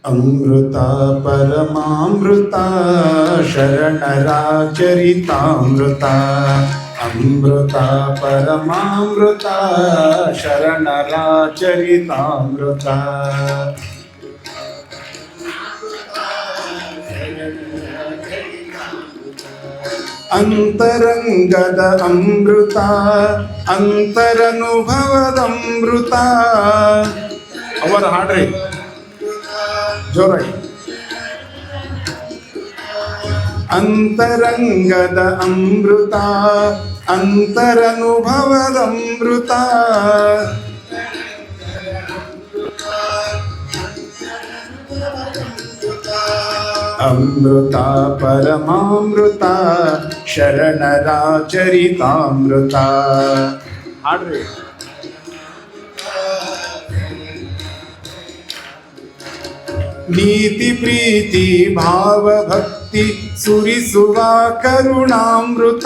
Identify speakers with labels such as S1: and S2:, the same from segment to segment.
S1: ಅಮೃತ ಪರಮಾಮೃತ ಶರಣರ ಚರಿತಾಮೃತ. ಅಮೃತ ಪರಮಾಮೃತ ಶರಣರ ಚರಿತಾಮೃತ. ಅಂತರಂಗದ ಅಮೃತ ಅಂತರನುಭವದ ಅಮೃತ. ಅವರ ಹಾಡ್ರಿ ಜೋರಾಗಿ. ಅಂತರಂಗದ ಅಮೃತ ಅಂತರನುಭವದ ಅಮೃತ. ಅಮೃತ ಪರಮಾಮೃತ ಶರಣರ ಚರಿತಾಮೃತ. ಹಾಡ್ರಿ. ನೀತಿ ಪ್ರೀತಿ ಭಾವ ಭಕ್ತಿ ಸುರಿಸುವ ಕರುಣಾಮೃತ.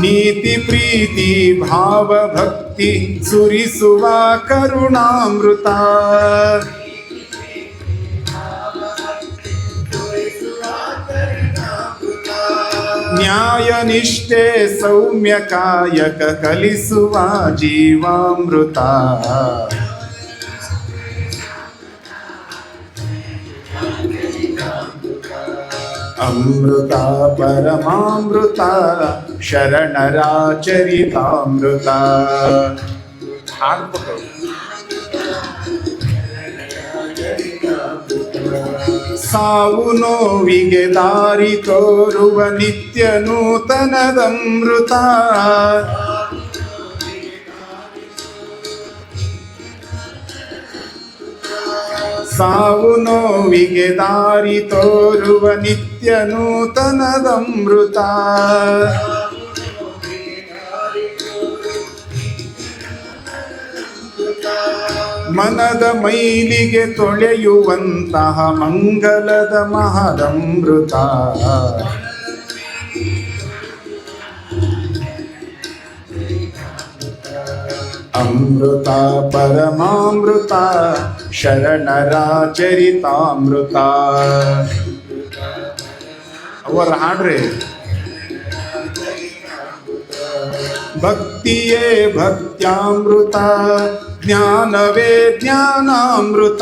S1: ನೀತಿ ಪ್ರೀತಿ ಭಾವ ಭಕ್ತಿ ಸುರಿಸುವ ಕರುಣಾಮೃತ. ನ್ಯಾಯ ನಿಷ್ಠೆ ಸೌಮ್ಯ ಕಾಯಕ ಕಲಿಸುವ ಜೀವಾಮೃತ. ಅಮೃತ ಪರಮಾಮೃತ ಶರಣರ ಚರಿತಾಮೃತ. ಸಾವು ನೋವಿಗೆ ದಾರಿ ತೋರುವ ನಿತ್ಯ ನೂತನದಮೃತ. ಸಾವು ನೋವಿಗೆ ದಾರಿ ತೋರುವ ನಿತ್ಯ ನೂತನದಮೃತ. ಮನದ ಮೈಲಿಗೆ ತೊಳೆಯುವಂತಹ ಮಂಗಲದ ಮಹದಮೃತ. ಅಮೃತ ಪರಮಾಮೃತ ಶರಣರ ಚರಿತಾಮೃತ. ಅವರ ಹಾಡ್ರಿ. ಭಕ್ತಿಯೇ ಭಕ್ತ್ಯಾಮೃತ ಜ್ಞಾನವೇ ಜ್ಞಾನಾಮೃತ.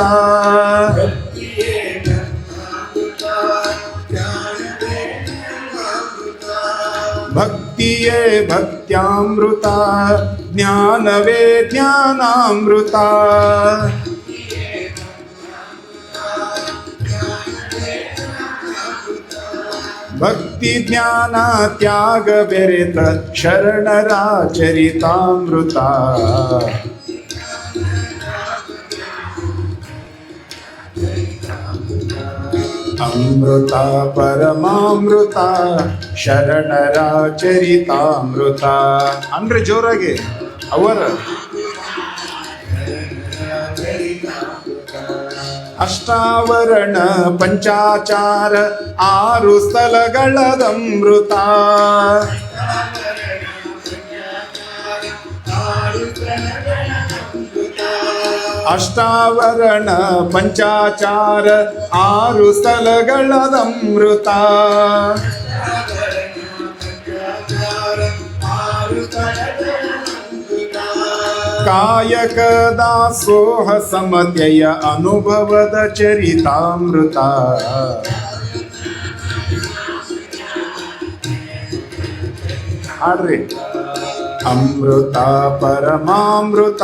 S1: ಭಕ್ತಿಯೇ ಭಕ್ತ್ಯಾಮೃತ ಜ್ಞಾನವೇ ಜ್ಞಾನಾಮೃತ. ಭಕ್ತಿ ಜ್ಞಾನ ತ್ಯಾಗ ಬೆರೆತ ಶರಣರ ಚರಿತಾಮೃತ. ಅಮೃತ ಪರಮಾಮೃತ ಶರಣರ ಚರಿತಾಮೃತ. ಅಂದ್ರೆ ಜೋರಾಗಿ ಅವರ. ಅಷ್ಟಾವರಣ ಪಂಚಾಚಾರ 6 ಸ್ಥಳಗಳದಮೃತ. ಅಷ್ಟಾವರಣ ಪಂಚಾಚಾರ 6 ಸ್ಥಳಗಳದಮೃತ. ಕಾಯಕ ದಾಸೋಹ ಸಮತೆಯ ಅನುಭವದ ಚರಿತಾಮೃತ. ಹಾಡ್ರಿ. ಅಮೃತ ಪರಮಾಮೃತ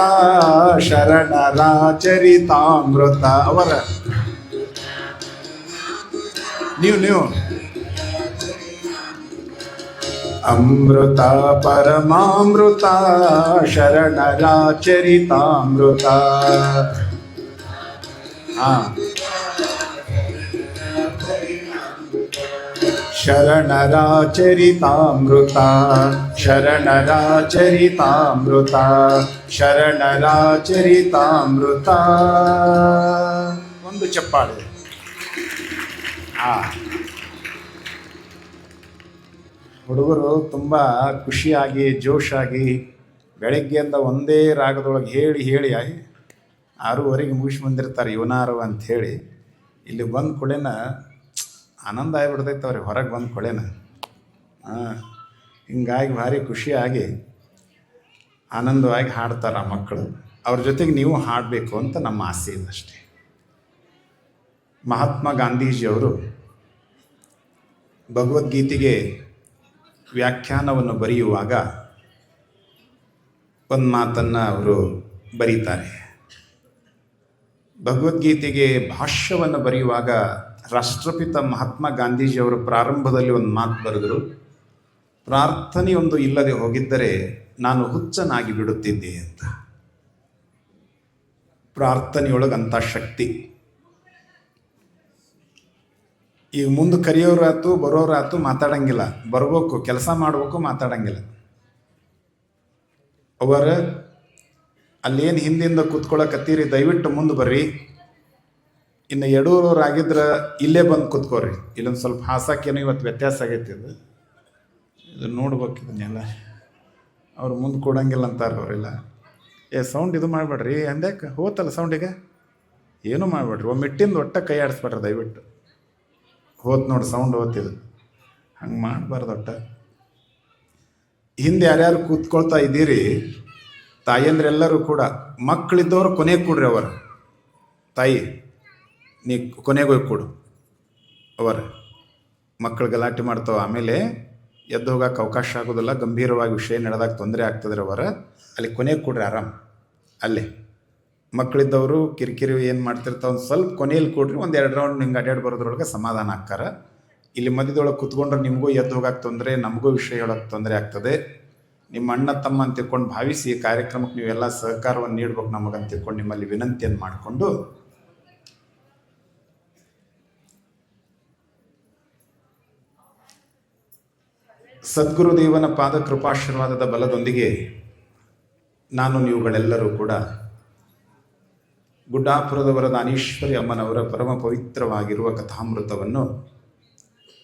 S1: ಶರಣರ ಚರಿತಾಮೃತ. ಅವರ ನೀವು ಅಮೃತ ಪರಮಾಮೃತ ಶರಣರ ಚರಿತಾಮೃತ. ಶರಣರ ಚರಿತಾಮೃತ ಶರಣರ ಚರಿತಾಮೃತ ಶರಣರ ಚರಿತಾಮೃತ. ಒಂದು ಚಪ್ಪಾಳೆ. ಹುಡುಗರು ತುಂಬ ಖುಷಿಯಾಗಿ ಜೋಶಾಗಿ ಬೆಳಗ್ಗೆಯಿಂದ ಒಂದೇ ರಾಗದೊಳಗೆ ಹೇಳಿ ಹೇಳಿ 6:30 ಮುಗಿಸಿ ಬಂದಿರ್ತಾರೆ ಇವನಾರು ಅಂಥೇಳಿ. ಇಲ್ಲಿ ಬಂದ ಕೊಳೆನ ಆನಂದ ಆಗಿಬಿಡ್ತೈತೆ ಅವ್ರಿಗೆ ಹೊರಗೆ ಬಂದ ಕೊಳೆನ. ಹಿಂಗಾಗಿ ಭಾರಿ ಖುಷಿಯಾಗಿ ಆನಂದವಾಗಿ ಹಾಡ್ತಾರೆ ಆ ಮಕ್ಕಳು. ಅವ್ರ ಜೊತೆಗೆ ನೀವು ಹಾಡಬೇಕು ಅಂತ ನಮ್ಮ ಆಸೆ ಇದಷ್ಟೇ. ಮಹಾತ್ಮ ಗಾಂಧೀಜಿಯವರು ಭಗವದ್ಗೀತೆಗೆ ವ್ಯಾಖ್ಯಾನವನ್ನು ಬರೆಯುವಾಗ ಒಂದು ಮಾತನ್ನು ಅವರು ಬರೀತಾರೆ. ಭಗವದ್ಗೀತೆಗೆ ಭಾಷ್ಯವನ್ನು ಬರೆಯುವಾಗ ರಾಷ್ಟ್ರಪಿತ ಮಹಾತ್ಮ ಗಾಂಧೀಜಿಯವರು ಪ್ರಾರಂಭದಲ್ಲಿ ಒಂದು ಮಾತು ಬರೆದರು, ಪ್ರಾರ್ಥನೆಯೊಂದು ಇಲ್ಲದೆ ಹೋಗಿದ್ದರೆ ನಾನು ಹುಚ್ಚನಾಗಿ ಬಿಡುತ್ತಿದ್ದೆ ಅಂತ. ಪ್ರಾರ್ಥನೆಯೊಳಗಂಥ ಶಕ್ತಿ. ಈಗ ಮುಂದೆ ಕರೆಯೋರಾತು ಬರೋರಾತು ಮಾತಾಡಂಗಿಲ್ಲ, ಬರ್ಬೇಕು, ಕೆಲಸ ಮಾಡ್ಬೇಕು, ಮಾತಾಡಂಗಿಲ್ಲ. ಅವರ ಅಲ್ಲೇನು ಹಿಂದಿಂದ ಕೂತ್ಕೊಳ್ಳಕತ್ತೀರಿ ದಯವಿಟ್ಟು ಮುಂದೆ ಬರ್ರಿ. ಇನ್ನು ಯಡೂರವ್ರಾಗಿದ್ರೆ ಇಲ್ಲೇ ಬಂದು ಕೂತ್ಕೋರಿ. ಇಲ್ಲೊಂದು ಸ್ವಲ್ಪ ಹಾಸಕ್ಕೇನೋ ಇವತ್ತು ವ್ಯತ್ಯಾಸ ಆಗೈತಿ. ಇದು ನೋಡ್ಬೇಕು ಇದನ್ನೆಲ್ಲ. ಅವ್ರು ಮುಂದೆ ಕೊಡಂಗಿಲ್ಲ ಅಂತಾರೆ ಅವರೆಲ್ಲ. ಸೌಂಡ್ ಇದು ಮಾಡಬೇಡ್ರಿ ಅಂದ್ಯಾಕೆ ಹೋತಲ್ಲ ಸೌಂಡಿಗೆ, ಏನೂ ಮಾಡಬೇಡ್ರಿ. ಒಮ್ಮಿಟ್ಟಿಂದ ಒಟ್ಟ ಕೈ ಆಡಿಸ್ಬೇಡ್ರಿ ದಯವಿಟ್ಟು. ಹೋತ್ ನೋಡಿ ಸೌಂಡ್ ಹೋತಿದ್ದು, ಹಂಗೆ ಮಾಡಬಾರ್ದು ಒಟ್ಟ. ಹಿಂದೆ ಯಾರ್ಯಾರು ಕೂತ್ಕೊಳ್ತಾ ಇದ್ದೀರಿ ತಾಯಿಯಂದ್ರೆಲ್ಲರೂ ಕೂಡ ಮಕ್ಕಳಿದ್ದವರು ಕೊನೆಗೆ ಕೊಡ್ರಿ. ಅವರು ತಾಯಿ ನೀ ಕೊನೆಗೆ ಹೋಗಿ ಕೊಡು. ಅವರ ಮಕ್ಕಳು ಗಲಾಟೆ ಮಾಡ್ತಾವೆ, ಆಮೇಲೆ ಎದ್ದು ಹೋಗಕ್ಕೆ ಅವಕಾಶ ಆಗೋದಿಲ್ಲ, ಗಂಭೀರವಾಗಿ ವಿಷಯ ನಡೆದಾಗ ತೊಂದರೆ ಆಗ್ತದ್ರೆ ಅವರ ಅಲ್ಲಿ ಕೊನೆಗೆ ಕೊಡ್ರಿ ಆರಾಮ್. ಅಲ್ಲೇ ಮಕ್ಕಳಿದ್ದವರು ಕಿರಿಕಿರಿ ಏನು ಮಾಡ್ತಿರ್ತಾವೆ ಒಂದು ಸ್ವಲ್ಪ ಕೊನೆಯಲ್ಲಿ ಕೊಡ್ರಿ. ಒಂದು 2 ರೌಂಡ್ ಹಿಂಗೆ ಅಡ್ಡಾಡಿ ಬರೋದ್ರೊಳಗೆ ಸಮಾಧಾನ ಆಗ್ತಾರ. ಇಲ್ಲಿ ಮಧ್ಯದೊಳಗೆ ಕೂತ್ಕೊಂಡ್ರೆ ನಿಮಗೂ ಎದ್ದು ಹೋಗಕ್ಕೆ ತೊಂದರೆ, ನಮಗೂ ವಿಷಯ ಹೇಳೋಕ್ಕೆ ತೊಂದರೆ ಆಗ್ತದೆ. ನಿಮ್ಮ ಅಣ್ಣ ತಮ್ಮ ಅಂತ ತಿಳ್ಕೊಂಡು ಭಾವಿಸಿ ಈ ಕಾರ್ಯಕ್ರಮಕ್ಕೆ ನೀವೆಲ್ಲ ಸಹಕಾರವನ್ನು ನೀಡ್ಬೇಕು ನಮಗಂತ ತಿಳ್ಕೊಂಡು ನಿಮ್ಮಲ್ಲಿ ವಿನಂತಿಯನ್ನು ಮಾಡಿಕೊಂಡು ಸದ್ಗುರುದೇವನ ಪಾದ ಕೃಪಾಶೀರ್ವಾದದ ಬಲದೊಂದಿಗೆ ನಾನು ನೀವುಗಳೆಲ್ಲರೂ ಕೂಡ ಗುಡ್ಡಾಪುರದವರ ದಾನೇಶ್ವರಿ ಅಮ್ಮನವರ ಪರಮ ಪವಿತ್ರವಾಗಿರುವ ಕಥಾಮೃತವನ್ನು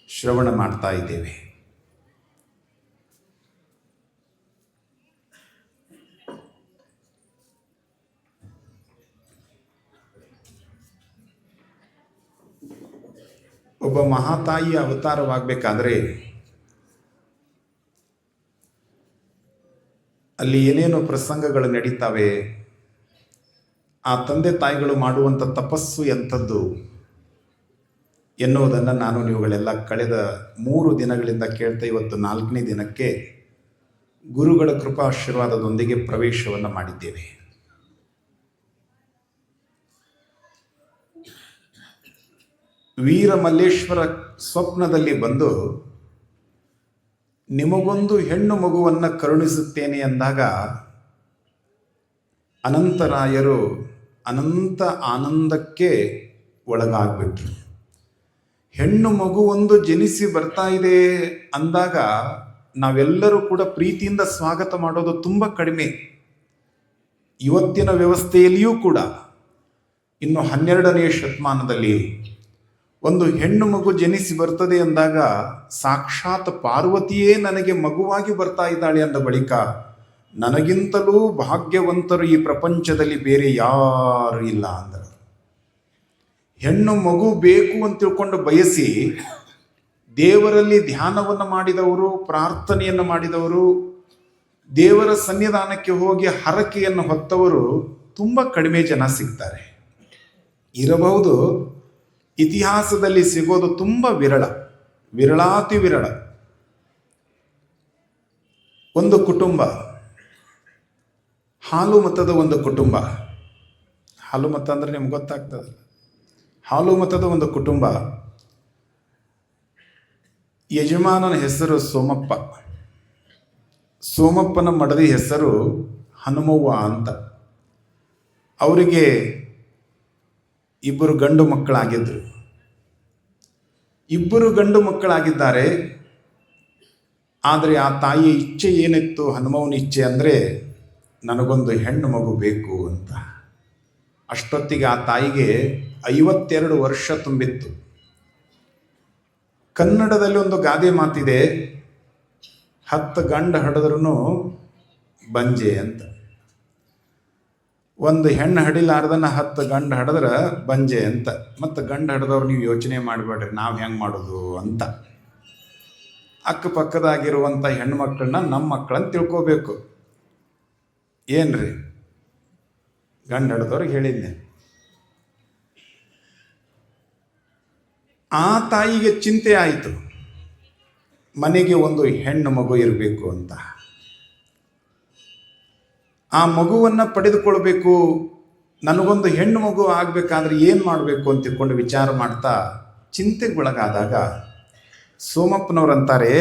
S1: ಶ್ರವಣ ಮಾಡ್ತಾ ಇದ್ದೇವೆ. ಒಬ್ಬ ಮಹಾತಾಯಿಯ ಅವತಾರವಾಗಬೇಕಾದ್ರೆ ಅಲ್ಲಿ ಏನೇನು ಪ್ರಸಂಗಗಳು ನಡೀತಾವೆ, ಆ ತಂದೆ ತಾಯಿಗಳು ಮಾಡುವಂಥ ತಪಸ್ಸು ಎಂಥದ್ದು ಎನ್ನುವುದನ್ನು ನಾನು ನೀವುಗಳೆಲ್ಲ ಕಳೆದ 3 ದಿನಗಳಿಂದ ಕೇಳ್ತಾ ಇವತ್ತು 4ನೇ ದಿನಕ್ಕೆ ಗುರುಗಳ ಕೃಪಾಶೀರ್ವಾದದೊಂದಿಗೆ ಪ್ರವೇಶವನ್ನು ಮಾಡಿದ್ದೇವೆ. ವೀರಮಲ್ಲೇಶ್ವರ ಸ್ವಪ್ನದಲ್ಲಿ ಬಂದು ನಿಮಗೊಂದು ಹೆಣ್ಣು ಮಗುವನ್ನು ಕರುಣಿಸುತ್ತೇನೆ ಎಂದಾಗ ಅನಂತರಾಯರು ಅನಂತ ಆನಂದಕ್ಕೆ ಒಳಗಾಗ್ಬಿಟ್ರು. ಹೆಣ್ಣು ಮಗುವೊಂದು ಜನಿಸಿ ಬರ್ತಾ ಇದೆ ಅಂದಾಗ ನಾವೆಲ್ಲರೂ ಕೂಡ ಪ್ರೀತಿಯಿಂದ ಸ್ವಾಗತ ಮಾಡೋದು ತುಂಬ ಕಡಿಮೆ. ಇವತ್ತಿನ ವ್ಯವಸ್ಥೆಯಲ್ಲಿಯೂ ಕೂಡ ಇನ್ನು 12ನೇ ಶತಮಾನದಲ್ಲಿ ಒಂದು ಹೆಣ್ಣು ಮಗು ಜನಿಸಿ ಬರ್ತದೆ ಅಂದಾಗ ಸಾಕ್ಷಾತ್ ಪಾರ್ವತಿಯೇ ನನಗೆ ಮಗುವಾಗಿ ಬರ್ತಾ ಇದ್ದಾಳೆ ಅಂದ ಬಳಿಕ ನನಗಿಂತಲೂ ಭಾಗ್ಯವಂತರು ಈ ಪ್ರಪಂಚದಲ್ಲಿ ಬೇರೆ ಯಾರು ಇಲ್ಲ ಅಂದರು. ಹೆಣ್ಣು ಮಗು ಬೇಕು ಅಂತ ತಿಳ್ಕೊಂಡು ಬಯಸಿ ದೇವರಲ್ಲಿ ಧ್ಯಾನವನ್ನು ಮಾಡಿದವರು, ಪ್ರಾರ್ಥನೆಯನ್ನು ಮಾಡಿದವರು, ದೇವರ ಸನ್ನಿಧಾನಕ್ಕೆ ಹೋಗಿ ಹರಕೆಯನ್ನು ಹೊತ್ತವರು ತುಂಬ ಕಡಿಮೆ ಜನ ಸಿಗ್ತಾರೆ. ಇರಬಹುದು, ಇತಿಹಾಸದಲ್ಲಿ ಸಿಗೋದು ತುಂಬ ವಿರಳ, ವಿರಳಾತಿ ವಿರಳ. ಒಂದು ಕುಟುಂಬ, ಹಾಲು ಮತದ ಒಂದು ಕುಟುಂಬ. ಹಾಲು ಮತ ಅಂದರೆ ನಿಮ್ಗೆ ಗೊತ್ತಾಗ್ತದೆ. ಹಾಲು ಮತದ ಒಂದು ಕುಟುಂಬ. ಯಜಮಾನನ ಹೆಸರು ಸೋಮಪ್ಪ. ಸೋಮಪ್ಪನ ಮಡದಿ ಹೆಸರು ಹನುಮವ್ವ ಅಂತ. ಅವರಿಗೆ 2 ಗಂಡು ಮಕ್ಕಳಾಗಿದ್ದರು. 2 ಗಂಡು ಮಕ್ಕಳಾಗಿದ್ದಾರೆ. ಆದರೆ ಆ ತಾಯಿಯ ಇಚ್ಛೆ ಏನಿತ್ತು, ಹನುಮವನ ಇಚ್ಛೆ ಅಂದರೆ ನನಗೊಂದು ಹೆಣ್ಣು ಮಗು ಬೇಕು ಅಂತ. ಅಷ್ಟೊತ್ತಿಗೆ ಆ ತಾಯಿಗೆ 52 ವರ್ಷ ತುಂಬಿತ್ತು. ಕನ್ನಡದಲ್ಲಿ ಒಂದು ಗಾದೆ ಮಾತಿದೆ, 10 ಗಂಡು ಹಡಿದ್ರೂ ಬಂಜೆ ಅಂತ. ಒಂದು ಹೆಣ್ಣು ಹಡಿಲಾರ್ದನ 10 ಗಂಡು ಹಡಿದ್ರೆ ಬಂಜೆ ಅಂತ. ಮತ್ತು ಗಂಡು ಹಡ್ದವ್ರು ನೀವು ಯೋಚನೆ ಮಾಡಬೇಡ್ರಿ ನಾವು ಹೆಂಗೆ ಮಾಡೋದು ಅಂತ. ಅಕ್ಕಪಕ್ಕದಾಗಿರುವಂಥ ಹೆಣ್ಮಕ್ಳನ್ನ ನಮ್ಮ ಮಕ್ಕಳನ್ನ ತಿಳ್ಕೋಬೇಕು. ಏನ್ರಿ ಗಂಡು ಹಡ್ದವ್ರಿಗೆ ಹೇಳಿದ್ನೆ. ಆ ತಾಯಿಗೆ ಚಿಂತೆ ಆಯಿತು, ಮನೆಗೆ ಒಂದು ಹೆಣ್ಣು ಮಗು ಇರಬೇಕು ಅಂತ. ಆ ಮಗುವನ್ನು ಪಡೆದುಕೊಳ್ಬೇಕು, ನನಗೊಂದು ಹೆಣ್ಣು ಮಗು ಆಗಬೇಕಾದ್ರೆ ಏನು ಮಾಡಬೇಕು ಅಂತ ತಿಳ್ಕೊಂಡು ವಿಚಾರ ಮಾಡ್ತಾ ಚಿಂತೆಗೊಳಗಾದಾಗ ಸೋಮಪ್ಪನವರಂತಾರೆ,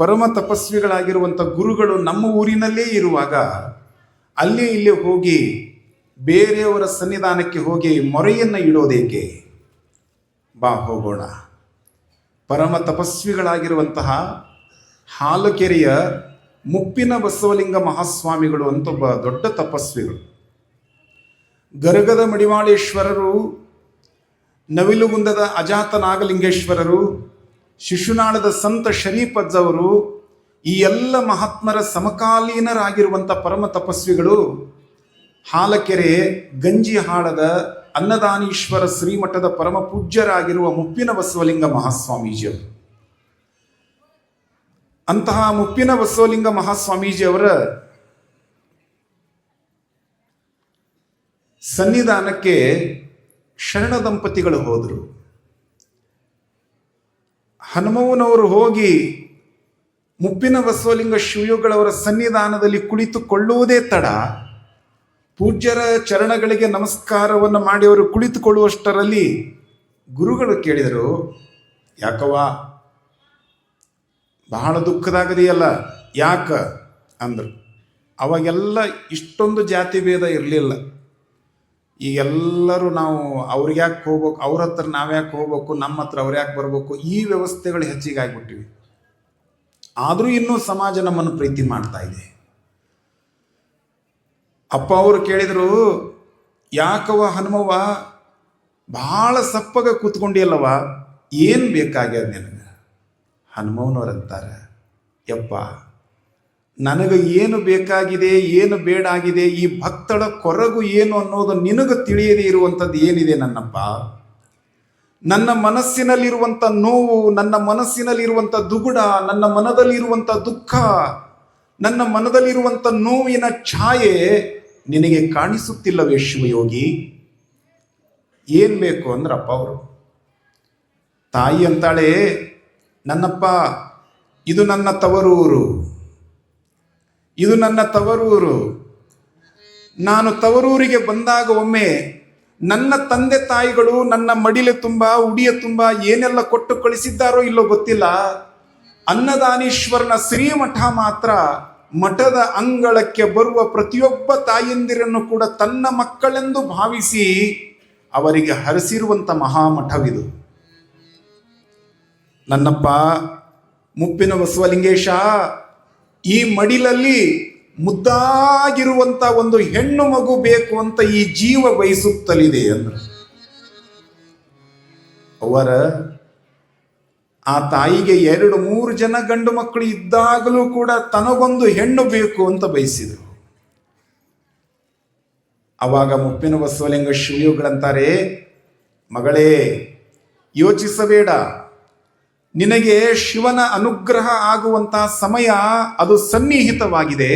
S1: ಪರಮ ತಪಸ್ವಿಗಳಾಗಿರುವಂಥ ಗುರುಗಳು ನಮ್ಮ ಊರಿನಲ್ಲೇ ಇರುವಾಗ ಅಲ್ಲಿ ಇಲ್ಲಿ ಹೋಗಿ ಬೇರೆಯವರ ಸನ್ನಿಧಾನಕ್ಕೆ ಹೋಗಿ ಮೊರೆಯನ್ನು ಇಡೋದೇಕೆ, ಬಾ ಹೋಗೋಣ. ಪರಮ ತಪಸ್ವಿಗಳಾಗಿರುವಂತಹ ಹಾಲಕೆರೆಯ ಮುಪ್ಪಿನ ಬಸವಲಿಂಗ ಮಹಾಸ್ವಾಮಿಗಳು ಅಂತ ಒಬ್ಬ ದೊಡ್ಡ ತಪಸ್ವಿಗಳು. ಗರಗದ ಮಡಿವಾಳೇಶ್ವರರು, ನವಿಲುಗುಂದದ ಅಜಾತ ನಾಗಲಿಂಗೇಶ್ವರರು, ಶಿಶುನಾಳದ ಸಂತ ಶರೀಫಜ್ಜವರು, ಈ ಎಲ್ಲ ಮಹಾತ್ಮರ ಸಮಕಾಲೀನರಾಗಿರುವಂಥ ಪರಮ ತಪಸ್ವಿಗಳು ಹಾಲಕೆರೆ ಗಂಜಿಹಾಳದ ಅನ್ನದಾನೀಶ್ವರ ಶ್ರೀಮಠದ ಪರಮ ಪೂಜ್ಯರಾಗಿರುವ ಮುಪ್ಪಿನ ಬಸವಲಿಂಗ ಮಹಾಸ್ವಾಮೀಜಿಯವರು. ಅಂತಹ ಮುಪ್ಪಿನ ಬಸವಲಿಂಗ ಮಹಾಸ್ವಾಮೀಜಿಯವರ ಸನ್ನಿಧಾನಕ್ಕೆ ಶರಣ ದಂಪತಿಗಳು ಹೋದರು. ಹನುಮವ್ವನವರು ಹೋಗಿ ಮುಪ್ಪಿನ ಬಸವಲಿಂಗ ಶಿವಯೋಗಳವರ ಸನ್ನಿಧಾನದಲ್ಲಿ ಕುಳಿತುಕೊಳ್ಳುವುದೇ ತಡ, ಪೂಜ್ಯರ ಚರಣಗಳಿಗೆ ನಮಸ್ಕಾರವನ್ನು ಮಾಡಿ ಅವರು ಕುಳಿತುಕೊಳ್ಳುವಷ್ಟರಲ್ಲಿ ಗುರುಗಳು ಕೇಳಿದರು, ಯಾಕವ್ವ ಬಹಳ ದುಃಖದಾಗದೆಯಲ್ಲ, ಯಾಕ ಅಂದರು. ಅವಾಗೆಲ್ಲ ಇಷ್ಟೊಂದು ಜಾತಿ ಭೇದ ಇರಲಿಲ್ಲ. ಈಗೆಲ್ಲರೂ ನಾವು ಅವ್ರಿಗೆ ಯಾಕೆ ಹೋಗ್ಬೇಕು, ಅವ್ರ ಹತ್ರ ನಾವ್ಯಾಕೆ ಹೋಗ್ಬೇಕು, ನಮ್ಮ ಹತ್ರ ಅವ್ರು ಯಾಕೆ ಬರ್ಬೇಕು, ಈ ವ್ಯವಸ್ಥೆಗಳು ಹೆಚ್ಚಿಗೆ ಆಗಿಬಿಟ್ಟಿವಿ. ಆದರೂ ಇನ್ನೂ ಸಮಾಜ ನಮ್ಮನ್ನು ಪ್ರೀತಿ ಮಾಡ್ತಾ ಇದೆ. ಅಪ್ಪ ಅವರು ಕೇಳಿದರು, ಯಾಕವ ಹನುಮವ್ವ ಭಾಳ ಸಪ್ಪಗ ಕೂತ್ಕೊಂಡಿಯಲ್ಲವ, ಏನು ಬೇಕಾಗ್ಯದ ನಿನಗೆ? ಹನುಮವ್ನವರಂತಾರೆ, ಯಪ್ಪ ನನಗೆ ಏನು ಬೇಕಾಗಿದೆ ಏನು ಬೇಡಾಗಿದೆ, ಈ ಭಕ್ತಳ ಕೊರಗು ಏನು ಅನ್ನೋದು ನಿನಗೆ ತಿಳಿಯದೇ ಇರುವಂಥದ್ದು ಏನಿದೆ ನನ್ನಪ್ಪ? ನನ್ನ ಮನಸ್ಸಿನಲ್ಲಿರುವಂಥ ನೋವು, ನನ್ನ ಮನಸ್ಸಿನಲ್ಲಿರುವಂಥ ದುಗುಡ, ನನ್ನ ಮನದಲ್ಲಿರುವಂಥ ದುಃಖ, ನನ್ನ ಮನದಲ್ಲಿರುವಂಥ ನೋವಿನ ಛಾಯೆ ನಿನಗೆ ಕಾಣಿಸುತ್ತಿಲ್ಲವೇ ಶಿವಯೋಗಿ? ಏನು ಬೇಕು ಅಂದ್ರಪ್ಪ ಅವರು. ತಾಯಿ ಅಂತಾಳೆ, ನನ್ನಪ್ಪ ಇದು ನನ್ನ ತವರೂರು, ಇದು ನನ್ನ ತವರೂರು. ನಾನು ತವರೂರಿಗೆ ಬಂದಾಗ ಒಮ್ಮೆ ನನ್ನ ತಂದೆ ತಾಯಿಗಳು ನನ್ನ ಮಡಿಲೆ ತುಂಬ ಉಡಿಯ ತುಂಬ ಏನೆಲ್ಲ ಕೊಟ್ಟು ಕಳಿಸಿದ್ದಾರೋ ಇಲ್ಲೋ ಗೊತ್ತಿಲ್ಲ, ಅನ್ನದಾನೀಶ್ವರನ ಶ್ರೀಮಠ ಮಾತ್ರ ಮಠದ ಅಂಗಳಕ್ಕೆ ಬರುವ ಪ್ರತಿಯೊಬ್ಬ ತಾಯಂದಿರನ್ನು ಕೂಡ ತನ್ನ ಮಕ್ಕಳೆಂದು ಭಾವಿಸಿ ಅವರಿಗೆ ಹರಿಸಿರುವಂಥ ಮಹಾಮಠವಿದು. ನನ್ನಪ್ಪ ಮುಪ್ಪಿನ ಬಸವಲಿಂಗೇಶ, ಈ ಮಡಿಲಲ್ಲಿ ಮುದ್ದಾಗಿರುವಂಥ ಒಂದು ಹೆಣ್ಣು ಮಗು ಬೇಕು ಅಂತ ಈ ಜೀವ ಬಯಸುತ್ತಲಿದೆ ಅಂದರು. ಅವರ ಆ ತಾಯಿಗೆ 2-3 ಜನ ಗಂಡು ಮಕ್ಕಳು ಇದ್ದಾಗಲೂ ಕೂಡ ತನಗೊಂದು ಹೆಣ್ಣು ಬೇಕು ಅಂತ ಬಯಸಿದರು. ಅವಾಗ ಮುಪ್ಪಿನ ಬಸವಲಿಂಗ ಶಿವಯೋಗಳಂತಾರೆ, ಮಗಳೇ ಯೋಚಿಸಬೇಡ, ನಿನಗೆ ಶಿವನ ಅನುಗ್ರಹ ಆಗುವಂತಹ ಸಮಯ ಅದು ಸನ್ನಿಹಿತವಾಗಿದೆ.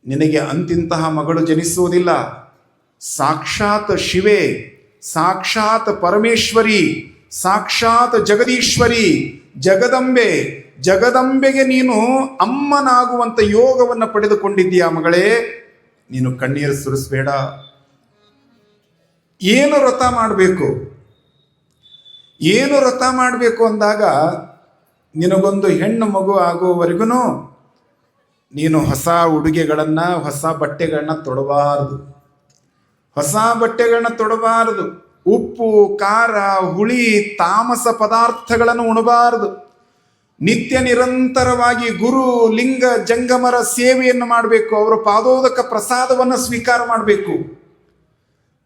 S1: ನಿನಗೆ ಅಂತಿಂತಹ ಮಗಳು ಜನಿಸುವುದಿಲ್ಲ. ಸಾಕ್ಷಾತ್ ಶಿವೆ, ಸಾಕ್ಷಾತ್ ಪರಮೇಶ್ವರಿ, ಸಾಕ್ಷಾತ್ ಜಗದೀಶ್ವರಿ, ಜಗದಂಬೆ, ಜಗದಂಬೆಗೆ ನೀನು ಅಮ್ಮನಾಗುವಂಥ ಯೋಗವನ್ನು ಪಡೆದುಕೊಂಡಿದ್ದೀಯಾ ಮಗಳೇ. ನೀನು ಕಣ್ಣೀರು ಸುರಿಸಬೇಡ. ಏನು ವ್ರತ ಮಾಡಬೇಕು, ಏನು ವ್ರತ ಮಾಡಬೇಕು ಅಂದಾಗ ನಿನಗೊಂದು ಹೆಣ್ಣು ಮಗು ಆಗುವವರೆಗೂ ನೀನು ಹೊಸ ಉಡುಗೆಗಳನ್ನು, ಹೊಸ ಬಟ್ಟೆಗಳನ್ನ ತೊಡಬಾರದು. ಹೊಸ ಬಟ್ಟೆಗಳನ್ನ ತೊಡಬಾರದು. ಉಪ್ಪು, ಖಾರ, ಹುಳಿ, ತಾಮಸ ಪದಾರ್ಥಗಳನ್ನು ಉಣಬಾರದು. ನಿತ್ಯ ನಿರಂತರವಾಗಿ ಗುರು ಲಿಂಗ ಜಂಗಮರ ಸೇವೆಯನ್ನು ಮಾಡಬೇಕು. ಅವರ ಪಾದೋದಕ ಪ್ರಸಾದವನ್ನು ಸ್ವೀಕಾರ ಮಾಡಬೇಕು.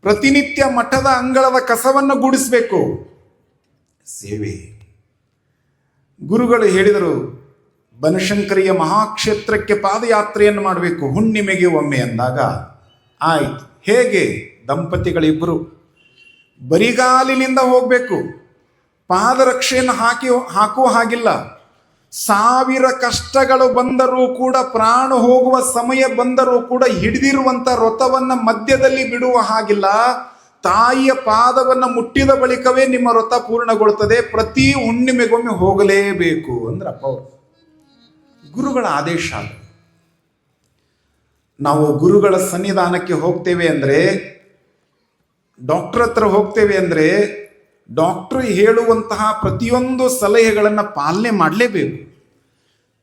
S1: ಪ್ರತಿನಿತ್ಯ ಮಠದ ಅಂಗಳದ ಕಸವನ್ನು ಗುಡಿಸಬೇಕು. ಸೇವೆ. ಗುರುಗಳು ಹೇಳಿದರು, ಬನಶಂಕರಿಯ ಮಹಾಕ್ಷೇತ್ರಕ್ಕೆ ಪಾದಯಾತ್ರೆಯನ್ನು ಮಾಡಬೇಕು ಹುಣ್ಣಿಮೆಗೆ ಒಮ್ಮೆ ಅಂದಾಗ ಆಯ್ತು. ಹೇಗೆ? ದಂಪತಿಗಳಿಬ್ಬರು ಬರಿಗಾಲಿನಿಂದ ಹೋಗಬೇಕು, ಪಾದರಕ್ಷೆಯನ್ನು ಹಾಕುವ ಹಾಗಿಲ್ಲ. 1000 ಕಷ್ಟಗಳು ಬಂದರೂ ಕೂಡ, ಪ್ರಾಣ ಹೋಗುವ ಸಮಯ ಬಂದರೂ ಕೂಡ ಹಿಡಿದಿರುವಂಥ ವ್ರತವನ್ನು ಮಧ್ಯದಲ್ಲಿ ಬಿಡುವ ಹಾಗಿಲ್ಲ. ತಾಯಿಯ ಪಾದವನ್ನು ಮುಟ್ಟಿದ ಬಳಿಕವೇ ನಿಮ್ಮ ವ್ರತ ಪೂರ್ಣಗೊಳ್ಳುತ್ತದೆ. ಪ್ರತಿ ಹುಣ್ಣಿಮೆಗೊಮ್ಮೆ ಹೋಗಲೇಬೇಕು ಅಂದ್ರಪ್ಪ ಅವರು. ಗುರುಗಳ ಆದೇಶ. ನಾವು ಗುರುಗಳ ಸನ್ನಿಧಾನಕ್ಕೆ ಹೋಗ್ತೇವೆ ಅಂದರೆ, ಡಾಕ್ಟರ್ ಹತ್ರ ಹೋಗ್ತೇವೆ ಅಂದರೆ, ಡಾಕ್ಟರ್ ಹೇಳುವಂತಹ ಪ್ರತಿಯೊಂದು ಸಲಹೆಗಳನ್ನು ಪಾಲನೆ ಮಾಡಲೇಬೇಕು.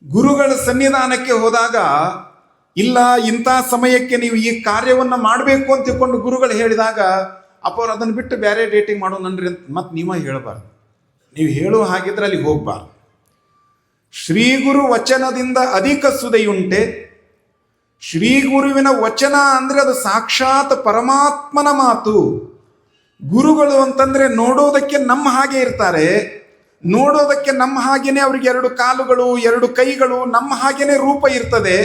S1: ಗುರುಗಳ ಸನ್ನಿಧಾನಕ್ಕೆ ಹೋದಾಗ ಇಲ್ಲ, ಇಂಥ ಸಮಯಕ್ಕೆ ನೀವು ಈ ಕಾರ್ಯವನ್ನು ಮಾಡಬೇಕು ಅಂತ ತಿಳ್ಕೊಂಡು ಗುರುಗಳು ಹೇಳಿದಾಗ ಅಪ್ಪ ಅವ್ರು ಅದನ್ನು ಬಿಟ್ಟು ಬೇರೆ ಡೇಟಿಂಗ್ ಮಾಡೋಣನ್ರಿ ಅಂತ ಮತ್ತೆ ನೀವೇ ಹೇಳಬಾರ್ದು. ನೀವು ಹೇಳುವ ಹಾಗಿದ್ರೆ ಅಲ್ಲಿಗೆ ಹೋಗಬಾರ್ದು. ಶ್ರೀ ಗುರು ವಚನದಿಂದ ಅಧಿಕ ಸುದೆಯುಂಟೆ. ಶ್ರೀ ಗುರುವಿನ ವಚನ ಅಂದರೆ ಅದು ಸಾಕ್ಷಾತ್ ಪರಮಾತ್ಮನ ಮಾತು. ಗುರುಗಳು ಅಂತಂದ್ರೆ ನೋಡೋದಕ್ಕೆ ನಮ್ಮ ಹಾಗೆ ಇರ್ತಾರೆ, ನೋಡೋದಕ್ಕೆ ನಮ್ಮ ಹಾಗೇನೆ ಅವ್ರಿಗೆ 2 ಕಾಲುಗಳು 2 ಕೈಗಳು ನಮ್ಮ ಹಾಗೇನೆ ರೂಪ ಇರ್ತದೆ.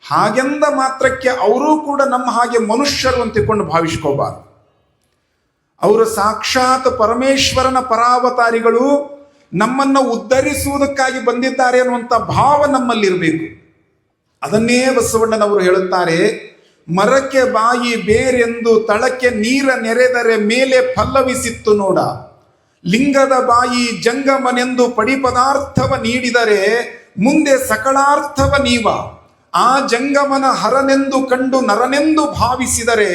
S1: ಹಾಗೆಂದ ಮಾತ್ರಕ್ಕೆ ಅವರೂ ಕೂಡ ನಮ್ಮ ಹಾಗೆ ಮನುಷ್ಯರು ಅಂತ ತಿಳ್ಕೊಂಡು ಭಾವಿಸ್ಕೋಬಾರ್ದು. ಅವರು ಸಾಕ್ಷಾತ್ ಪರಮೇಶ್ವರನ ಪರಾವತಾರಿಗಳು, ನಮ್ಮನ್ನು ಉದ್ಧರಿಸುವುದಕ್ಕಾಗಿ ಬಂದಿದ್ದಾರೆ ಅನ್ನುವಂಥ ಭಾವ ನಮ್ಮಲ್ಲಿರಬೇಕು. ಅದನ್ನೇ ಬಸವಣ್ಣನವರು ಹೇಳುತ್ತಾರೆ, ಮರಕ್ಕೆ ಬಾಯಿ ಬೇರೆಂದು ತಳಕ್ಕೆ ನೀರ ನೆರೆದರೆ ಮೇಲೆ ಪಲ್ಲವಿಸಿತ್ತು ನೋಡ. ಲಿಂಗದ ಬಾಯಿ ಜಂಗಮನೆಂದು ಪಡಿಪದಾರ್ಥವ ನೀಡಿದರೆ ಮುಂದೆ ಸಕಲಾರ್ಥವ ನೀವ. ಆ ಜಂಗಮನ ಹರನೆಂದು ಕಂಡು ನರನೆಂದು ಭಾವಿಸಿದರೆ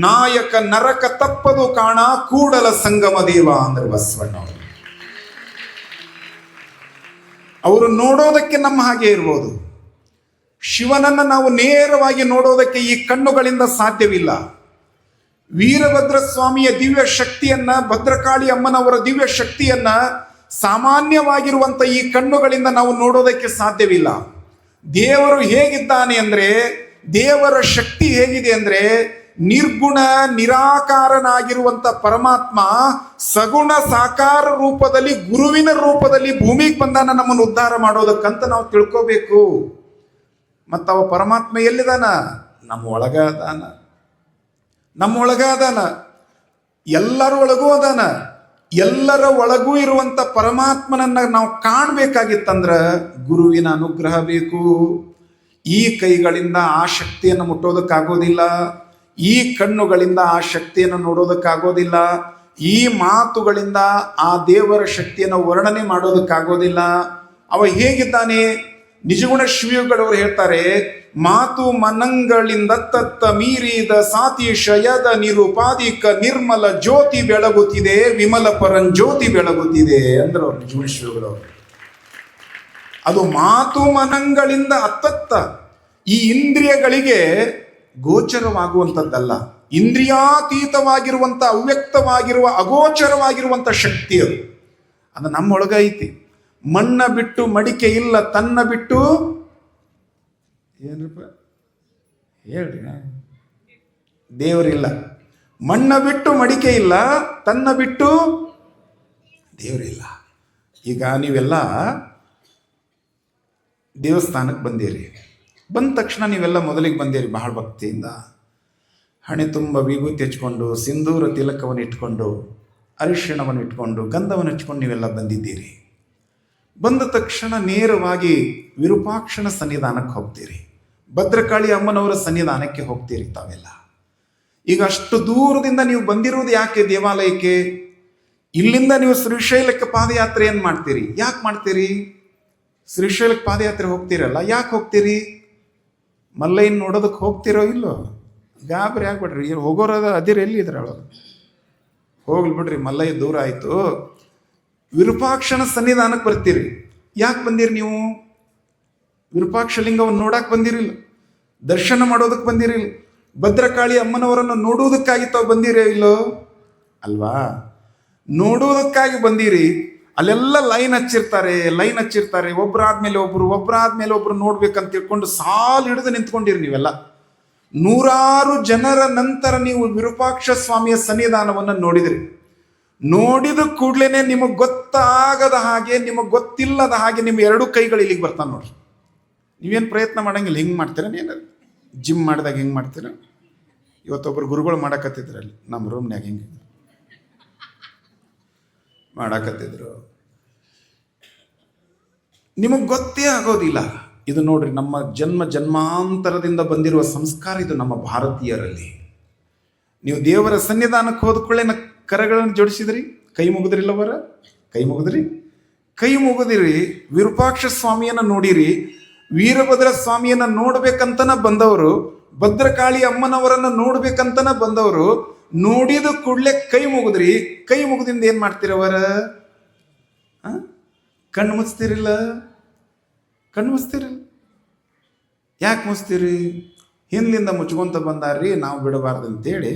S1: ನಾಯಕ ನರಕ ತಪ್ಪದು ಕಾಣ ಕೂಡಲ ಸಂಗಮ ದೇವ ಅಂದ್ರೆ ಬಸವಣ್ಣ ಅವರು ನೋಡೋದಕ್ಕೆ ನಮ್ಮ ಹಾಗೆ ಇರ್ಬೋದು. ಶಿವನನ್ನು ನಾವು ನೇರವಾಗಿ ನೋಡೋದಕ್ಕೆ ಈ ಕಣ್ಣುಗಳಿಂದ ಸಾಧ್ಯವಿಲ್ಲ. ವೀರಭದ್ರ ಸ್ವಾಮಿಯ ದಿವ್ಯ ಶಕ್ತಿಯನ್ನ, ಭದ್ರಕಾಳಿ ಅಮ್ಮನವರ ದಿವ್ಯ ಶಕ್ತಿಯನ್ನ ಸಾಮಾನ್ಯವಾಗಿರುವಂಥ ಈ ಕಣ್ಣುಗಳಿಂದ ನಾವು ನೋಡೋದಕ್ಕೆ ಸಾಧ್ಯವಿಲ್ಲ. ದೇವರು ಹೇಗಿದ್ದಾನೆ ಅಂದರೆ, ದೇವರ ಶಕ್ತಿ ಹೇಗಿದೆ ಅಂದರೆ, ನಿರ್ಗುಣ ನಿರಾಕಾರನಾಗಿರುವಂಥ ಪರಮಾತ್ಮ ಸಗುಣ ಸಾಕಾರ ರೂಪದಲ್ಲಿ, ಗುರುವಿನ ರೂಪದಲ್ಲಿ ಭೂಮಿಗೆ ಬಂದಾನ ನಮ್ಮನ್ನು ಉದ್ಧಾರ ಮಾಡೋದಕ್ಕಂತ ನಾವು ತಿಳ್ಕೋಬೇಕು. ಮತ್ತು ಅವ ಪರಮಾತ್ಮ ಎಲ್ಲಿದಾನ? ನಮ್ಮ ಒಳಗ ಅದಾನ, ನಮ್ಮೊಳಗ ಅದಾನ, ಎಲ್ಲರ ಒಳಗೂ ಅದಾನ. ಎಲ್ಲರ ಒಳಗೂ ಇರುವಂಥ ಪರಮಾತ್ಮನನ್ನ ನಾವು ಕಾಣಬೇಕಾಗಿತ್ತಂದ್ರ ಗುರುವಿನ ಅನುಗ್ರಹ ಬೇಕು. ಈ ಕೈಗಳಿಂದ ಆ ಶಕ್ತಿಯನ್ನು ಮುಟ್ಟೋದಕ್ಕಾಗೋದಿಲ್ಲ, ಈ ಕಣ್ಣುಗಳಿಂದ ಆ ಶಕ್ತಿಯನ್ನು ನೋಡೋದಕ್ಕಾಗೋದಿಲ್ಲ, ಈ ಮಾತುಗಳಿಂದ ಆ ದೇವರ ಶಕ್ತಿಯನ್ನು ವರ್ಣನೆ ಮಾಡೋದಕ್ಕಾಗೋದಿಲ್ಲ. ಅವ ಹೇಗಿದ್ದಾನೆ? ನಿಜಗುಣ ಶ್ರೀಗಳವರು ಹೇಳ್ತಾರೆ, ಮಾತು ಮನಂಗಳಿಂದ ತತ್ತ ಮೀರಿದ ಸಾತಿಶಯದ ನಿರುಪಾದಿಕ ನಿರ್ಮಲ ಜ್ಯೋತಿ ಬೆಳಗುತ್ತಿದೆ, ವಿಮಲ ಪರಂಜ್ಯೋತಿ ಬೆಳಗುತ್ತಿದೆ ಅಂದ್ರೆ ಅವ್ರು ನಿಜಗುಣ ಶ್ರೀಗಳವರು. ಅದು ಮಾತು ಮನಂಗಳಿಂದ ಅತ್ತತ್ತ ಈ ಇಂದ್ರಿಯಗಳಿಗೆ ಗೋಚರವಾಗುವಂಥದ್ದಲ್ಲ, ಇಂದ್ರಿಯಾತೀತವಾಗಿರುವಂಥ ಅವ್ಯಕ್ತವಾಗಿರುವ ಅಗೋಚರವಾಗಿರುವಂಥ ಶಕ್ತಿ ಅದು ನಮ್ಮೊಳಗ ಐತಿ. ಮಣ್ಣ ಬಿಟ್ಟು ಮಡಿಕೆ ಇಲ್ಲ, ತನ್ನ ಬಿಟ್ಟು ಏನ್ರಪ್ಪ ಹೇಳ್ರಿ, ದೇವರಿಲ್ಲ. ಮಣ್ಣ ಬಿಟ್ಟು ಮಡಿಕೆ ಇಲ್ಲ, ತನ್ನ ಬಿಟ್ಟು ದೇವರಿಲ್ಲ. ಈಗ ನೀವೆಲ್ಲ ದೇವಸ್ಥಾನಕ್ಕೆ ಬಂದಿರಿ, ಬಂದ ತಕ್ಷಣ ನೀವೆಲ್ಲ ಮೊದಲಿಗೆ ಬಂದಿರಿ ಬಹಳ ಭಕ್ತಿಯಿಂದ, ಹಣೆ ತುಂಬ ವಿಭೂತಿ ಹಚ್ಕೊಂಡು, ಸಿಂಧೂರ ತಿಲಕವನ್ನು ಇಟ್ಕೊಂಡು, ಅರಿಶಿಣವನ್ನು ಇಟ್ಕೊಂಡು, ಗಂಧವನ್ನು ಹಚ್ಕೊಂಡು ನೀವೆಲ್ಲ ಬಂದಿದ್ದೀರಿ. ಬಂದ ತಕ್ಷಣ ನೇರವಾಗಿ ವಿರೂಪಾಕ್ಷನ ಸನ್ನಿಧಾನಕ್ಕೆ ಹೋಗ್ತೀರಿ, ಭದ್ರಕಾಳಿ ಅಮ್ಮನವರ ಸನ್ನಿಧಾನಕ್ಕೆ ಹೋಗ್ತೀರಿ ತಾವೆಲ್ಲ. ಈಗ ಅಷ್ಟು ದೂರದಿಂದ ನೀವು ಬಂದಿರುವುದು ಯಾಕೆ ದೇವಾಲಯಕ್ಕೆ? ಇಲ್ಲಿಂದ ನೀವು ಶ್ರೀಶೈಲಕ್ಕೆ ಪಾದಯಾತ್ರೆಯನ್ನು ಮಾಡ್ತೀರಿ. ಯಾಕೆ ಮಾಡ್ತೀರಿ? ಶ್ರೀಶೈಲಕ್ಕೆ ಪಾದಯಾತ್ರೆ ಹೋಗ್ತೀರಲ್ಲ, ಯಾಕೆ ಹೋಗ್ತೀರಿ? ಮಲ್ಲಯ್ಯನ ನೋಡೋದಕ್ಕೆ ಹೋಗ್ತಿರೋ ಇಲ್ಲೋ? ಗಾಬರಿ ಆಗ್ಬಿಡ್ರಿ, ಹೋಗೋರದ ಅದಿರ ಎಲ್ಲಿ ಇದ್ರೊಳಗೆ ಹೋಗ್ಲಿ ಬಿಡ್ರಿ, ಮಲ್ಲಯ್ಯ ದೂರ ಆಯಿತು. ವಿರೂಪಾಕ್ಷನ ಸನ್ನಿಧಾನಕ್ಕೆ ಬರ್ತೀರಿ. ಯಾಕೆ ಬಂದಿರಿ ನೀವು? ವಿರೂಪಾಕ್ಷ ಲಿಂಗವನ್ನು ನೋಡಕ್ಕೆ ಬಂದಿರಿಲ್ಲ, ದರ್ಶನ ಮಾಡೋದಕ್ಕೆ ಬಂದಿರಿಲ್ಲ, ಭದ್ರಕಾಳಿ ಅಮ್ಮನವರನ್ನು ನೋಡುವುದಕ್ಕಾಗಿ ತಾವು ಬಂದಿರೋ ಇಲ್ಲೋ? ಅಲ್ವಾ? ನೋಡುವುದಕ್ಕಾಗಿ ಬಂದಿರಿ. ಅಲ್ಲೆಲ್ಲ ಲೈನ್ ಹಚ್ಚಿರ್ತಾರೆ, ಒಬ್ಬರಾದ್ಮೇಲೆ ಒಬ್ರು ನೋಡ್ಬೇಕಂತ ತಿಳ್ಕೊಂಡು ಸಾಲು ಹಿಡಿದು ನಿಂತ್ಕೊಂಡಿರಿ. ನೀವೆಲ್ಲ 100 ಜನರ ನಂತರ ನೀವು ವಿರೂಪಾಕ್ಷ ಸ್ವಾಮಿಯ ಸನ್ನಿಧಾನವನ್ನು ನೋಡಿದಿರಿ. ನೋಡಿದ ಕೂಡ್ಲೇನೆ ನಿಮಗೆ ಗೊತ್ತಾಗದ ಹಾಗೆ, ನಿಮಗೆ ಗೊತ್ತಿಲ್ಲದ ಹಾಗೆ ನಿಮ್ಮ ಎರಡು ಕೈಗಳು ಇಲ್ಲಿಗೆ ಬರ್ತಾನೆ ನೋಡ್ರಿ. ನೀವೇನು ಪ್ರಯತ್ನ ಮಾಡಂಗಿಲ್ಲ. ಹಿಂಗೆ ಮಾಡ್ತೀರ, ನೀನು ಜಿಮ್ ಮಾಡಿದಾಗ ಹಿಂಗೆ ಮಾಡ್ತೀರ. ಇವತ್ತೊಬ್ಬರು ಗುರುಗಳು ಮಾಡಕತ್ತಿದ್ರಲ್ಲಿ ನಮ್ಮ ರೂಮ್ನ್ಯಾಗ ಹಿಂಗೆ ಮಾಡಕತ್ತಿದ್ರು. ನಿಮಗೆ ಗೊತ್ತೇ ಆಗೋದಿಲ್ಲ. ಇದು ನೋಡ್ರಿ, ನಮ್ಮ ಜನ್ಮ ಜನ್ಮಾಂತರದಿಂದ ಬಂದಿರುವ ಸಂಸ್ಕಾರ ಇದು ನಮ್ಮ ಭಾರತೀಯರಲ್ಲಿ. ನೀವು ದೇವರ ಸನ್ನಿಧಾನಕ್ಕೆ ಹೋದ್ಕೊಳ್ಳೆ ಕರಗಳನ್ನು ಜೋಡಿಸಿದ್ರಿ, ಕೈ ಮುಗಿದ್ರಿಲ್ಲವರ, ಕೈ ಮುಗಿದ್ರಿ, ಕೈ ಮುಗಿದಿರಿ. ವಿರೂಪಾಕ್ಷ ಸ್ವಾಮಿಯನ್ನು ನೋಡಿರಿ, ವೀರಭದ್ರ ಸ್ವಾಮಿಯನ್ನ ನೋಡ್ಬೇಕಂತನ ಬಂದವರು, ಭದ್ರಕಾಳಿ ಅಮ್ಮನವರನ್ನ ನೋಡ್ಬೇಕಂತನ ಬಂದವರು. ನೋಡಿದ ಕೂಡಲೇ ಕೈ ಮುಗಿದ್ರಿ. ಕೈ ಮುಗಿದಿಂದ ಏನ್ ಮಾಡ್ತೀರವರ? ಕಣ್ಣು ಮುಚ್ತೀರಿಲ್ಲ? ಕಣ್ಣು ಮುಚ್ತೀರಿ. ಯಾಕೆ ಮುಚ್ತೀರಿ? ಹಿಂದಿಂದ ಮುಚ್ಕೊಂತ ಬಂದಾರ್ರಿ, ನಾವು ಬಿಡಬಾರ್ದು ಅಂತೇಳಿ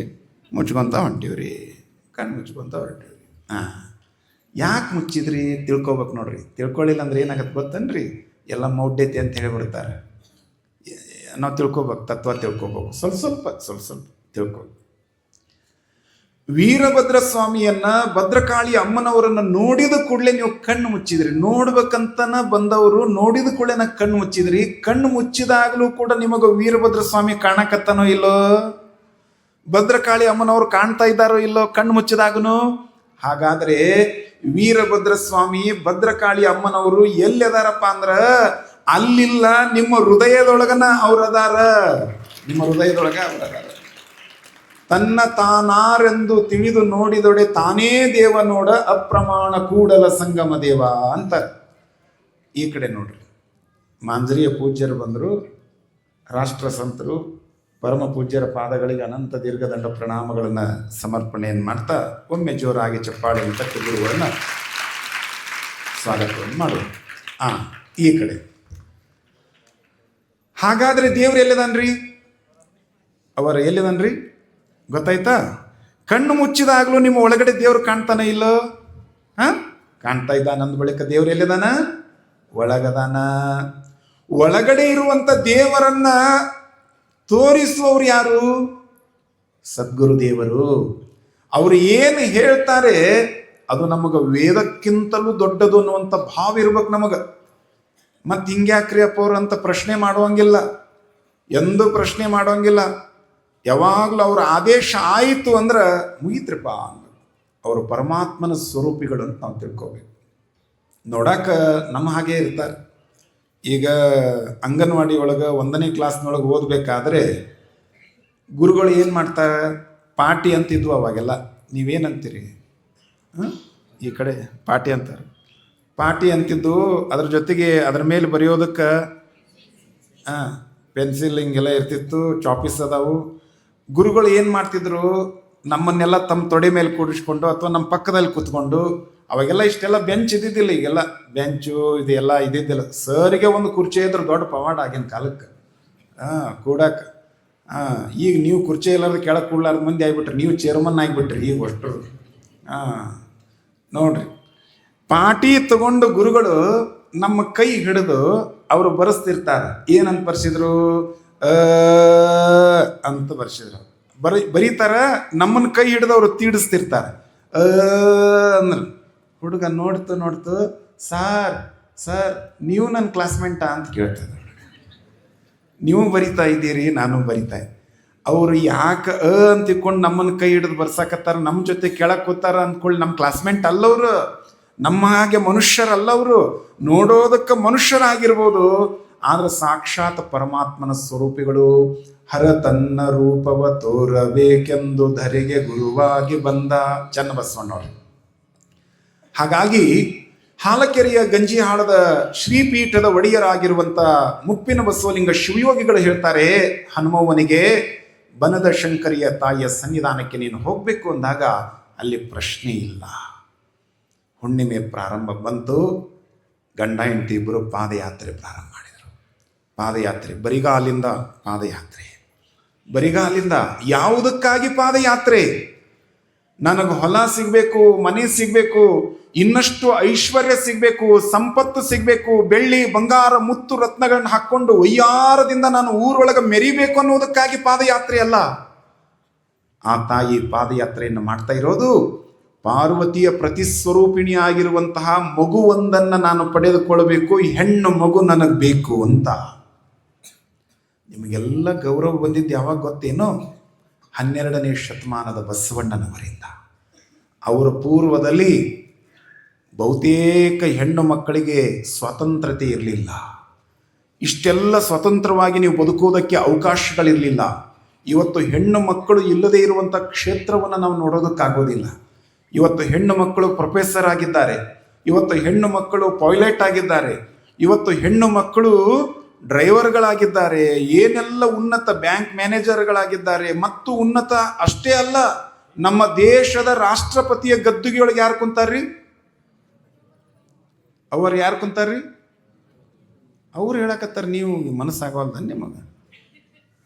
S1: ಮುಚ್ಕೊಂತ ಹೊಂಟೀವ್ರಿ, ಕಣ್ಣು ಮುಚ್ಕೊಂತ ಹೊರಟೀವ್ರಿ. ಯಾಕೆ ಮುಚ್ಚಿದ್ರಿ ತಿಳ್ಕೊಬೇಕು ನೋಡ್ರಿ. ತಿಳ್ಕೊಳ್ಳಿಲ್ಲ ಅಂದ್ರೆ ಏನಾಗತ್ತೆ ಗೊತ್ತನ್ರಿ? ಎಲ್ಲ ಮೌಢ್ಯತೆ ಅಂತ ಹೇಳಿಬಿಡ್ತಾರೆ. ನಾವು ತಿಳ್ಕೊಬೇಕು, ತತ್ವ ತಿಳ್ಕೊಬೇಕು, ಸ್ವಲ್ಪ ಸ್ವಲ್ಪ ತಿಳ್ಕೊ. ವೀರಭದ್ರ ಸ್ವಾಮಿಯನ್ನ, ಭದ್ರಕಾಳಿ ಅಮ್ಮನವರನ್ನ ನೋಡಿದ ಕೂಡಲೇ ನೀವು ಕಣ್ಣು ಮುಚ್ಚಿದ್ರಿ. ನೋಡ್ಬೇಕಂತನ ಬಂದವರು ನೋಡಿದ ಕೂಡಲೇ ಕಣ್ಣು ಮುಚ್ಚಿದ್ರಿ. ಕಣ್ಣು ಮುಚ್ಚಿದಾಗಲೂ ಕೂಡ ನಿಮಗೆ ವೀರಭದ್ರ ಸ್ವಾಮಿ ಕಾಣಕತ್ತನೋ ಇಲ್ಲೋ, ಭದ್ರಕಾಳಿ ಅಮ್ಮನವರು ಕಾಣ್ತಾ ಇದ್ದಾರೋ ಇಲ್ಲೋ ಕಣ್ಣು ಮುಚ್ಚಿದಾಗನು? ಹಾಗಾದ್ರೆ ವೀರಭದ್ರ ಸ್ವಾಮಿ, ಭದ್ರಕಾಳಿ ಅಮ್ಮನವರು ಎಲ್ಲಿದಾರಪ್ಪ ಅಂದ್ರ ಅಲ್ಲಿಲ್ಲ, ನಿಮ್ಮ ಹೃದಯದೊಳಗನ ಅವ್ರದಾರ. ನಿಮ್ಮ ಹೃದಯದೊಳಗ ಅವರದಾರ. ತನ್ನ ತಾನಾರೆಂದು ತಿಳಿದು ನೋಡಿದೊಡೆ ತಾನೇ ದೇವ ನೋಡ, ಅಪ್ರಮಾಣ ಕೂಡಲ ಸಂಗಮ ದೇವ ಅಂತ. ಈ ಕಡೆ ನೋಡ್ರಿ, ಮಾಂಜರಿಯ ಪೂಜ್ಯರು ಬಂದರು, ರಾಷ್ಟ್ರ ಸಂತರು, ಪರಮ ಪೂಜ್ಯರ ಪಾದಗಳಿಗೆ ಅನಂತ ದೀರ್ಘದಂಡ ಪ್ರಣಾಮಗಳನ್ನು ಸಮರ್ಪಣೆಯನ್ನು ಮಾಡ್ತಾ ಒಮ್ಮೆ ಜೋರಾಗಿ ಚಪ್ಪಾಳೆಯನ್ನು ತಟ್ಟಿ ಗುರುಗಳನ್ನು ಸ್ವಾಗತವನ್ನು ಮಾಡೋದು. ಈ ಕಡೆ ಹಾಗಾದ್ರೆ ದೇವ್ರು ಎಲ್ಲಿದನ್ರಿ? ಅವರ ಎಲ್ಲಿದನ್ರಿ ಗೊತ್ತಾಯ್ತಾ? ಕಣ್ಣು ಮುಚ್ಚಿದಾಗ್ಲೂ ನಿಮ್ಮ ಒಳಗಡೆ ದೇವ್ರು ಕಾಣ್ತಾನೆ ಇಲ್ಲೋ? ಕಾಣ್ತಾ ಇದ್ದ. ನಂದು ಬಳಿಕ ದೇವ್ರು ಎಲ್ಲಿದಾನ? ಒಳಗದಾನ. ಒಳಗಡೆ ಇರುವಂತ ದೇವರನ್ನ ತೋರಿಸುವವರು ಯಾರು? ಸದ್ಗುರು ದೇವರು. ಅವರು ಏನು ಹೇಳ್ತಾರೆ ಅದು ನಮಗೆ ವೇದಕ್ಕಿಂತಲೂ ದೊಡ್ಡದು ಅನ್ನುವಂಥ ಭಾವ ಇರ್ಬೇಕು ನಮಗೆ. ಮತ್ತೆ ಹಿಂಗ್ಯಾಕ್ರಿ ಅಪ್ಪ ಅವ್ರು ಅಂತ ಪ್ರಶ್ನೆ ಮಾಡುವಂಗಿಲ್ಲ, ಎಂದೂ ಪ್ರಶ್ನೆ ಮಾಡುವಂಗಿಲ್ಲ. ಯಾವಾಗಲೂ ಅವ್ರ ಆದೇಶ ಆಯಿತು ಅಂದ್ರೆ ಮುಗಿತ್ರಿಪ್ಪ. ಅವರು ಪರಮಾತ್ಮನ ಸ್ವರೂಪಿಗಳು ಅಂತ ನಾವು ತಿಳ್ಕೋಬೇಕು. ನೋಡಾಕ ನಮ್ಮ ಹಾಗೆ ಇರ್ತಾರೆ. ಈಗ ಅಂಗನವಾಡಿ ಒಳಗೆ 1ನೇ ಕ್ಲಾಸ್ನೊಳಗೆ ಓದಬೇಕಾದ್ರೆ ಗುರುಗಳು ಏನು ಮಾಡ್ತಾರೆ? ಪಾಟಿ ಅಂತಿದ್ವು ಅವಾಗೆಲ್ಲ. ನೀವೇನಂತೀರಿ? ಈ ಕಡೆ ಪಾಟಿ ಅಂತಾರೆ. ಪಾಟಿ ಅಂತಿದ್ದು, ಅದ್ರ ಜೊತೆಗೆ ಅದ್ರ ಮೇಲೆ ಬರೆಯೋದಕ್ಕೆ ಪೆನ್ಸಿಲ್ ಹಿಂಗೆಲ್ಲ ಇರ್ತಿತ್ತು, ಚಾಪೀಸ್ ಅದಾವು. ಗುರುಗಳು ಏನು ಮಾಡ್ತಿದ್ರು? ನಮ್ಮನ್ನೆಲ್ಲ ತಮ್ಮ ತೊಡೆ ಮೇಲೆ ಕೂಡಿಸ್ಕೊಂಡು ಅಥವಾ ನಮ್ಮ ಪಕ್ಕದಲ್ಲಿ ಕೂತ್ಕೊಂಡು, ಅವಾಗೆಲ್ಲ ಇಷ್ಟೆಲ್ಲ ಬೆಂಚ್ ಇದ್ದಿದ್ದಿಲ್ಲ, ಈಗೆಲ್ಲ ಬೆಂಚು ಇದೆಲ್ಲ ಇದ್ದಿದ್ದಿಲ್ಲ. ಸರಿಗೆ ಒಂದು ಕುರ್ಚಿ ಇದ್ರೆ ದೊಡ್ಡ ಪವಾಡ ಆಗಿನ ಕಾಲಕ್ಕೆ ಕೂಡಕ್ಕೆ. ಈಗ ನೀವು ಕುರ್ಚಿ ಎಲ್ಲಾರ್ದು ಕೆಳಗೆ ಕೂಡ್ಲಾರ್ದು ಮಂದಿ ಆಗಿಬಿಟ್ರಿ, ನೀವು ಚೇರ್ಮನ್ ಆಗಿಬಿಟ್ರಿ ಈಗ ಅಷ್ಟರು. ನೋಡ್ರಿ, ಪಾಟಿ ತಗೊಂಡು ಗುರುಗಳು ನಮ್ಮ ಕೈ ಹಿಡಿದು ಅವರು ಬರೆಸ್ತಿರ್ತಾರೆ. ಏನಂತ ಬರ್ಸಿದ್ರು? ಅಂತ ಬರ್ಸಿದ್ರು. ಬರೀತಾರ. ನಮ್ಮನ್ನ ಕೈ ಹಿಡಿದು ಅವರು ತೀಡಿಸ್ತಿರ್ತಾರೆ. ಅಂದ್ರೆ ಹುಡುಗ ನೋಡ್ತು ಸಾರ್ ನೀವು ನನ್ನ ಕ್ಲಾಸ್ಮೇಟಾ ಅಂತ ಕೇಳ್ತದೆ. ನೀವು ಬರಿತಾ ಇದ್ದೀರಿ, ನಾನು ಬರಿತಾ ಇದ್ದೆ. ಅವರು ಯಾಕೆ ಅಂತ ತಿಳ್ಕೊಂಡು ನಮ್ಮನ್ನು ಕೈ ಹಿಡಿದು ಬರ್ಸಾಕತ್ತಾರ, ನಮ್ಮ ಜೊತೆ ಕೆಳಗೆ ಕೂತಾರ ಅಂದ್ಕೊಳ್ಳಿ. ನಮ್ಮ ಕ್ಲಾಸ್ಮೇಟ್ ಅಲ್ಲವರು, ನಮ್ಮ ಹಾಗೆ ಮನುಷ್ಯರಲ್ಲವರು. ನೋಡೋದಕ್ಕೆ ಮನುಷ್ಯರಾಗಿರ್ಬೋದು, ಆದ್ರೆ ಸಾಕ್ಷಾತ್ ಪರಮಾತ್ಮನ ಸ್ವರೂಪಿಗಳು. ಹರ ತನ್ನ ರೂಪವ ತೋರಬೇಕೆಂದು ಧರೆಗೆ ಗುರುವಾಗಿ ಬಂದ ಚನ್ನಬಸವಣ್ಣವರು. ಹಾಗಾಗಿ ಹಾಲಕೆರೆಯ ಗಂಜಿಹಾಳದ ಶ್ರೀಪೀಠದ ಒಡೆಯರಾಗಿರುವಂಥ ಮುಪ್ಪಿನ ಬಸವಲಿಂಗ ಶಿವಯೋಗಿಗಳು ಹೇಳ್ತಾರೆ ಹನುಮವ್ವನಿಗೆ, ಬನದ ಶಂಕರಿಯ ತಾಯಿಯ ಸನ್ನಿಧಾನಕ್ಕೆ ನೀನು ಹೋಗಬೇಕು ಅಂದಾಗ ಅಲ್ಲಿ ಪ್ರಶ್ನೆ ಇಲ್ಲ. ಹುಣ್ಣಿಮೆ ಪ್ರಾರಂಭ ಬಂತು. ಗಂಡ ಹೆಂಡತಿ ಇಬ್ಬರು ಪಾದಯಾತ್ರೆ ಪ್ರಾರಂಭ ಮಾಡಿದರು. ಪಾದಯಾತ್ರೆ, ಬರಿಗಾಲಿಂದ ಪಾದಯಾತ್ರೆ. ಬರಿಗಾಲಿಂದ ಯಾವುದಕ್ಕಾಗಿ ಪಾದಯಾತ್ರೆ? ನನಗೆ ಹೊಲ ಸಿಗಬೇಕು, ಮನೆ ಸಿಗಬೇಕು, ಇನ್ನಷ್ಟು ಐಶ್ವರ್ಯ ಸಿಗಬೇಕು, ಸಂಪತ್ತು ಸಿಗಬೇಕು, ಬೆಳ್ಳಿ ಬಂಗಾರ ಮುತ್ತು ರತ್ನಗಳನ್ನ ಹಾಕ್ಕೊಂಡು ವಯ್ಯಾರದಿಂದ ನಾನು ಊರೊಳಗೆ ಮೆರಿಬೇಕು ಅನ್ನೋದಕ್ಕಾಗಿ ಪಾದಯಾತ್ರೆ ಅಲ್ಲ. ಆ ತಾಯಿ ಪಾದಯಾತ್ರೆಯನ್ನು ಮಾಡ್ತಾ ಇರೋದು ಪಾರ್ವತಿಯ ಪ್ರತಿಸ್ವರೂಪಿಣಿ ಆಗಿರುವಂತಹ ಮಗುವೊಂದನ್ನು ನಾನು ಪಡೆದುಕೊಳ್ಳಬೇಕು, ಈ ಹೆಣ್ಣು ಮಗು ನನಗೆ ಬೇಕು ಅಂತ. ನಿಮಗೆಲ್ಲ ಗೌರವ ಬಂದಿದ್ದು ಯಾವಾಗ ಗೊತ್ತೇನೋ? 12ನೇ ಶತಮಾನದ ಬಸವಣ್ಣನವರಿಂದ. ಅವರ ಪೂರ್ವದಲ್ಲಿ ಬಹುತೇಕ ಹೆಣ್ಣು ಮಕ್ಕಳಿಗೆ ಸ್ವಾತಂತ್ರ್ಯತೆ ಇರಲಿಲ್ಲ. ಇಷ್ಟೆಲ್ಲ ಸ್ವತಂತ್ರವಾಗಿ ನೀವು ಬದುಕುವುದಕ್ಕೆ ಅವಕಾಶಗಳಿರಲಿಲ್ಲ. ಇವತ್ತು ಹೆಣ್ಣು ಮಕ್ಕಳು ಇಲ್ಲದೇ ಇರುವಂಥ ಕ್ಷೇತ್ರವನ್ನು ನಾವು ನೋಡೋದಕ್ಕಾಗೋದಿಲ್ಲ. ಇವತ್ತು ಹೆಣ್ಣು ಮಕ್ಕಳು ಪ್ರೊಫೆಸರ್ ಆಗಿದ್ದಾರೆ, ಇವತ್ತು ಹೆಣ್ಣು ಮಕ್ಕಳು ಪೈಲಟ್ ಆಗಿದ್ದಾರೆ, ಇವತ್ತು ಹೆಣ್ಣು ಮಕ್ಕಳು ಡ್ರೈವರ್ಗಳಾಗಿದ್ದಾರೆ, ಏನೆಲ್ಲ ಉನ್ನತ ಬ್ಯಾಂಕ್ ಮ್ಯಾನೇಜರ್ಗಳಾಗಿದ್ದಾರೆ. ಮತ್ತು ಉನ್ನತ ಅಷ್ಟೇ ಅಲ್ಲ, ನಮ್ಮ ದೇಶದ ರಾಷ್ಟ್ರಪತಿಯ ಗದ್ದುಗೆಯೊಳಗೆ ಯಾರು ಕುಂತಾರ್ರಿ? ಅವರು ಯಾರು ಕುಂತಾರ್ರಿ? ಅವ್ರು ಹೇಳಕತ್ತಾರ. ನೀವು ಮನಸ್ಸಾಗವಲ್ದ ನಿಮಗೆ?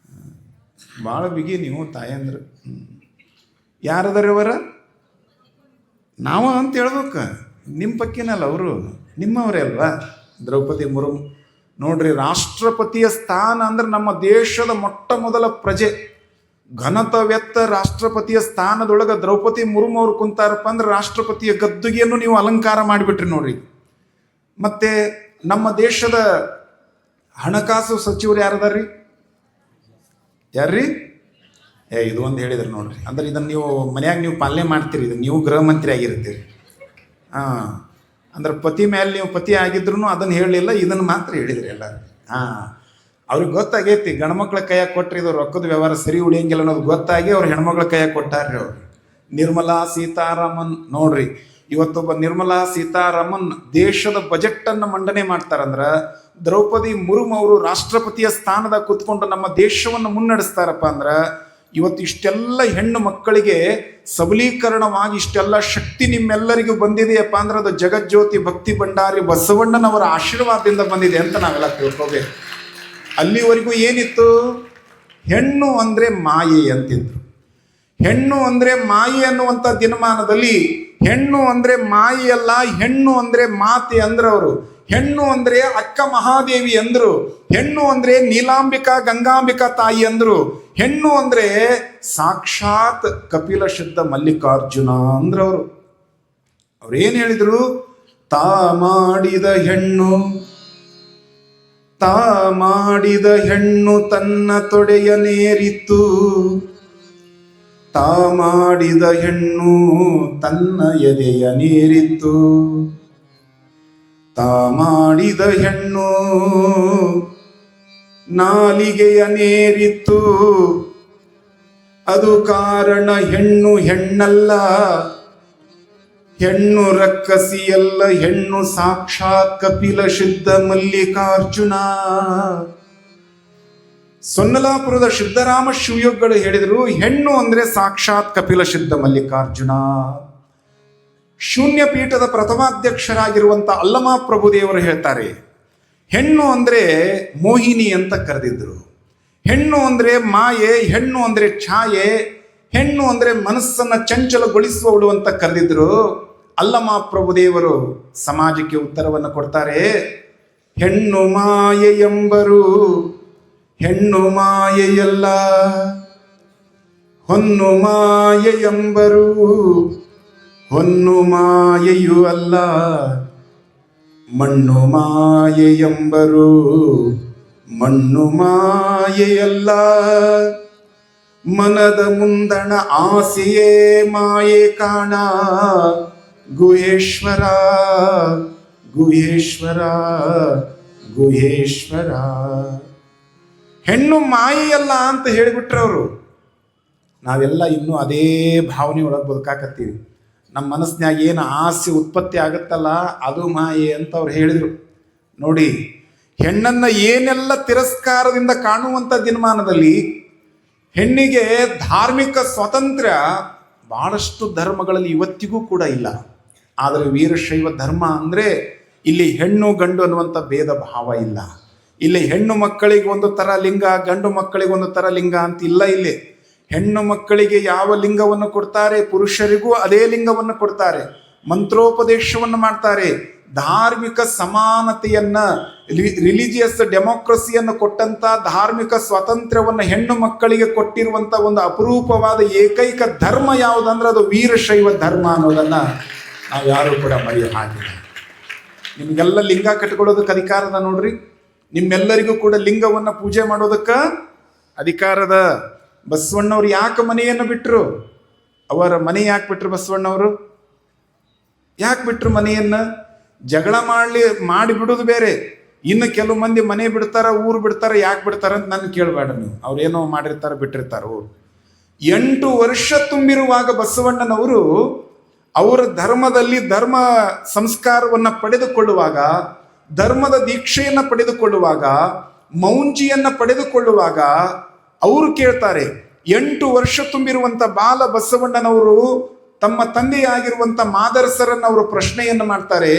S1: ಭಾಳ ಬಿಗಿ ನೀವು ತಾಯಂದ್ರು. ಯಾರದಾರ ಅವರ? ನಾವ ಅಂತ ಹೇಳ್ಬೇಕು. ನಿಮ್ಮ ಪಕ್ಕಿನಲ್ಲ ಅವರು, ನಿಮ್ಮವರೇ ಅಲ್ವಾ? ದ್ರೌಪದಿ ಮುರ್ಮು ನೋಡ್ರಿ, ರಾಷ್ಟ್ರಪತಿಯ ಸ್ಥಾನ ಅಂದ್ರೆ ನಮ್ಮ ದೇಶದ ಮೊಟ್ಟ ಮೊದಲ ಪ್ರಜೆ, ಘನತವೆತ್ತ ರಾಷ್ಟ್ರಪತಿಯ ಸ್ಥಾನದೊಳಗೆ ದ್ರೌಪದಿ ಮುರ್ಮು ಅವ್ರು ಕುಂತಾರಪ್ಪ ಅಂದ್ರೆ ರಾಷ್ಟ್ರಪತಿಯ ಗದ್ದುಗೆಯನ್ನು ನೀವು ಅಲಂಕಾರ ಮಾಡಿಬಿಟ್ರಿ ನೋಡ್ರಿ. ಮತ್ತೆ ನಮ್ಮ ದೇಶದ ಹಣಕಾಸು ಸಚಿವರು ಯಾರದಾರ್ರಿ? ಯಾರ್ರಿ? ಇದು ಒಂದು ಹೇಳಿದ್ರು ನೋಡ್ರಿ. ಅಂದ್ರೆ ಇದನ್ನು ನೀವು ಮನ್ಯಾಗ ನೀವು ಪಾಲನೆ ಮಾಡ್ತೀರಿ, ಇದು ನೀವು ಗೃಹ ಮಂತ್ರಿ ಆಗಿರ್ತೀರಿ. ಅಂದ್ರೆ ಪತಿ ಮೇಲೆ ನೀವು ಪತಿ ಆಗಿದ್ರು ಅದನ್ನು ಹೇಳಲಿಲ್ಲ, ಇದನ್ನು ಮಾತ್ರ ಹೇಳಿದ್ರಿ ಎಲ್ಲರೂ. ಅವ್ರಿಗೆ ಗೊತ್ತಾಗೈತಿ ಗಂಡ್ಮಕ್ಳ ಕೈಯಾಗ ಕೊಟ್ಟರೆ ಇದು ರೊಕ್ಕದ ವ್ಯವಹಾರ ಸರಿ ಉಳಿಯಂಗಿಲ್ಲ ಅನ್ನೋದು ಗೊತ್ತಾಗಿ ಅವ್ರು ಹೆಣ್ಮಕ್ಳ ಕೈಯಾಗ ಕೊಟ್ಟಾರ್ರಿ ಅವ್ರು. ನಿರ್ಮಲಾ ಸೀತಾರಾಮನ್ ನೋಡ್ರಿ, ಇವತ್ತೊಬ್ಬ ನಿರ್ಮಲಾ ಸೀತಾರಾಮನ್ ದೇಶದ ಬಜೆಟನ್ನು ಮಂಡನೆ ಮಾಡ್ತಾರಂದ್ರೆ ದ್ರೌಪದಿ ಮುರ್ಮು ಅವರು ರಾಷ್ಟ್ರಪತಿಯ ಸ್ಥಾನದಾಗ ಕೂತ್ಕೊಂಡು ನಮ್ಮ ದೇಶವನ್ನು ಮುನ್ನಡೆಸ್ತಾರಪ್ಪ ಅಂದ್ರೆ ಇವತ್ತು ಇಷ್ಟೆಲ್ಲ ಹೆಣ್ಣು ಮಕ್ಕಳಿಗೆ ಸಬಲೀಕರಣವಾಗಿ ಇಷ್ಟೆಲ್ಲ ಶಕ್ತಿ ನಿಮ್ಮೆಲ್ಲರಿಗೂ ಬಂದಿದೆಯಪ್ಪ ಅಂದ್ರೆ ಅದು ಜಗಜ್ಯೋತಿ ಭಕ್ತಿ ಭಂಡಾರಿ ಬಸವಣ್ಣನವರ ಆಶೀರ್ವಾದದಿಂದ ಬಂದಿದೆ ಅಂತ ನಾವೆಲ್ಲ ತಿಳ್ಕೋಬೇಕು. ಅಲ್ಲಿವರೆಗೂ ಏನಿತ್ತು? ಹೆಣ್ಣು ಅಂದರೆ ಮಾಯೆ ಅಂತಿದ್ರು. ಹೆಣ್ಣು ಅಂದರೆ ಮಾಯೆ ಅನ್ನುವಂಥ ದಿನಮಾನದಲ್ಲಿ ಹೆಣ್ಣು ಅಂದರೆ ಮಾಯೆಯಲ್ಲ, ಹೆಣ್ಣು ಅಂದರೆ ಮಾತೆ ಅಂದ್ರೆ ಅವರು. ಹೆಣ್ಣು ಅಂದರೆ ಅಕ್ಕ ಮಹಾದೇವಿ ಅಂದ್ರು, ಹೆಣ್ಣು ಅಂದರೆ ನೀಲಾಂಬಿಕಾ ಗಂಗಾಂಬಿಕಾ ತಾಯಿ ಅಂದ್ರು, ಹೆಣ್ಣು ಅಂದರೆ ಸಾಕ್ಷಾತ್ ಕಪಿಲ ಸಿದ್ಧ ಮಲ್ಲಿಕಾರ್ಜುನ ಅಂದ್ರವರು. ಅವ್ರೇನು ಹೇಳಿದ್ರು? ತಾ ಮಾಡಿದ ಹೆಣ್ಣು ತನ್ನ ತೊಡೆಯ ನೇರಿತ್ತು, ತಾ ಮಾಡಿದ ಹೆಣ್ಣು ತನ್ನ ಎದೆಯ ನೇರಿತ್ತು, ತಾ ಮಾಡಿದ ಹೆಣ್ಣು ನಾಲಿಗೆಯ ನೇರಿತ್ತು, ಅದು ಕಾರಣ ಹೆಣ್ಣು ಹೆಣ್ಣಲ್ಲ, ಹೆಣ್ಣು ರಕ್ಕಸಿಯಲ್ಲ, ಹೆಣ್ಣು ಸಾಕ್ಷಾತ್ ಕಪಿಲ ಸಿದ್ಧ ಮಲ್ಲಿಕಾರ್ಜುನ. ಸೊನ್ನಲಾಪುರದ ಸಿದ್ದರಾಮ ಶಿವಯೋಗಿಗಳು ಹೇಳಿದರು, ಹೆಣ್ಣು ಅಂದರೆ ಸಾಕ್ಷಾತ್ ಕಪಿಲ ಸಿದ್ಧ ಮಲ್ಲಿಕಾರ್ಜುನ. ಶೂನ್ಯ ಪೀಠದ ಪ್ರಥಮಾಧ್ಯಕ್ಷರಾಗಿರುವಂಥ ಅಲ್ಲಮ ಪ್ರಭುದೇವರು ಹೇಳ್ತಾರೆ, ಹೆಣ್ಣು ಅಂದರೆ ಮೋಹಿನಿ ಅಂತ ಕರೆದಿದ್ರು. ಹೆಣ್ಣು ಅಂದರೆ ಮಾಯೆ, ಹೆಣ್ಣು ಅಂದರೆ ಛಾಯೆ, ಹೆಣ್ಣು ಅಂದರೆ ಮನಸ್ಸನ್ನು ಚಂಚಲಗೊಳಿಸುವವಳು ಅಂತ ಕರೆದಿದ್ರು. ಅಲ್ಲಮ ಪ್ರಭುದೇವರು ಸಮಾಜಕ್ಕೆ ಉತ್ತರವನ್ನು ಕೊಡ್ತಾರೆ, ಹೆಣ್ಣು ಮಾಯೆ ಎಂಬರು, ಹೆಣ್ಣು ಮಾಯೆಯಲ್ಲ, ಹೊನ್ನು ಮಾಯೆ ಎಂಬರು, ಹೊನ್ನು ಮಾಯೆಯೂ ಅಲ್ಲ, ಮಣ್ಣು ಮಾಯೆ ಎಂಬರು, ಮಣ್ಣು ಮಾಯೆಯಲ್ಲ, ಮನದ ಮುಂದಣ ಆಸೆಯೇ ಮಾಯೆ ಕಾಣ, ಗುಹೇಶ್ವರ ಗುಹೇಶ್ವರ ಗುಹೇಶ್ವರ. ಹೆಣ್ಣು ಮಾಯೆಯಲ್ಲ ಅಂತ ಹೇಳಿಬಿಟ್ರೆ ಅವರು. ನಾವೆಲ್ಲ ಇನ್ನೂ ಅದೇ ಭಾವನೆ ಒಳಗೆ ಬದುಕಾಕತ್ತೀವಿ. ನಮ್ಮ ಮನಸ್ಸಿನಾಗ ಏನು ಆಸೆ ಉತ್ಪತ್ತಿ ಆಗುತ್ತಲ್ಲ ಅದು ಮಾಯೆ ಅಂತ ಅವ್ರು ಹೇಳಿದರು. ನೋಡಿ, ಹೆಣ್ಣನ್ನು ಏನೆಲ್ಲ ತಿರಸ್ಕಾರದಿಂದ ಕಾಣುವಂಥ ದಿನಮಾನದಲ್ಲಿ ಹೆಣ್ಣಿಗೆ ಧಾರ್ಮಿಕ ಸ್ವಾತಂತ್ರ್ಯ ಬಹಳಷ್ಟು ಧರ್ಮಗಳಲ್ಲಿ ಇವತ್ತಿಗೂ ಕೂಡ ಇಲ್ಲ. ಆದರೆ ವೀರಶೈವ ಧರ್ಮ ಅಂದರೆ ಇಲ್ಲಿ ಹೆಣ್ಣು ಗಂಡು ಅನ್ನುವಂಥ ಭೇದ ಭಾವ ಇಲ್ಲ. ಇಲ್ಲಿ ಹೆಣ್ಣು ಮಕ್ಕಳಿಗೆ ಒಂದು ಥರ ಲಿಂಗ, ಗಂಡು ಮಕ್ಕಳಿಗೆ ಒಂದು ಥರ ಲಿಂಗ ಅಂತ ಇಲ್ಲ. ಇಲ್ಲಿ ಹೆಣ್ಣು ಮಕ್ಕಳಿಗೆ ಯಾವ ಲಿಂಗವನ್ನು ಕೊಡ್ತಾರೆ, ಪುರುಷರಿಗೂ ಅದೇ ಲಿಂಗವನ್ನು ಕೊಡ್ತಾರೆ. ಮಂತ್ರೋಪದೇಶವನ್ನು ಮಾಡ್ತಾರೆ. ಧಾರ್ಮಿಕ ಸಮಾನತೆಯನ್ನ, ರಿಲಿಜಿಯಸ್ ಡೆಮೋಕ್ರಸಿಯನ್ನು ಕೊಟ್ಟಂತ, ಧಾರ್ಮಿಕ ಸ್ವಾತಂತ್ರ್ಯವನ್ನು ಹೆಣ್ಣು ಮಕ್ಕಳಿಗೆ ಕೊಟ್ಟಿರುವಂತ ಒಂದು ಅಪರೂಪವಾದ ಏಕೈಕ ಧರ್ಮ ಯಾವುದಂದ್ರೆ ಅದು ವೀರಶೈವ ಧರ್ಮ ಅನ್ನೋದನ್ನ ನಾವು ಯಾರು ಕೂಡ ಮರೆಯ ಹಾಕಿಲ್ಲ. ನಿಮ್ಗೆಲ್ಲ ಲಿಂಗ ಕಟ್ಕೊಳ್ಳೋದಕ್ಕೆ ಅಧಿಕಾರದ ನೋಡ್ರಿ, ನಿಮ್ಮೆಲ್ಲರಿಗೂ ಕೂಡ ಲಿಂಗವನ್ನು ಪೂಜೆ ಮಾಡೋದಕ್ಕೆ ಅಧಿಕಾರದ. ಬಸವಣ್ಣವ್ರು ಯಾಕೆ ಮನೆಯನ್ನು ಬಿಟ್ಟರು? ಅವರ ಮನೆ ಯಾಕೆ ಬಿಟ್ಟರು? ಬಸವಣ್ಣವರು ಯಾಕೆ ಬಿಟ್ಟರು ಮನೆಯನ್ನು? ಜಗಳ ಮಾಡಿಬಿಡೋದು ಬೇರೆ, ಇನ್ನು ಕೆಲವು ಮಂದಿ ಮನೆ ಬಿಡ್ತಾರ, ಊರು ಬಿಡ್ತಾರ. ಯಾಕೆ ಬಿಡ್ತಾರ ಅಂತ ನನ್ನ ಕೇಳಬೇಡ ನೀವು. ಅವ್ರೇನೋ ಮಾಡಿರ್ತಾರ, ಬಿಟ್ಟಿರ್ತಾರ ಊರು. 8 ವರ್ಷ ತುಂಬಿರುವಾಗ ಬಸವಣ್ಣನವರು ಅವರ ಧರ್ಮದಲ್ಲಿ ಧರ್ಮ ಸಂಸ್ಕಾರವನ್ನು ಪಡೆದುಕೊಳ್ಳುವಾಗ, ಧರ್ಮದ ದೀಕ್ಷೆಯನ್ನು ಪಡೆದುಕೊಳ್ಳುವಾಗ, ಮೌಂಜಿಯನ್ನು ಪಡೆದುಕೊಳ್ಳುವಾಗ ಅವರು ಕೇಳ್ತಾರೆ. 8 ವರ್ಷ ತುಂಬಿರುವಂಥ ಬಾಲ ಬಸವಣ್ಣನವರು ತಮ್ಮ ತಂದೆಯಾಗಿರುವಂಥ ಮಾದರಸರನ್ನು ಅವರು ಪ್ರಶ್ನೆಯನ್ನು ಮಾಡ್ತಾರೆ.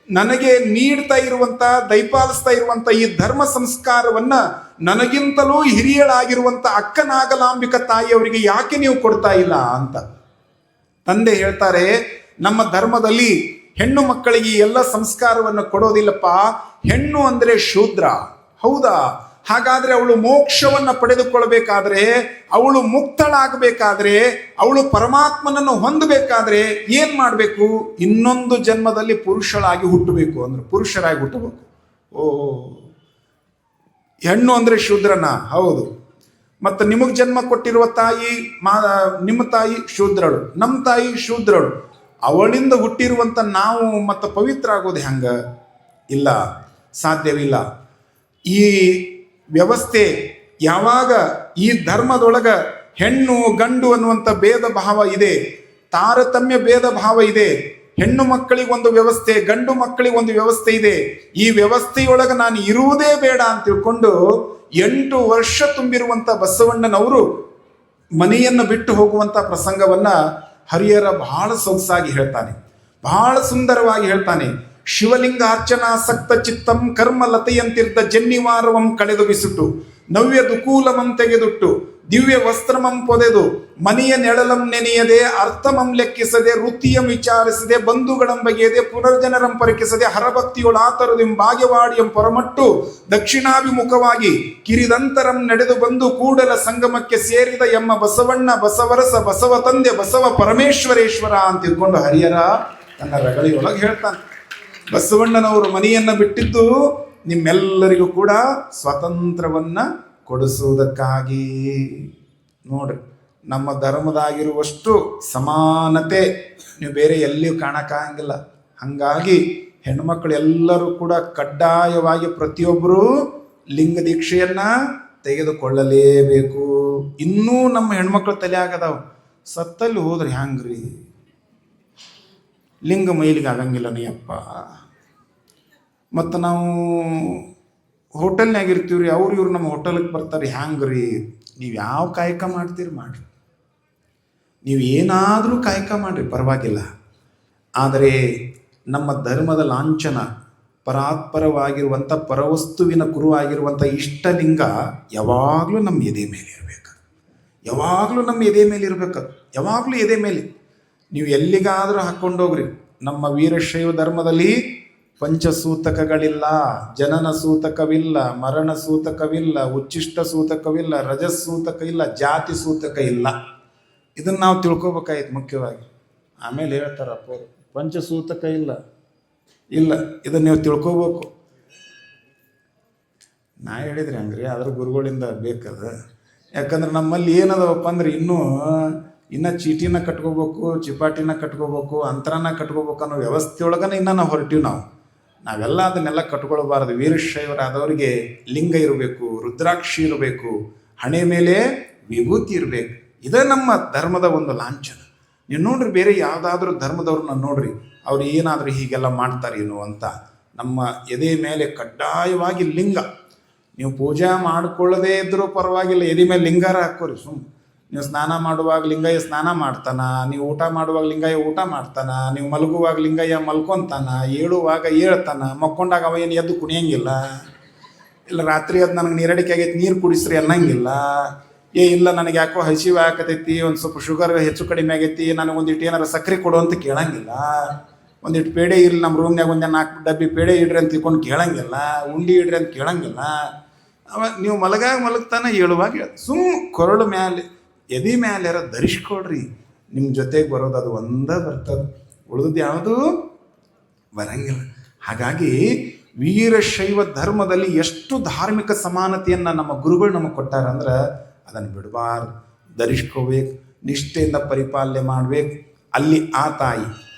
S1: ನನಗೆ ನೀಡ್ತಾ ಇರುವಂಥ, ದಯಪಾಲಿಸ್ತಾ ಇರುವಂಥ ಈ ಧರ್ಮ ಸಂಸ್ಕಾರವನ್ನ ನನಗಿಂತಲೂ ಹಿರಿಯಳಾಗಿರುವಂಥ ಅಕ್ಕನಾಗಲಾಂಬಿಕ ತಾಯಿಯವರಿಗೆ ಯಾಕೆ ನೀವು ಕೊಡ್ತಾ ಇಲ್ಲ ಅಂತ. ತಂದೆ ಹೇಳ್ತಾರೆ, ನಮ್ಮ ಧರ್ಮದಲ್ಲಿ ಹೆಣ್ಣು ಮಕ್ಕಳಿಗೆ ಎಲ್ಲ ಸಂಸ್ಕಾರವನ್ನು ಕೊಡೋದಿಲ್ಲಪ್ಪ. ಹೆಣ್ಣು ಅಂದ್ರೆ ಶೂದ್ರ. ಹೌದಾ? ಹಾಗಾದ್ರೆ ಅವಳು ಮೋಕ್ಷವನ್ನು ಪಡೆದುಕೊಳ್ಬೇಕಾದ್ರೆ, ಅವಳು ಮುಕ್ತಳಾಗಬೇಕಾದ್ರೆ, ಅವಳು ಪರಮಾತ್ಮನನ್ನು ಹೊಂದಬೇಕಾದ್ರೆ ಏನ್ ಮಾಡಬೇಕು? ಇನ್ನೊಂದು ಜನ್ಮದಲ್ಲಿ ಪುರುಷಳಾಗಿ ಹುಟ್ಟಬೇಕು. ಅಂದ್ರೆ ಪುರುಷರಾಗಿ ಹುಟ್ಟಬೇಕು. ಓ, ಹೆಣ್ಣು ಅಂದ್ರೆ ಶೂದ್ರನ? ಹೌದು. ಮತ್ತು ನಿಮಗೆ ಜನ್ಮ ಕೊಟ್ಟಿರುವ ತಾಯಿ, ನಿಮ್ಮ ತಾಯಿ ಶೂದ್ರಳು, ನಮ್ಮ ತಾಯಿ ಶೂದ್ರಳು. ಅವಳಿಂದ ಹುಟ್ಟಿರುವಂಥ ನಾವು ಮತ್ತು ಪವಿತ್ರ ಆಗೋದು ಹೆಂಗ? ಇಲ್ಲ, ಸಾಧ್ಯವಿಲ್ಲ. ಈ ವ್ಯವಸ್ಥೆ ಯಾವಾಗ ಈ ಧರ್ಮದೊಳಗ ಹೆಣ್ಣು ಗಂಡು ಅನ್ನುವಂಥ ಭೇದ ಭಾವ ಇದೆ, ತಾರತಮ್ಯ ಭೇದ ಭಾವ ಇದೆ. ಹೆಣ್ಣು ಮಕ್ಕಳಿಗೆ ಒಂದು ವ್ಯವಸ್ಥೆ, ಗಂಡು ಮಕ್ಕಳಿಗೆ ಒಂದು ವ್ಯವಸ್ಥೆ ಇದೆ. ಈ ವ್ಯವಸ್ಥೆಯೊಳಗೆ ನಾನು ಇರುವುದೇ ಬೇಡ ಅಂತ ತಿಳ್ಕೊಂಡು 8 ವರ್ಷ ತುಂಬಿರುವಂಥ ಬಸವಣ್ಣನವರು ಮನೆಯನ್ನು ಬಿಟ್ಟು ಹೋಗುವಂಥ ಪ್ರಸಂಗವನ್ನ ಹರಿಹರ ಬಹಳ ಸೊಗಸಾಗಿ ಹೇಳ್ತಾನೆ, ಬಹಳ ಸುಂದರವಾಗಿ ಹೇಳ್ತಾನೆ. ಶಿವಲಿಂಗ ಅರ್ಚನಾಸಕ್ತ ಚಿತ್ತಂ ಕರ್ಮ ಲತೆಯಂತಿರ್ದ ಜನ್ನಿವಾರವಂ ಕಳೆದು ಬಿಸುಟು, ನವ್ಯ ದುಕೂಲಮಂ ತೆಗೆದುಟ್ಟು, ದಿವ್ಯ ವಸ್ತ್ರಮಂ ಪೊದೆದು, ಮನೆಯ ನೆಳಲಂ ನೆನೆಯದೆ, ಅರ್ಥಮಂ ಲೆಕ್ಕಿಸದೆ, ವೃತ್ತಿಯಂ ವಿಚಾರಿಸದೆ, ಬಂಧುಗಳಂ ಬಗೆಯದೆ, ಪುನರ್ಜನರಂ ಪರಿಕಿಸದೆ, ಹರಭಕ್ತಿಯೊಳ ಆತರದಿಂ ಭಾಗ್ಯವಾಡಿಯಂ ಪರಮಟ್ಟು ದಕ್ಷಿಣಾಭಿಮುಖವಾಗಿ ಕಿರಿದಂತರಂ ನಡೆದು ಬಂದು ಕೂಡಲ ಸಂಗಮಕ್ಕೆ ಸೇರಿದ ಎಮ್ಮ ಬಸವಣ್ಣ ಬಸವರಸ ಬಸವ ತಂದೆ ಬಸವ ಪರಮೇಶ್ವರೇಶ್ವರ ಅಂತ ತಿಳ್ಕೊಂಡು ಹರಿಹರ ತನ್ನ ರಗಳಿಯೊಳಗೆ ಹೇಳ್ತಾನೆ. ಬಸವಣ್ಣನವರು ಮನೆಯನ್ನು ಬಿಟ್ಟಿದ್ದು ನಿಮ್ಮೆಲ್ಲರಿಗೂ ಕೂಡ ಸ್ವಾತಂತ್ರ್ಯವನ್ನ ಕೊಡಿಸುವುದಕ್ಕಾಗಿ. ನೋಡ್ರಿ, ನಮ್ಮ ಧರ್ಮದಾಗಿರುವಷ್ಟು ಸಮಾನತೆ ನೀವು ಬೇರೆ ಎಲ್ಲಿಯೂ ಕಾಣಕ್ಕಾಗಂಗಿಲ್ಲ. ಹಾಗಾಗಿ ಹೆಣ್ಮಕ್ಳು ಎಲ್ಲರೂ ಕೂಡ ಕಡ್ಡಾಯವಾಗಿ ಪ್ರತಿಯೊಬ್ಬರೂ ಲಿಂಗ ದೀಕ್ಷೆಯನ್ನ ತೆಗೆದುಕೊಳ್ಳಲೇಬೇಕು. ಇನ್ನೂ ನಮ್ಮ ಹೆಣ್ಮಕ್ಳು ತಲೆ ಆಗದಾವ, ಸತ್ತಲ್ಲಿ ಹೋದ್ರೆ ಹ್ಯಾಂಗ್ರಿ, ಲಿಂಗ ಮೈಲಿಗೆ ಆಗಂಗಿಲ್ಲ ನೀಯಪ್ಪ. ಮತ್ತು ನಾವು ಹೋಟೆಲ್ನಾಗ ಇರ್ತೀವಿ ರೀ, ಅವ್ರು ಇವ್ರು ನಮ್ಮ ಹೋಟೆಲ್ಗೆ ಬರ್ತಾರೆ, ಹ್ಯಾಂಗ್ರಿ? ನೀವು ಯಾವ ಕಾಯಕ ಮಾಡ್ತೀರಿ ಮಾಡ್ರಿ, ನೀವು ಏನಾದರೂ ಕಾಯಕ ಮಾಡ್ರಿ, ಪರವಾಗಿಲ್ಲ. ಆದರೆ ನಮ್ಮ ಧರ್ಮದ ಲಾಂಛನ, ಪರಾತ್ಪರವಾಗಿರುವಂಥ ಪರವಸ್ತುವಿನ ಕುರುವಾಗಿರುವಂಥ ಇಷ್ಟಲಿಂಗ ಯಾವಾಗಲೂ ನಮ್ಮ ಎದೆ ಮೇಲೆ ಇರಬೇಕು. ಯಾವಾಗಲೂ ನಮ್ಮ ಎದೆ ಮೇಲೆ ಇರಬೇಕು. ಯಾವಾಗಲೂ ಎದೆ ಮೇಲೆ. ನೀವು ಎಲ್ಲಿಗಾದರೂ ಹಾಕ್ಕೊಂಡೋಗ್ರಿ, ನಮ್ಮ ವೀರಶೈವ ಧರ್ಮದಲ್ಲಿ ಪಂಚಸೂತಕಗಳಿಲ್ಲ, ಜನನ ಸೂತಕವಿಲ್ಲ, ಮರಣ ಸೂತಕವಿಲ್ಲ, ಉಚ್ಚಿಷ್ಟ ಸೂತಕವಿಲ್ಲ, ರಜಸ್ಸೂತಕ ಇಲ್ಲ, ಜಾತಿ ಸೂತಕ ಇಲ್ಲ. ಇದನ್ನು ನಾವು ತಿಳ್ಕೊಬೇಕಾಯ್ತು ಮುಖ್ಯವಾಗಿ. ಆಮೇಲೆ ಹೇಳ್ತಾರಪ್ಪ ಪಂಚಸೂತಕ ಇಲ್ಲ, ಇದನ್ನು ನೀವು ತಿಳ್ಕೊಬೇಕು. ನಾ ಹೇಳಿದ್ರಿ ಹಂಗ್ರಿ, ಆದ್ರೆ ಗುರುಗಳಿಂದ ಬೇಕದ. ಯಾಕಂದ್ರೆ ನಮ್ಮಲ್ಲಿ ಏನದವಪ್ಪ ಅಂದ್ರೆ ಇನ್ನು ಚೀಟಿನ ಕಟ್ಕೋಬೇಕು, ಚಿಪಾಟಿನ ಕಟ್ಕೋಬೇಕು, ಅಂತರನ ಕಟ್ಕೋಬೇಕು ಅನ್ನೋ ವ್ಯವಸ್ಥೆಯೊಳಗನ ಇನ್ನು ನಾವು ಹೊರಟಿವಿ. ನಾವೆಲ್ಲ ಅದನ್ನೆಲ್ಲ ಕಟ್ಕೊಳ್ಬಾರ್ದು. ವೀರಶೈವರಾದವರಿಗೆ ಲಿಂಗ ಇರಬೇಕು, ರುದ್ರಾಕ್ಷಿ ಇರಬೇಕು, ಹಣೆ ಮೇಲೆ ವಿಭೂತಿ ಇರಬೇಕು. ಇದೇ ನಮ್ಮ ಧರ್ಮದ ಒಂದು ಲಾಂಛನ. ನೀವು ನೋಡ್ರಿ, ಬೇರೆ ಯಾವುದಾದ್ರೂ ಧರ್ಮದವ್ರನ್ನ ನೋಡ್ರಿ, ಅವ್ರು ಏನಾದರೂ ಹೀಗೆಲ್ಲ ಮಾಡ್ತಾರೇನು ಅಂತ. ನಮ್ಮ ಎದೆ ಮೇಲೆ ಕಡ್ಡಾಯವಾಗಿ ಲಿಂಗ. ನೀವು ಪೂಜೆ ಮಾಡಿಕೊಳ್ಳದೇ ಇದ್ರೂ ಪರವಾಗಿಲ್ಲ, ಎದೆ ಮೇಲೆ ಲಿಂಗಾರ ಹಾಕೋರಿ. ನೀವು ಸ್ನಾನ ಮಾಡುವಾಗ ಲಿಂಗಯ್ಯ ಸ್ನಾನ ಮಾಡ್ತಾನ, ನೀವು ಊಟ ಮಾಡುವಾಗ ಲಿಂಗಯ್ಯ ಊಟ ಮಾಡ್ತಾನ, ನೀವು ಮಲಗುವಾಗ ಲಿಂಗಯ್ಯ ಮಲ್ಕೊತಾನ, ಏಳುವಾಗ ಏಳ್ತಾನ, ಮಕ್ಕೊಂಡಾಗ ಅವ ಏನು ಎದ್ದು ಕುಣಿಯಂಗಿಲ್ಲ. ಇಲ್ಲ ರಾತ್ರಿ ಅದು ನನಗೆ ನೀರಡಿಕೆ ಆಗೈತಿ, ನೀರು ಕುಡಿಸ್ರಿ ಅನ್ನಂಗಿಲ್ಲ. ಇಲ್ಲ ನನಗೆ ಯಾಕೋ ಹಸಿವೆ ಹಾಕತೈತಿ, ಒಂದು ಸ್ವಲ್ಪ ಶುಗರ್ ಹೆಚ್ಚು ಕಡಿಮೆ ಆಗೈತಿ, ನನಗೊಂದಿಟ್ಟು ಏನಾರ ಸಕ್ಕರೆ ಕೊಡು ಅಂತ ಕೇಳಂಗಿಲ್ಲ. ಒಂದಿಟ್ಟು ಪೇಡೆ ಇರಲಿ ನಮ್ಮ ರೂಮ್ನಾಗ ಒಂದು 4 ಡಬ್ಬಿ ಪೇಡೆ ಇಡ್ರಿ ಅಂತ ತಿಳ್ಕೊಂಡು ಕೇಳಂಗಿಲ್ಲ, ಉಂಡಿ ಇಡ್ರಿ ಅಂತ ಕೇಳಂಗಿಲ್ಲ. ನೀವು ಮಲಗ್ತಾನೆ ಹೇಳುವಾಗ ಕೊರಳು ಮ್ಯಾಲೆ ಎದೆ ಮ್ಯಾಲೆ ಧರಿಸ್ಕೊಡ್ರಿ, ನಿಮ್ಮ ಜೊತೆಗೆ ಬರೋದು ಅದು ಒಂದೇ ಬರ್ತದೆ, ಉಳಿದು ಯಾವುದು ಬರಂಗಿಲ್ಲ. ಹಾಗಾಗಿ ವೀರಶೈವ ಧರ್ಮದಲ್ಲಿ ಎಷ್ಟು ಧಾರ್ಮಿಕ ಸಮಾನತೆಯನ್ನು ನಮ್ಮ ಗುರುಗಳು ನಮಗೆ ಕೊಟ್ಟಾರಂದ್ರೆ ಅದನ್ನು ಬಿಡಬಾರ್ದು, ಧರಿಸ್ಕೋಬೇಕು, ನಿಷ್ಠೆಯಿಂದ ಪರಿಪಾಲನೆ ಮಾಡಬೇಕು. ಅಲ್ಲಿ ಆ ತಾಯಿ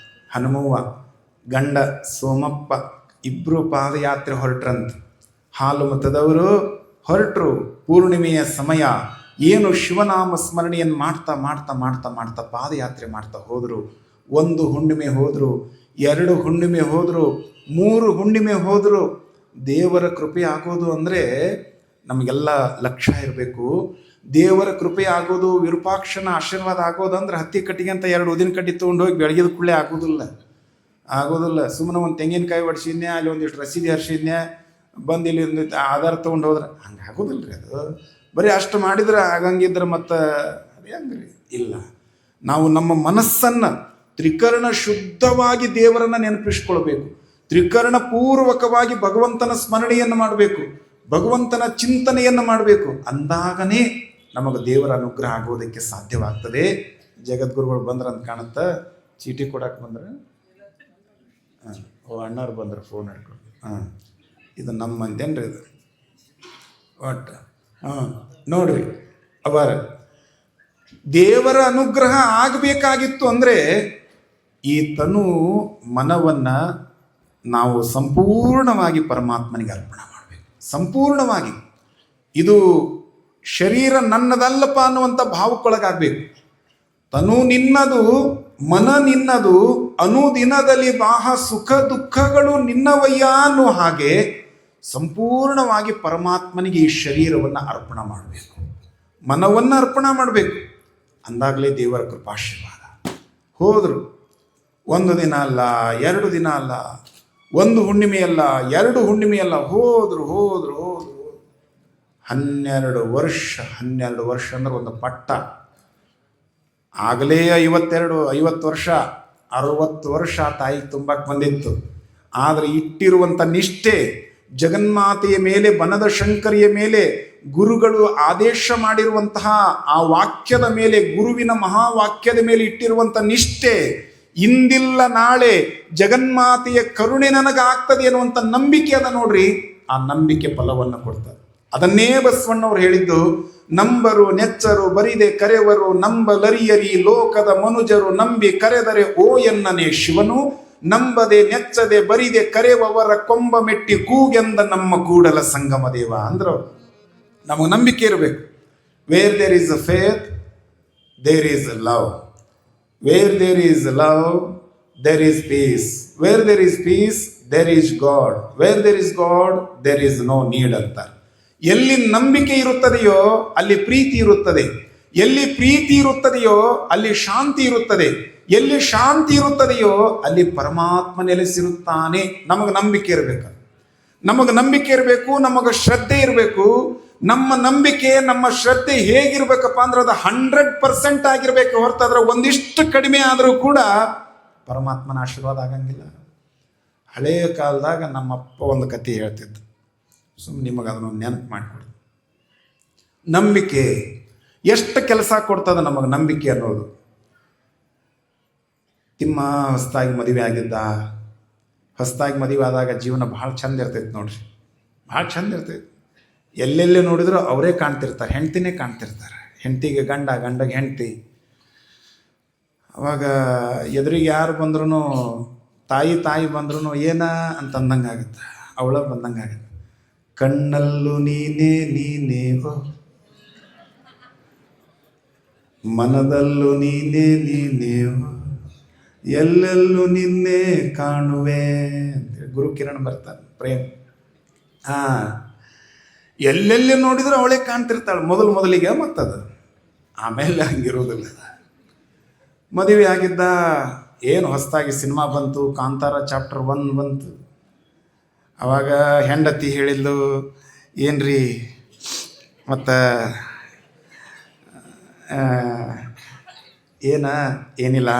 S1: ಹನುಮವ್ವ ಗಂಡ ಸೋಮಪ್ಪ ಇಬ್ಬರು ಪಾದಯಾತ್ರೆ ಹೊರಟ್ರಂತ. ಹಾಲು ಮತದವರು ಹೊರಟರು. ಪೂರ್ಣಿಮೆಯ ಸಮಯ ಏನು ಶಿವನಾಮ ಸ್ಮರಣೆಯನ್ನು ಮಾಡ್ತಾ ಮಾಡ್ತಾ ಮಾಡ್ತಾ ಮಾಡ್ತಾ ಪಾದಯಾತ್ರೆ ಮಾಡ್ತಾ ಹೋದರು. 1 ಹುಣ್ಣಿಮೆ ಹೋದರು, 2 ಹುಣ್ಣಿಮೆ ಹೋದರು, 3 ಹುಣ್ಣಿಮೆ ಹೋದರು. ದೇವರ ಕೃಪೆ ಆಗೋದು ಅಂದರೆ ನಮಗೆಲ್ಲ ಲಕ್ಷ್ಯ ಇರಬೇಕು. ದೇವರ ಕೃಪೆ ಆಗೋದು, ವಿರೂಪಾಕ್ಷನ ಆಶೀರ್ವಾದ ಆಗೋದು ಅಂದ್ರೆ ಹತ್ತಿ ಕಟ್ಟಿಗೆ ಅಂತ 2 ಉದಿನ ಕಡ್ಡಿ ತೊಗೊಂಡು ಹೋಗಿ ಬೆಳಗಿದ ಕೂಡಲೇ ಆಗೋದಿಲ್ಲ. ಸುಮ್ಮನೆ ಒಂದು ತೆಂಗಿನಕಾಯಿ ಹೊಡ್ಸಿದ್ನೆ, ಅಲ್ಲಿ ಒಂದಿಷ್ಟು ರಸೀದಿ ಹರಿಸಿದ್ನೆ, ಬಂದು ಇಲ್ಲಿ ಆಧಾರ ತೊಗೊಂಡು ಹೋದ್ರೆ ಹಂಗೆ ಆಗೋದಿಲ್ಲ ರೀ. ಅದು ಬರೀ ಅಷ್ಟು ಮಾಡಿದ್ರೆ ಆಗಂಗಿದ್ರೆ ಮತ್ತು ಅದೇ ಹಂಗ್ರಿ ಇಲ್ಲ. ನಾವು ನಮ್ಮ ಮನಸ್ಸನ್ನು ತ್ರಿಕರಣ ಶುದ್ಧವಾಗಿ ದೇವರನ್ನು ನೆನಪಿಸ್ಕೊಳ್ಬೇಕು. ತ್ರಿಕರಣ ಪೂರ್ವಕವಾಗಿ ಭಗವಂತನ ಸ್ಮರಣೆಯನ್ನು ಮಾಡಬೇಕು, ಭಗವಂತನ ಚಿಂತನೆಯನ್ನು ಮಾಡಬೇಕು. ಅಂದಾಗನೇ ನಮಗೆ ದೇವರ ಅನುಗ್ರಹ ಆಗೋದಕ್ಕೆ ಸಾಧ್ಯವಾಗ್ತದೆ. ಜಗದ್ಗುರುಗಳು ಬಂದ್ರೆ ಅಂತ ಕಾಣುತ್ತಾ, ಚೀಟಿ ಕೊಡಕ್ಕೆ ಬಂದ್ರೆ ಅಣ್ಣವ್ರು ಬಂದ್ರೆ ಫೋನ್ ಹಿಡ್ಕೊಂಡು ಇದು ನಮ್ಮ ಮಂದೇನ್ರಿ ಇದು ಒಟ್ಟು ನೋಡ್ರಿ ಅವರ ದೇವರ ಅನುಗ್ರಹ ಆಗಬೇಕಾಗಿತ್ತು ಅಂದರೆ ಈ ತನು ಮನವನ್ನು ನಾವು ಸಂಪೂರ್ಣವಾಗಿ ಪರಮಾತ್ಮನಿಗೆ ಅರ್ಪಣೆ ಮಾಡಬೇಕು. ಸಂಪೂರ್ಣವಾಗಿ ಇದು ಶರೀರ ನನ್ನದಲ್ಲಪ್ಪ ಅನ್ನುವಂಥ ಭಾವಕ್ಕೊಳಗಾಗಬೇಕು. ತನು ನಿನ್ನದು, ಮನ ನಿನ್ನದು, ಅನುದಿನದಲ್ಲಿ ಬಾಹ ಸುಖ ದುಃಖಗಳು ನಿನ್ನವಯ್ಯ ಅನ್ನೋ ಹಾಗೆ ಸಂಪೂರ್ಣವಾಗಿ ಪರಮಾತ್ಮನಿಗೆ ಈ ಶರೀರವನ್ನು ಅರ್ಪಣೆ ಮಾಡಬೇಕು, ಮನವನ್ನು ಅರ್ಪಣೆ ಮಾಡಬೇಕು. ಅಂದಾಗಲೇ ದೇವರ ಕೃಪಾಶೀರ್ವಾದ. ಹೋದರು 1 ದಿನ ಅಲ್ಲ, 2 ದಿನ ಅಲ್ಲ, 1 ಹುಣ್ಣಿಮೆ ಅಲ್ಲ, 2 ಹುಣ್ಣಿಮೆ ಅಲ್ಲ, ಹೋದರು 12 ವರ್ಷ ಅಂದ್ರೆ ಒಂದು ಪಟ್ಟ. ಆಗಲೇ 50 ವರ್ಷ 60 ವರ್ಷ ತಾಯಿಗೆ ತುಂಬಕ್ಕೆ ಬಂದಿತ್ತು. ಆದರೆ ಇಟ್ಟಿರುವಂಥ ನಿಷ್ಠೆ, ಜಗನ್ಮಾತೆಯ ಮೇಲೆ, ಬನದ ಶಂಕರಿಯ ಮೇಲೆ ಗುರುಗಳು ಆದೇಶ ಮಾಡಿರುವಂತಹ ಆ ವಾಕ್ಯದ ಮೇಲೆ, ಗುರುವಿನ ಮಹಾವಾಕ್ಯದ ಮೇಲೆ ಇಟ್ಟಿರುವಂಥ ನಿಷ್ಠೆ, ಇಂದಿಲ್ಲ ನಾಳೆ ಜಗನ್ಮಾತೆಯ ಕರುಣೆ ನನಗಾಗ್ತದೆ ಅನ್ನುವಂಥ ನಂಬಿಕೆ ಅದ ನೋಡ್ರಿ. ಆ ನಂಬಿಕೆ ಫಲವನ್ನು ಕೊಡ್ತಾರೆ. ಅದನ್ನೇ ಬಸವಣ್ಣವ್ರು ಹೇಳಿದ್ದು, ನಂಬರು ನೆಚ್ಚರು ಬರಿದೆ ಕರೆವರು ನಂಬಲರಿಯರಿ ಲೋಕದ ಮನುಜರು ನಂಬಿ ಕರೆದರೆ ಓ ಎನ್ನನೆ ಶಿವನು, ನಂಬದೆ ನೆಚ್ಚದೆ ಬರಿದೆ ಕರೆವವರ ಕೊಂಬ ಮೆಟ್ಟಿ ಕೂಗೆಂದ ನಮ್ಮ ಕೂಡಲ ಸಂಗಮ ದೇವ ಅಂದ್ರು. ನಮಗೆ ನಂಬಿಕೆ ಇರಬೇಕು. Where there is a faith there is love, where there is love there is peace, where there is peace there is God, where there is God there is no need ಅಂತಾರೆ. ಎಲ್ಲಿ ನಂಬಿಕೆ ಇರುತ್ತದೆಯೋ ಅಲ್ಲಿ ಪ್ರೀತಿ ಇರುತ್ತದೆ, ಎಲ್ಲಿ ಪ್ರೀತಿ ಇರುತ್ತದೆಯೋ ಅಲ್ಲಿ ಶಾಂತಿ ಇರುತ್ತದೆ, ಎಲ್ಲಿ ಶಾಂತಿ ಇರುತ್ತದೆಯೋ ಅಲ್ಲಿ ಪರಮಾತ್ಮ ನೆಲೆಸಿರುತ್ತಾನೆ. ನಮಗೆ ನಂಬಿಕೆ ಇರಬೇಕು, ನಮಗೆ ಶ್ರದ್ಧೆ ಇರಬೇಕು. ನಮ್ಮ ನಂಬಿಕೆ, ನಮ್ಮ ಶ್ರದ್ಧೆ ಹೇಗಿರ್ಬೇಕಪ್ಪ ಅಂದ್ರೆ ಅದು 100% ಆಗಿರ್ಬೇಕು. ಹೊರತಾದ್ರೆ ಒಂದಿಷ್ಟು ಕಡಿಮೆ ಆದರೂ ಕೂಡ ಪರಮಾತ್ಮನ ಆಶೀರ್ವಾದ ಆಗಂಗಿಲ್ಲ. ಹಳೆಯ ಕಾಲದಾಗ ನಮ್ಮಪ್ಪ ಒಂದು ಕತೆ ಹೇಳ್ತಿದ್ದು, ಸುಮ್ಮನೆ ನಿಮಗೆ ಅದನ್ನು ನೆನಪು ಮಾಡಿಕೊಡಿ. ನಂಬಿಕೆ ಎಷ್ಟು ಕೆಲಸ ಕೊಡ್ತದೆ ನಮಗೆ ನಂಬಿಕೆ ಅನ್ನೋದು. ತಿಮ್ಮ ಹೊಸದಾಗಿ ಮದುವೆ ಆಗಿದ್ದ. ಹೊಸದಾಗಿ ಮದುವೆ ಆದಾಗ ಜೀವನ ಭಾಳ ಚಂದ ಇರ್ತೈತೆ ನೋಡ್ರಿ, ಭಾಳ ಚಂದ ಇರ್ತೈತೆ. ಎಲ್ಲೆಲ್ಲೇ ನೋಡಿದ್ರು ಅವರೇ ಕಾಣ್ತಿರ್ತಾರೆ, ಹೆಂಡ್ತಿನೇ ಕಾಣ್ತಿರ್ತಾರೆ. ಹೆಂಡ್ತಿಗೆ ಗಂಡ, ಗಂಡಗೆ ಹೆಂಡ್ತಿ. ಅವಾಗ ಎದುರಿಗೆ ಯಾರು ಬಂದ್ರೂ, ತಾಯಿ ಬಂದ್ರೂ ಏನ ಅಂತಂದಂಗೆ ಆಗುತ್ತೆ, ಅವಳ ಬಂದಂಗೆ ಆಗುತ್ತೆ. ಕಣ್ಣಲ್ಲೂ ನೀನೇ ಮನದಲ್ಲೂ ನೀನೇ ಎಲ್ಲೆಲ್ಲೂ ನಿನ್ನೆ ಕಾಣುವೆ ಅಂತೇಳಿ ಗುರು ಕಿರಣ್ ಬರ್ತಾರೆ. ಪ್ರೇಮ್ ಎಲ್ಲೆಲ್ಲಿ ನೋಡಿದ್ರು ಅವಳೇ ಕಾಣ್ತಿರ್ತಾಳೆ ಮೊದಲಿಗೆ, ಮತ್ತದು ಆಮೇಲೆ ಹಂಗಿರೋದಿಲ್ಲ. ಮದುವೆ ಆಗಿದ್ದ, ಏನು ಹೊಸದಾಗಿ ಸಿನಿಮಾ ಬಂತು, ಕಾಂತಾರ ಚಾಪ್ಟರ್ 1 ಬಂತು. ಅವಾಗ ಹೆಂಡತಿ ಹೇಳಿದ್ಲು, ಏನ್ರಿ ಮತ್ತು ಏನಿಲ್ಲ,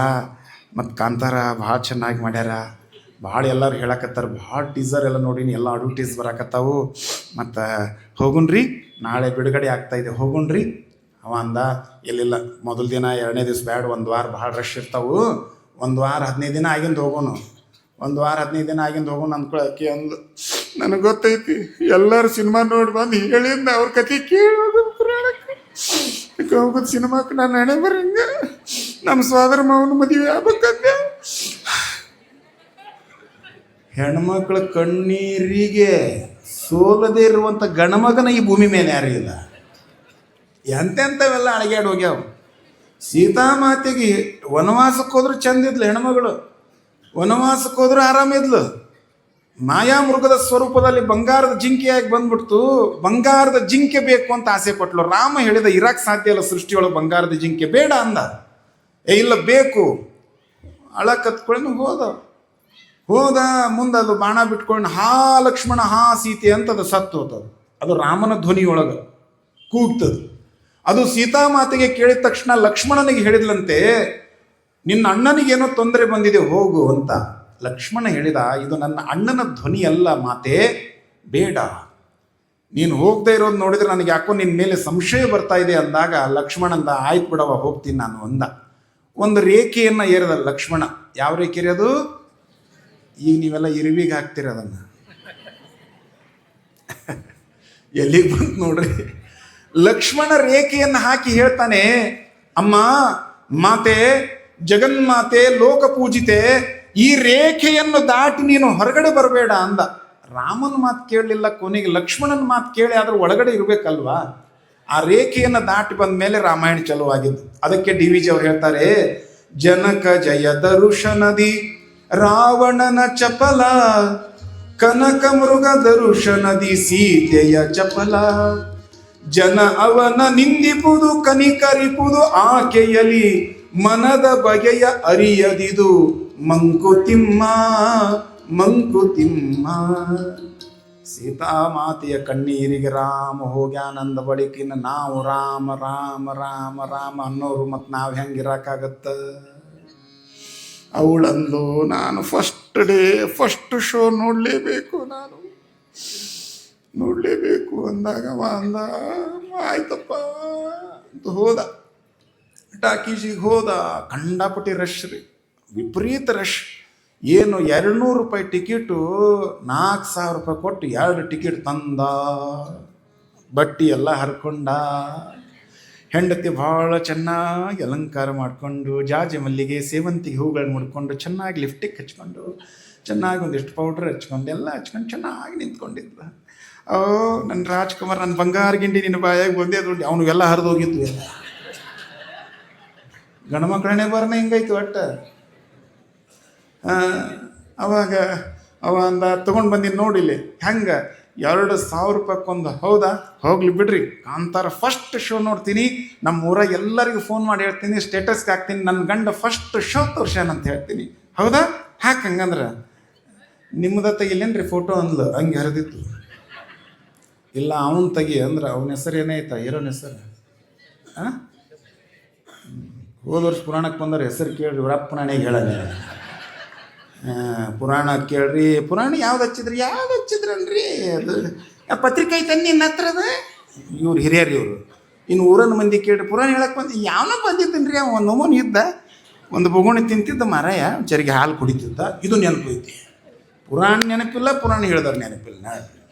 S1: ಮತ್ತು ಕಾಂತಾರ ಭಾಳ ಚೆನ್ನಾಗಿ ಮಾಡ್ಯಾರ, ಭಾಳ ಎಲ್ಲರೂ ಹೇಳಕತ್ತಾರ, ಭಾಳ ಟೀಸರ್ ಎಲ್ಲ ನೋಡೀನಿ, ಎಲ್ಲ ಅಡ್ವರ್ಟೈಸ್ ಬರಾಕತ್ತಾವು. ಮತ್ತು ಹೋಗುಣ್ರಿ, ನಾಳೆ ಬಿಡುಗಡೆ ಆಗ್ತಾಯಿದೆ, ಹೋಗುಣ್ರಿ. ಅವ ಅಂದ, ಇಲ್ಲಿಲ್ಲ, ಮೊದಲ ದಿನ 2ನೇ ದಿವಸ ಬ್ಯಾಡ, ಒಂದು ವಾರ ಭಾಳ ರಶ್ ಇರ್ತಾವು, ಒಂದು ವಾರ 15 ದಿನ ಆಗಿಂದ ಹೋಗೋನು, ಒಂದು ವಾರ 15 ದಿನ ಆಗಿಂದ ಹೋಗೋಣ ಅಂದ್ಕೊಳಕ್ಕೆ ಅಂದು. ನನಗೆ ಗೊತ್ತೈತಿ ಎಲ್ಲರೂ ಸಿನಿಮಾ ನೋಡಿ ಬಂದು ಹೇಳಿಂದ ಅವ್ರ ಕತೆ ಕೇಳೋದು ಪುರಾಣಕ್ಕೆ ಹೋಗೋದು ಸಿನಿಮಾಕ್ಕೆ. ನಾನು ಹಣೆ ಬರಂಗ ನಮ್ಮ ಸೋದರ ಮಾವನ ಮದುವೆ ಆಗ್ಬೇಕಂದೆ. ಹೆಣ್ಮಕ್ಳ ಕಣ್ಣೀರಿಗೆ ಸೋಲದೇ ಇರುವಂಥ ಗಣಮಗನ ಈ ಭೂಮಿ ಮೇಲೆ ಯಾರೂ ಇಲ್ಲ. ಎಂತೆಂಥವೆಲ್ಲ ಅಳಗ್ಯಾಡಿ ಹೋಗ್ಯಾವ. ಸೀತಾಮಾತೆಗೆ ವನವಾಸಕ್ಕೆ ಹೋದ್ರೆ ಚಂದಿದ್ಲು ಹೆಣ್ಮಗಳು, ವನವಾಸಕ್ಕೆ ಹೋದ್ರೆ ಆರಾಮಿದ್ಲು. ಮಾಯಾಮೃಗದ ಸ್ವರೂಪದಲ್ಲಿ ಬಂಗಾರದ ಜಿಂಕೆಯಾಗಿ ಬಂದ್ಬಿಡ್ತು. ಬಂಗಾರದ ಜಿಂಕೆ ಬೇಕು ಅಂತ ಆಸೆ ಪಟ್ಲು. ರಾಮ ಹೇಳಿದ ಇರಾಕ್ ಸಾಧ್ಯ ಇಲ್ಲ ಸೃಷ್ಟಿಯೊಳಗೆ ಬಂಗಾರದ ಜಿಂಕೆ, ಬೇಡ ಅಂದ. ಇಲ್ಲ ಬೇಕು. ಅಳ ಕತ್ಕೊಂಡು ಹೋದ ಮುಂದೆ ಅದು ಬಾಣ ಬಿಟ್ಕೊಂಡು ಹಾ ಲಕ್ಷ್ಮಣ ಹಾ ಸೀತೆ ಅಂತ ಅದು ಸತ್ತು ಹೋತದು. ಅದು ರಾಮನ ಧ್ವನಿಯೊಳಗೆ ಕೂಗ್ತದು. ಅದು ಸೀತಾಮಾತೆಗೆ ಕೇಳಿದ ತಕ್ಷಣ ಲಕ್ಷ್ಮಣನಿಗೆ ಹೇಳಿದ್ಲಂತೆ, ನಿನ್ನ ಅಣ್ಣನಿಗೇನೋ ತೊಂದರೆ ಬಂದಿದೆ ಹೋಗು ಅಂತ. ಲಕ್ಷ್ಮಣ ಹೇಳಿದ, ಇದು ನನ್ನ ಅಣ್ಣನ ಧ್ವನಿ ಅಲ್ಲ ಮಾತೆ, ಬೇಡ, ನೀನು ಹೋಗದೆ ಇರೋದು ನೋಡಿದ್ರೆ ನನಗೆ ಯಾಕೋ ನಿನ್ನ ಮೇಲೆ ಸಂಶಯ ಬರ್ತಾ ಇದೆ ಅಂದಾಗ ಲಕ್ಷ್ಮಣಂದ, ಆಯ್ತು ಬಿಡವ ಹೋಗ್ತೀನಿ ನಾನು ಅಂದ. ಒಂದು ರೇಖೆಯನ್ನು ಏರಿದ ಲಕ್ಷ್ಮಣ. ಯಾವ ರೇಖೆ ಅದು? ಈಗ ನೀವೆಲ್ಲ ಇರುವಿಗೆ ಹಾಕ್ತೀರ ಅದನ್ನು. ಎಲ್ಲಿಗೆ ಬಂತು ನೋಡ್ರಿ. ಲಕ್ಷ್ಮಣ ರೇಖೆಯನ್ನು ಹಾಕಿ ಹೇಳ್ತಾನೆ, ಅಮ್ಮ ಮಾತೆ, ಜಗನ್ಮಾತೆ, ಲೋಕ ಪೂಜಿತೆ, ಈ ರೇಖೆಯನ್ನು ದಾಟಿ ನೀನು ಹೊರಗಡೆ ಬರಬೇಡ ಅಂದ. ರಾಮನ ಮಾತು ಕೇಳಲಿಲ್ಲ, ಕೊನೆಗೆ ಲಕ್ಷ್ಮಣನ ಮಾತು ಕೇಳಿ ಆದ್ರೂ ಒಳಗಡೆ ಇರಬೇಕಲ್ವಾ. ಆ ರೇಖೆಯನ್ನು ದಾಟಿ ಬಂದ ಮೇಲೆ ರಾಮಾಯಣ ಚಲುವಾಗಿದ್ದು. ಅದಕ್ಕೆ DVG ಅವ್ರು ಹೇಳ್ತಾರೆ, ಜನಕ ಜಯ ದರುಶನದಿ ರಾವಣನ ಚಪಲ, ಕನಕ ಮೃಗ ದರುಶನದಿ ಸೀತೆಯ ಚಪಲ, ಜನ ಅವನ ನಿಂದಿಪುದು ಕನಿಕರಿಪುದು ಆಕೆಯಲಿ, ಮನದ ಬಗೆಯ ಅರಿಯದಿದು ಮಂಕುತಿಮ್ಮ ಮಂಕುತಿಮ್ಮ. ಸೀತಾಮಾತೆಯ ಕಣ್ಣೀರಿಗೆ ರಾಮ ಹೋಗ್ಯಾನಂದ ಬಳಿಕಿನ ನಾವು ರಾಮ ರಾಮ ರಾಮ ರಾಮ ಅನ್ನೋರು ಮತ್ತು ನಾವು ಹೆಂಗಿರಕ್ಕಾಗತ್ತ? ಅವಳಂದು, ನಾನು ಫಸ್ಟ್ ಶೋ ನೋಡಲೇಬೇಕು, ನಾನು ನೋಡಲೇಬೇಕು ಅಂದಾಗ ಅಂದ, ಆಯ್ತಪ್ಪ ಅಂತ ಹೋದ. ಟಾಕೀಸಿಗೆ ಹೋದ. ಕಂಡಾಪಟ್ಟಿ ರಶ್ ರೀ, ವಿಪರೀತ ರಶ್. ಏನು 200 ರೂಪಾಯಿ ಟಿಕೆಟು 4000 ರೂಪಾಯಿ ಕೊಟ್ಟು 2 ಟಿಕೆಟ್ ತಂದ. ಬಟ್ಟಿ ಎಲ್ಲ ಹರ್ಕೊಂಡ. ಹೆಂಡತಿ ಭಾಳ ಚೆನ್ನಾಗಿ ಅಲಂಕಾರ ಮಾಡಿಕೊಂಡು, ಜಾಜಿ ಮಲ್ಲಿಗೆ ಸೇವಂತಿಗೆ ಹೂಗಳನ್ನ ಮುಡ್ಕೊಂಡು, ಚೆನ್ನಾಗಿ ಲಿಫ್ಟಿಗೆ ಹಚ್ಕೊಂಡು, ಚೆನ್ನಾಗಿ ಒಂದಿಷ್ಟು ಪೌಡ್ರ್ ಹಚ್ಕೊಂಡು, ಎಲ್ಲ ಹಚ್ಕೊಂಡು ಚೆನ್ನಾಗಿ ನಿಂತ್ಕೊಂಡಿದ್ದ. ನನ್ನ ರಾಜ್ಕುಮಾರ್, ನನ್ನ ಬಂಗಾರ ಗಿಂಡಿ ನಿನ್ನ ಬಾಯಾಗಿ ಬಂದೇ ದುಡ್ಡು. ಅವನಿಗೆಲ್ಲ ಹರಿದೋಗಿದ್ವು. ಗಂಡ್ಮಕ್ಳನ್ನೇ ಬರನೇ ಹಿಂಗಾಯ್ತು ಒಟ್ಟು. ಅವಾಗ ಅವ ಅಂದ, ತೊಗೊಂಡು ಬಂದಿನಿ ನೋಡಿಲ್ಲಿ ಹೆಂಗೆ, 2000 ರೂಪಾಯಿಗೊಂದು. ಹೌದಾ, ಹೋಗ್ಲಿ ಬಿಡ್ರಿ, ಕಾಂತಾರ ಫಸ್ಟ್ ಶೋ ನೋಡ್ತೀನಿ, ನಮ್ಮ ಊರಾಗ ಎಲ್ಲರಿಗೂ ಫೋನ್ ಮಾಡಿ ಹೇಳ್ತೀನಿ, ಸ್ಟೇಟಸ್ಗೆ ಹಾಕ್ತೀನಿ, ನನ್ನ ಗಂಡ ಫಸ್ಟ್ ಶೋ ತೋರ್ಸ್ಯಾನಂತ ಹೇಳ್ತೀನಿ. ಹೌದಾ, ಹಾಕಿ ಹಂಗಂದ್ರೆ ನಿಮ್ಮದ ತೆಗಿಲೇನ್ರಿ ಫೋಟೋ ಅಂದ್ಲು. ಹಂಗೆ ಹರಿದಿತ್ತು. ಇಲ್ಲ ಅವನು ತೆಗಿ ಅಂದ್ರೆ ಅವನ ಹೆಸರು ಏನಾಯ್ತಾ, ಹೀರೋನ ಹೆಸರು? ಹೋದ ವರ್ಷ ಪುರಾಣಕ್ಕೆ ಬಂದವ್ರ ಹೆಸರು ಕೇಳ್ರಿ, ಇವರಪ್ಪ ಪುರಾಣಿಗೆ ಹೇಳಲ್ಲ. ಪುರಾಣ ಕೇಳ್ರಿ. ಪುರಾಣ ಯಾವ್ದು ಹಚ್ಚಿದ್ರನ್ರಿ? ಅದು ಪತ್ರಿಕೆ ಐತನ್ ನಿನ್ನ ಹತ್ರದ? ಇವ್ರು ಹಿರಿಯರು ಇವರು. ಇನ್ನು ಊರನ್ನ ಮಂದಿ ಕೇಳ್ರಿ, ಪುರಾಣ ಹೇಳಕ್ಕೆ ಬಂದು ಯಾವನೋ ಬಂದಿದ್ದನ್ರಿ. ಅವ ಒಂದು ನಮೂನಿ ಇದ್ದ, ಒಂದು ಬೊಗುಣಿ ತಿಂತಿದ್ದ, ಮಾರಾಯ ಚರಿಗೆ ಹಾಲು ಕುಡಿತಿದ್ದ. ಇದು ನೆನಪು ಐತಿ. ಪುರಾಣ ನೆನಪಿಲ್ಲ, ಪುರಾಣ ಹೇಳಿದವ್ರು ನೆನಪಿಲ್ಲ.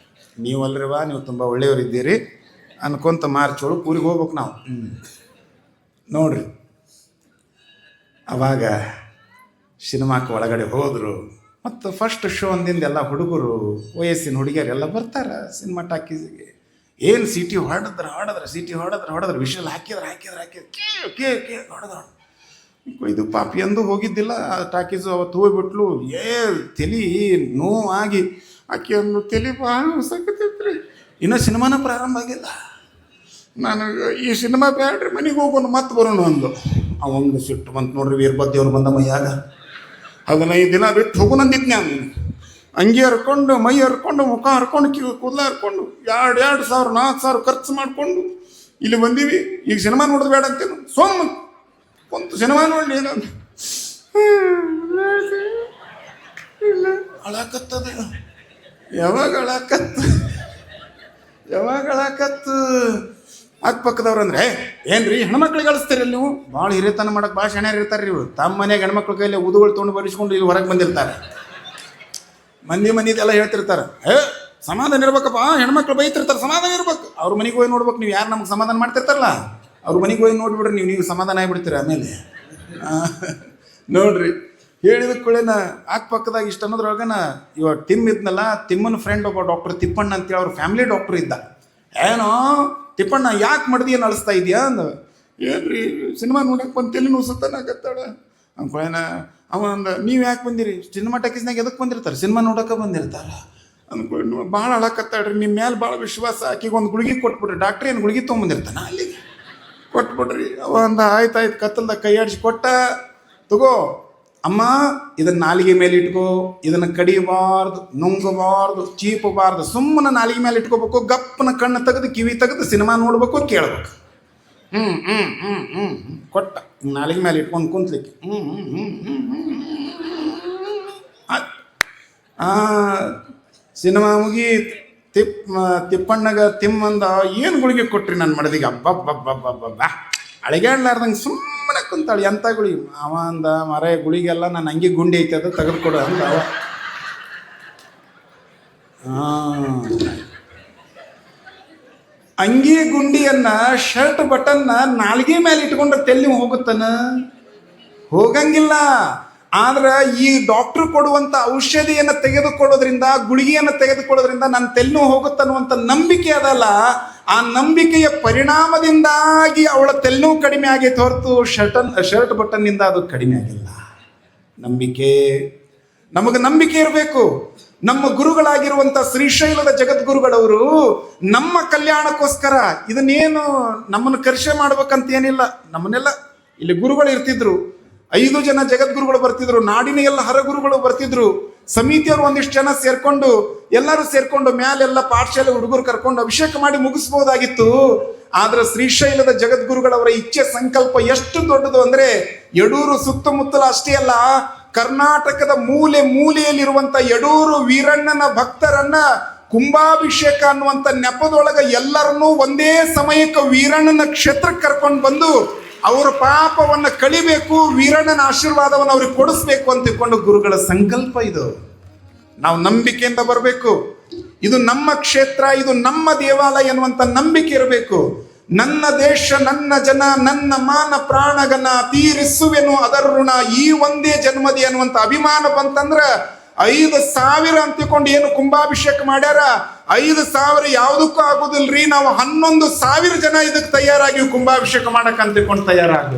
S1: ನೀವಲ್ರಿವಾ, ನೀವು ತುಂಬ ಒಳ್ಳೆಯವರಿದ್ದೀರಿ ಅನ್ಕೊಂತ ಮಾರ್ಚ್ ಒಳಗೆ ಊರಿಗೆ ಹೋಗ್ಬೇಕು ನಾವು. ನೋಡ್ರಿ, ಅವಾಗ ಸಿನಿಮಾಕ್ಕೆ ಒಳಗಡೆ ಹೋದರು. ಮತ್ತು ಫಸ್ಟ್ ಶೋ ಅಂದಿಂದ ಎಲ್ಲ ಹುಡುಗರು, ವಯಸ್ಸಿನ ಹುಡುಗಿಯರೆಲ್ಲ ಬರ್ತಾರೆ ಸಿನಿಮಾ ಟಾಕೀಸಿಗೆ. ಏನು ಸಿಟಿ ಹೊಡೆದ್ರೆ ವಿಷಲ್ ಹಾಕಿದ್ರೆ ಕೇ ಹೊಡೆದ. ಇದು ಪಾಪಿ ಎಂದು ಹೋಗಿದ್ದಿಲ್ಲ ಟಾಕೀಸು. ಅವತ್ತು ಹೋಗ್ಬಿಟ್ಲು. ತಲೆ ನೋವಾಗಿ ಆಕೆ ಒಂದು ತಲೆ ಭಾಳ ಸಕತ್ತೈತ್ರಿ. ಇನ್ನೂ ಸಿನಿಮಾನ ಪ್ರಾರಂಭ ಆಗಿಲ್ಲ. ನನಗೆ ಈ ಸಿನಿಮಾ ಬೇಡ್ರಿ, ಮನೆಗೆ ಹೋಗೋಣ ಮತ್ತೆ ಬರೋಣ ಅಂದು. ಅವಂಗ ಸಿಟ್ಟು ಬಂತು ನೋಡ್ರಿ. ವೀರಭದ್ರವ್ರು ಬಂದ ಮೈಯಾಗ 15 ದಿನ ಬಿಟ್ಟು ಹೋಗೋಣಂದಿತ್ತು ನಾನು. ಅಂಗಿ ಹರ್ಕೊಂಡು, ಮೈ ಹರ್ಕೊಂಡು, ಮುಖ ಹರ್ಕೊಂಡು, ಕೂದಲ ಹರ್ಕೊಂಡು, 2,000 4,000 ಖರ್ಚು ಮಾಡಿಕೊಂಡು ಇಲ್ಲಿ ಬಂದೀವಿ. ಈಗ ಸಿನಿಮಾ ನೋಡೋದು ಬೇಡ ಅಂತೇನು, ಒಂದು ಸಿನಿಮಾ ನೋಡಲಿ ಏನಂತ ಇಲ್ಲ ಅಳಕತ್ತದ. ಯಾವಾಗ ಅಳಕತ್ತು ಅಕ್ಕಪಕ್ಕದವ್ರು ಅಂದ್ರೆ ಏನ್ರಿ ಹೆಣ್ಮಕ್ಳಿಗೆ ಕಳಿಸ್ತೀರಲ್ಲ ನೀವು? ಭಾಳ ಹಿರಿತನ ಮಾಡಕ್ಕೆ ಭಾಳ ಶಣ್ಯರು ಇರ್ತಾರೆ ರೀ ಇವರು. ತಮ್ಮ ಮನೆಯಾಗ ಹೆಣ್ಮಕ್ಳ ಕೈಯಲ್ಲಿ ಉದುಗಳು ತೊಗೊಂಡು ಬರಿಸ್ಕೊಂಡು ಇಲ್ಲಿ ಹೊರಗೆ ಬಂದಿರ್ತಾರೆ. ಮಂದಿದೆಲ್ಲ ಹೇಳ್ತಿರ್ತಾರೆ, ಸಮಾಧಾನ ಇರ್ಬೇಕಪ್ಪ, ಹೆಣ್ಮಕ್ಳು ಬೈತಿರ್ತಾರೆ, ಸಮಾಧಾನ ಇರ್ಬೇಕು. ಅವ್ರ ಮನೆಗೆ ಹೋಗಿ ನೋಡ್ಬೇಕು. ನೀವು ಯಾರು ನಮ್ಗೆ ಸಮಾಧಾನ ಮಾಡ್ತಿರ್ತಾರಲ್ಲ ಅವ್ರ ಮನೆಗೆ ಹೋಗಿ ನೋಡ್ಬಿಡ್ರಿ, ನೀವು ಸಮಾಧಾನ ಆಗಿಬಿಡ್ತೀರಿ. ಆಮೇಲೆ ನೋಡ್ರಿ ಹೇಳಿದ ಕೂಡೇನ ಅಕ್ಕಪಕ್ಕದಾಗ ಇಷ್ಟ ಅನ್ನೋದ್ರೊಳಗನ ಇವಾಗ ತಿಮ್ಮ ಇದ್ನಲ್ಲ, ತಿಮ್ಮನ ಫ್ರೆಂಡ್ ಒಬ್ಬ ಡಾಕ್ಟರ್ ತಿಪ್ಪಣ್ಣ ಅಂತೇಳಿ ಅವ್ರ ಫ್ಯಾಮಿಲಿ ಡಾಕ್ಟರ್ ಇದ್ದ. ಏನೋ ತಿಪ್ಪಣ್ಣ ಯಾಕೆ ಮಡ್ದಿ ಏನು ಅಳಿಸ್ತಾ ಇದೆಯಾ ಅಂದ. ಏನ್ರಿ ಸಿನಿಮಾ ನೋಡಕ್ಕೆ ಬಂದು ತಲೆ ನುಸುತ್ತಾನಾಗತ್ತಾಳ ಅಂದ್ಕೊಳ್ಳೇನ. ಅವ ಅಂದ, ನೀವು ಯಾಕೆ ಬಂದಿರಿ? ಸಿನಿಮಾ ಟಾಕೀಸ್ನಾಗ ಎದಕ್ಕೆ ಬಂದಿರ್ತಾರೆ? ಸಿನಿಮಾ ನೋಡೋಕೆ ಬಂದಿರ್ತಾರೆ ಅಂದ್ಕೊಂಡು. ಭಾಳ ಅಳಕತ್ತಾಳ್ರಿ, ನಿಮ್ಮ ಮೇಲೆ ಭಾಳ ವಿಶ್ವಾಸ. ಆಕಿಗೆ ಒಂದು ಗುಳಿಗೆ ಕೊಟ್ಬಿಡ್ರಿ, ಡಾಕ್ಟ್ರ್ ಏನು ಗುಳಿಗೆ ತೊಗೊಂಬಂದಿರ್ತಾನೆ ಅಲ್ಲಿಗೆ ಕೊಟ್ಬಿಡ್ರಿ. ಅವ ಅಂದ, ಆಯ್ತು ಕತ್ತಲ್ದಾಗ ಕೈ ಆಡಿಸಿ ಕೊಟ್ಟ. ತಗೋ ಅಮ್ಮ, ಇದನ್ನ ನಾಲಿಗೆ ಮೇಲೆ ಇಟ್ಕೋ, ಇದನ್ನು ಕಡಿಬಾರ್ದು, ನುಂಗಬಾರ್ದು, ಚೀಪಬಾರ್ದು, ಸುಮ್ಮನೆ ನಾಲಿಗೆ ಮೇಲೆ ಇಟ್ಕೋಬೇಕು. ಗಪ್ಪನ ಕಣ್ಣು ತೆಗೆದು ಕಿವಿ ತೆಗೆದು ಸಿನಿಮಾ ನೋಡ್ಬೇಕು, ಕೇಳ್ಬೇಕು. ಕೊಟ್ಟ ನಾಲಿಗೆ ಮೇಲೆ ಇಟ್ಕೊಂಡು ಕುಂತ್ಲಿಕ್ಕೆ. ಸಿನಿಮಾ ಮುಗಿ ತಿಪ್ಪಣ್ಣಗ ತಿಮ್ಮಂದ, ಏನು ಗುಳಿಗೆ ಕೊಟ್ರಿ ನನ್ನ ಮಡದಿಗೆ? ಅಬ್ಬಬ್ಬಬ್ಬಬ್ಬಬ್ಬ ಅಳಿಗಾಡ್ಲಾರ್ದಂಗೆ ಸುಮ್ಮನೆ ಕುಂತಾಳೆ. ಎಂಥ ಗುಳಿಗೆ? ಅವ ಅಂದ, ಮರ ಗುಳಿಗೆಲ್ಲ ನಾನು ಹಂಗೆ ಗುಂಡಿ ಐತೆ ಅದು ತೆಗೆದುಕೊಡು ಅಂದ ಅವ. ಅಂಗಿ ಗುಂಡಿಯನ್ನ ಶರ್ಟ್ ಬಟನ್ನ ನಾಲ್ಗೆ ಮೇಲೆ ಇಟ್ಕೊಂಡ್ರೆ ತೆಲ್ಲಿ ಹೋಗುತ್ತಾನ? ಹೋಗಂಗಿಲ್ಲ. ಆದ್ರೆ ಈ ಡಾಕ್ಟ್ರು ಕೊಡುವಂಥ ಔಷಧಿಯನ್ನು ತೆಗೆದುಕೊಳ್ಳೋದ್ರಿಂದ, ಗುಳಿಗೆಯನ್ನು ತೆಗೆದುಕೊಳ್ಳೋದ್ರಿಂದ ನನ್ನ ತೆಲ್ಲು ಹೋಗುತ್ತನ್ನುವಂಥ ನಂಬಿಕೆ ಅದಲ್ಲ. ಆ ನಂಬಿಕೆಯ ಪರಿಣಾಮದಿಂದಾಗಿ ಅವಳ ತೆಲ್ಲು ಕಡಿಮೆ ಆಗೈತೆ ಹೊರತು ಶರ್ಟ್ ಬಟನ್ನಿಂದ ಅದು ಕಡಿಮೆ ಆಗಿಲ್ಲ. ನಂಬಿಕೆ, ನಮಗೆ ನಂಬಿಕೆ ಇರಬೇಕು. ನಮ್ಮ ಗುರುಗಳಾಗಿರುವಂಥ ಶ್ರೀಶೈಲದ ಜಗದ್ಗುರುಗಳವರು ನಮ್ಮ ಕಲ್ಯಾಣಕ್ಕೋಸ್ಕರ ಇದನ್ನೇನು ನಮ್ಮನ್ನು ಕರ್ಷೆ ಮಾಡ್ಬೇಕಂತ ಏನಿಲ್ಲ. ನಮ್ಮನ್ನೆಲ್ಲ ಇಲ್ಲಿ ಗುರುಗಳು ಇರ್ತಿದ್ರು, 5 ಜನ ಜಗದ್ಗುರುಗಳು ಬರ್ತಿದ್ರು, ನಾಡಿನ ಎಲ್ಲ ಹರಗುರುಗಳು ಬರ್ತಿದ್ರು. ಸಮಿತಿಯವರು ಒಂದಿಷ್ಟು ಜನ ಎಲ್ಲರೂ ಸೇರ್ಕೊಂಡು ಮ್ಯಾಲೆಲ್ಲ ಪಾಠಶಾಲೆ ಹುಡುಗರು ಕರ್ಕೊಂಡು ಅಭಿಷೇಕ ಮಾಡಿ ಮುಗಿಸ್ಬೋದಾಗಿತ್ತು. ಆದ್ರೆ ಶ್ರೀಶೈಲದ ಜಗದ್ಗುರುಗಳವರ ಇಚ್ಛೆ ಸಂಕಲ್ಪ ಎಷ್ಟು ದೊಡ್ಡದು ಅಂದ್ರೆ, ಯಡೂರು ಸುತ್ತಮುತ್ತಲ ಅಷ್ಟೇ ಅಲ್ಲ, ಕರ್ನಾಟಕದ ಮೂಲೆ ಮೂಲೆಯಲ್ಲಿರುವಂತ ಯಡೂರು ವೀರಣ್ಣನ ಭಕ್ತರನ್ನ ಕುಂಭಾಭಿಷೇಕ ಅನ್ನುವಂಥ ನೆಪದೊಳಗ ಎಲ್ಲರನ್ನೂ ಒಂದೇ ಸಮಯಕ್ಕೆ ವೀರಣ್ಣನ ಕ್ಷೇತ್ರಕ್ಕೆ ಕರ್ಕೊಂಡು ಬಂದು ಅವರ ಪಾಪವನ್ನು ಕಳಿಬೇಕು, ವೀರಣ್ಣನ ಆಶೀರ್ವಾದವನ್ನು ಅವ್ರಿಗೆ ಕೊಡಿಸ್ಬೇಕು ಅಂತ ತಿಳ್ಕೊಂಡು ಗುರುಗಳ ಸಂಕಲ್ಪ ಇದು. ನಾವು ನಂಬಿಕೆಯಿಂದ ಬರಬೇಕು. ಇದು ನಮ್ಮ ಕ್ಷೇತ್ರ, ಇದು ನಮ್ಮ ದೇವಾಲಯ ಎನ್ನುವಂಥ ನಂಬಿಕೆ ಇರಬೇಕು. ನನ್ನ ದೇಶ, ನನ್ನ ಜನ, ನನ್ನ ಮಾನ ಪ್ರಾಣಗನ ತೀರಿಸುವೆನು ಅದರ ಋಣ ಈ ಒಂದೇ ಜನ್ಮದಿ ಅನ್ನುವಂಥ ಅಭಿಮಾನ ಬಂತಂದ್ರ 5,000 ಅಂತ ತಿಳ್ಕೊಂಡು ಏನು ಕುಂಭಾಭಿಷೇಕ ಮಾಡ್ಯಾರ, 5,000 ಯಾವುದಕ್ಕೂ ಆಗೋದಿಲ್ರಿ. ನಾವು 11,000 ಜನ ಇದಕ್ಕೆ ತಯಾರಾಗಿ ಕುಂಭಾಭಿಷೇಕ ಮಾಡಕ್ ಅಂತ ತಿಳ್ಕೊಂಡು ತಯಾರಾಗ.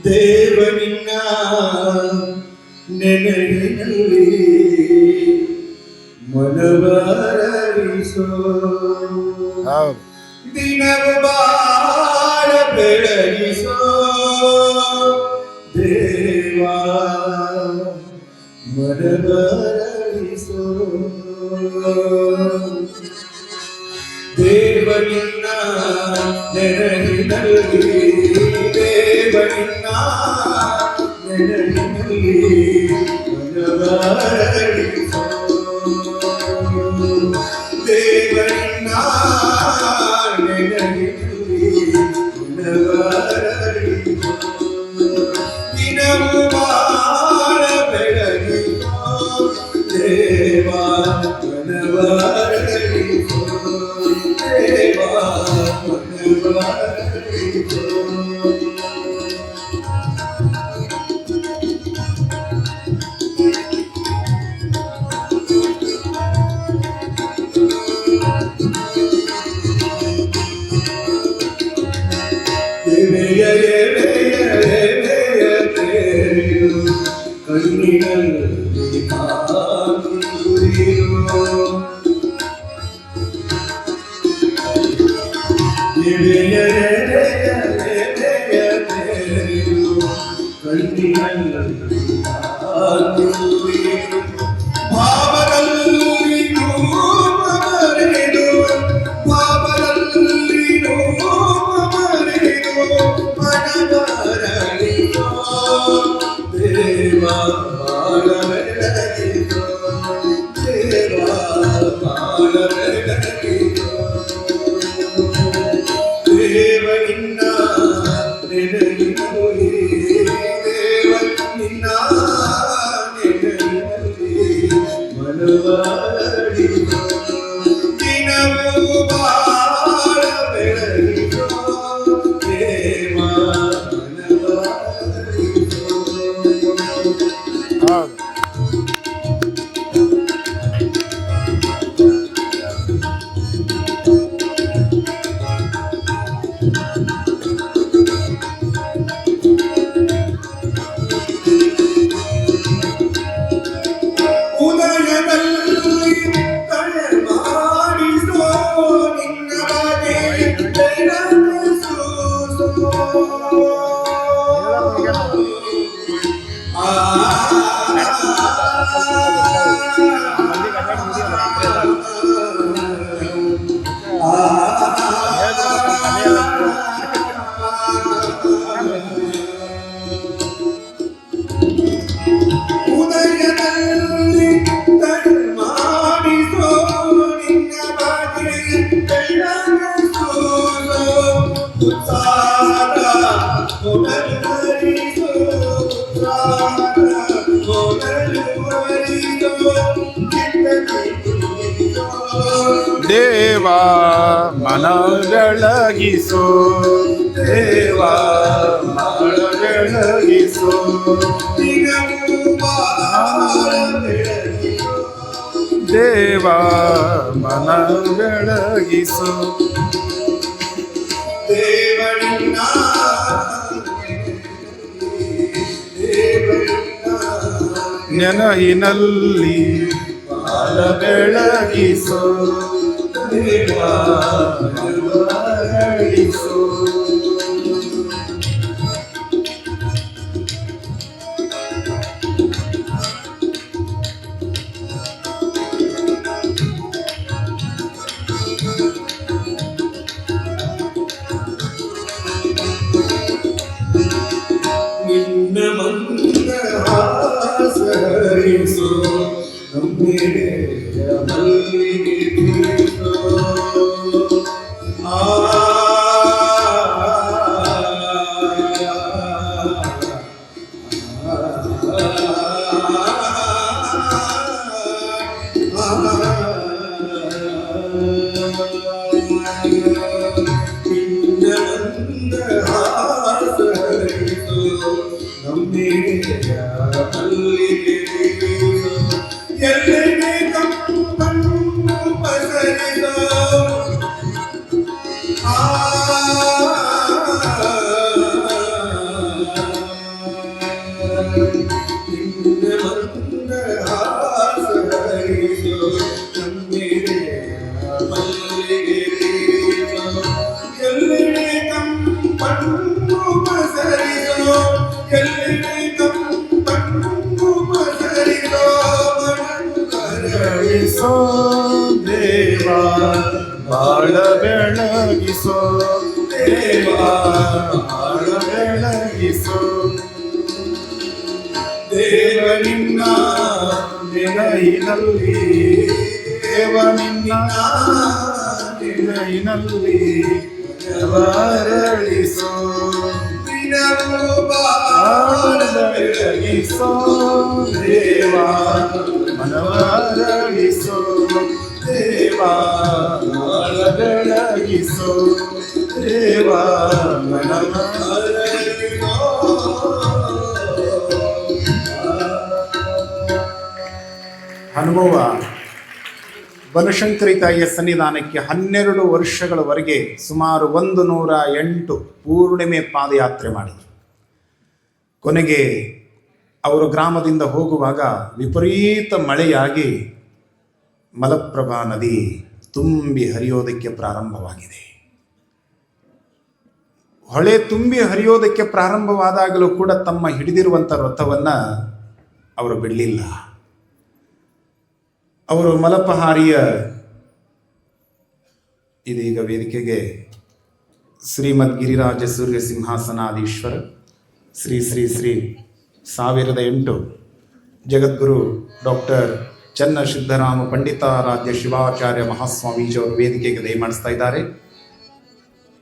S2: ದೇವನಿನ್ನ ನೆನಪಿನಲ್ಲಿ ಮನವರಿಸೋ, ದಿನವು ಬಾಳ ಬೆಳಗಿಸೋ ದೇವಾ, ಮನವರಿಸೋ. ದೇವನಿನ್ನ ನೆನಪಿನಲ್ಲಿ, ದೇವನಿನ್ನ ನೆನಪಿನಲ್ಲಿ ಮನವರಿಸೋ, ದೇವನಿನ್ನ ನೆನಪಿನಲ್ಲಿ ಮನವರಿಸೋ, ದಿನವು ಬಾಳ ಬೆಳಗಿಸೋ ದೇವಾ, ಮನವರಿಸೋ ದೇವಾ, ಮನವರಿಸೋ. ಕಣ್ಣಿನಲ್ಲಿ ಭಾವದಲ್ಲಿ ರೂಪ ಮರೆದು ಭಾವದಲ್ಲಿ ರೂಪ ಮರೆದು ಮನವರಳಿದೋ ದೇವ ಬಾಳಬೆಳಗಿದೋ ದೇವ ಬಾಳಬೆಳಗಿದೋ ದೇವ ನಿನ್ನ ನೆನಪಿನಲ್ಲಿ ದೇವ ನಿನ್ನ ನೆನಪಿನಲ್ಲಿ ಮನವರಳಿದೋ ದಿನವೂ ಬಾಳ ಬೆಳಗಿದೋ ದೇವ ಮನವರಳಿದೋ.
S1: ಹೌದು.
S2: ಉದಯದಲ್ಲಿ ತಲೆ ಮಾಡಿಸೋ ನಿನ್ನ ಬಗೆ ಬೆಳಗಿಸೋ. ಉದಯದಲ್ಲಿ ತಲೆ ಮಾಡಿಸೋ ನಿನ್ನ ಬಗೆ ಬೆಳಗಿಸೋ. ಉತ್ಸಾಹ ಕೊಡಲು ಹರಿಸೋ ಉತ್ಸಾಹ ಕೊಡಲು ಹರಿಸೋ ಕಿಟ್ಟಕಿಟ್ಟೋ.
S1: ದೇವ ಮನ ಬೆಳಗಿಸೋ ದೇವ ಮನ ಬೆಳಗಿಸೋ
S2: ದಿನವೂ ಬಾಳ ಬೆಳಗಿಸೋ
S1: ದೇವ ಮನ ಬೆಳಗಿಸೋ
S2: ದೇವನಿನ್ನ
S1: ನೆನಹಿನಲ್ಲಿ ಮನ ಬೆಳಗಿಸೋ ದೇವ ಮನ ಬೆಳಗಿಸೋ.
S2: ನಿನ್ನ ಮಂದಹಾಸ ಹರಿಸೋ ನಮ್ಮೆಡೆಯ ಮಲ್ಲಿಗೆ ಬೀಸೋ. ನಿನ್ನ ಮಂದಹಾಸ ಹರಿಸೋ ನಮ್ಮೆಡೆಯ ಮಲ್ಲಿಗೆ ಬೀಸೋ. ಎಲ್ಲೆಡೆ ಕಪ್ಪನ್ನು ಪಸರಿಸೋ. ನಿನ್ನ ಮಂದಹಾಸ ಹರಿಸೋ ನಮ್ಮೆಡೆಯ ಮಲ್ಲಿಗೆ ಬೀಸೋ. ಎಲ್ಲೆಡೆ ಕಂಪನ್ನು ಪಸರಿಸೋ ಎಲ್ಲೆಡೆ ಕಂಪನ್ನು ಪಸರಿಸೋ
S1: ಬೆಳಗಿಸೋ ದೇವ ಬಾಳ ಬೆಳಗಿಸೋ ದೇವ ಬಾಳ ಬೆಳಗಿಸೋ ದೇವ ನಿನ್ನ ನೆನಹಿನಲ್ಲಿ ದೇವ ನಿನ್ನ ನೆನಹಿನಲ್ಲಿ ಮನವರಳಿಸೋ
S2: ದಿನವೂ
S1: ಬಾಳ ಬೆಳಗಿಸೋ ದೇವ ಮನವರಳಿಸೋ ದೇವ ಬಾಳ ಬೆಳಗಿಸೋ ದೇವ ಮನವರಳಿಸೋ. ಅನುಭವ ಬನಶಂಕರಿ ತಾಯಿಯ ಸನ್ನಿಧಾನಕ್ಕೆ 12 ವರ್ಷಗಳವರೆಗೆ ಸುಮಾರು 108 ಪೂರ್ಣಿಮೆ ಪಾದಯಾತ್ರೆ ಮಾಡಿದರು. ಕೊನೆಗೆ ಅವರು ಗ್ರಾಮದಿಂದ ಹೋಗುವಾಗ ವಿಪರೀತ ಮಳೆಯಾಗಿ ಮಲಪ್ರಭಾ ನದಿ ತುಂಬಿ ಹರಿಯೋದಕ್ಕೆ ಪ್ರಾರಂಭವಾಗಿದೆ. ಹೊಳೆ ತುಂಬಿ ಹರಿಯೋದಕ್ಕೆ ಪ್ರಾರಂಭವಾದಾಗಲೂ ಕೂಡ ತಮ್ಮ ಹಿಡಿದಿರುವಂಥ ವ್ರತವನ್ನು ಅವರು ಬಿಡಲಿಲ್ಲ. ಅವರು ಮಲಪಹಾರಿಯ ಇದೀಗ ವೇದಿಕೆಗೆ ಶ್ರೀಮದ್ ಗಿರಿರಾಜ ಸೂರ್ಯ ಸಿಂಹಾಸನಾಧೀಶ್ವರ ಶ್ರೀ ಶ್ರೀ ಶ್ರೀ 1008 ಜಗದ್ಗುರು ಡಾಕ್ಟರ್ ಚನ್ನ ಸಿದ್ದರಾಮ ಪಂಡಿತಾರಾಧ್ಯ ಶಿವಾಚಾರ್ಯ ಮಹಾಸ್ವಾಮೀಜಿಯವರು ವೇದಿಕೆಗೆ ದಯಮಾಡಿಸ್ತಾ ಇದ್ದಾರೆ.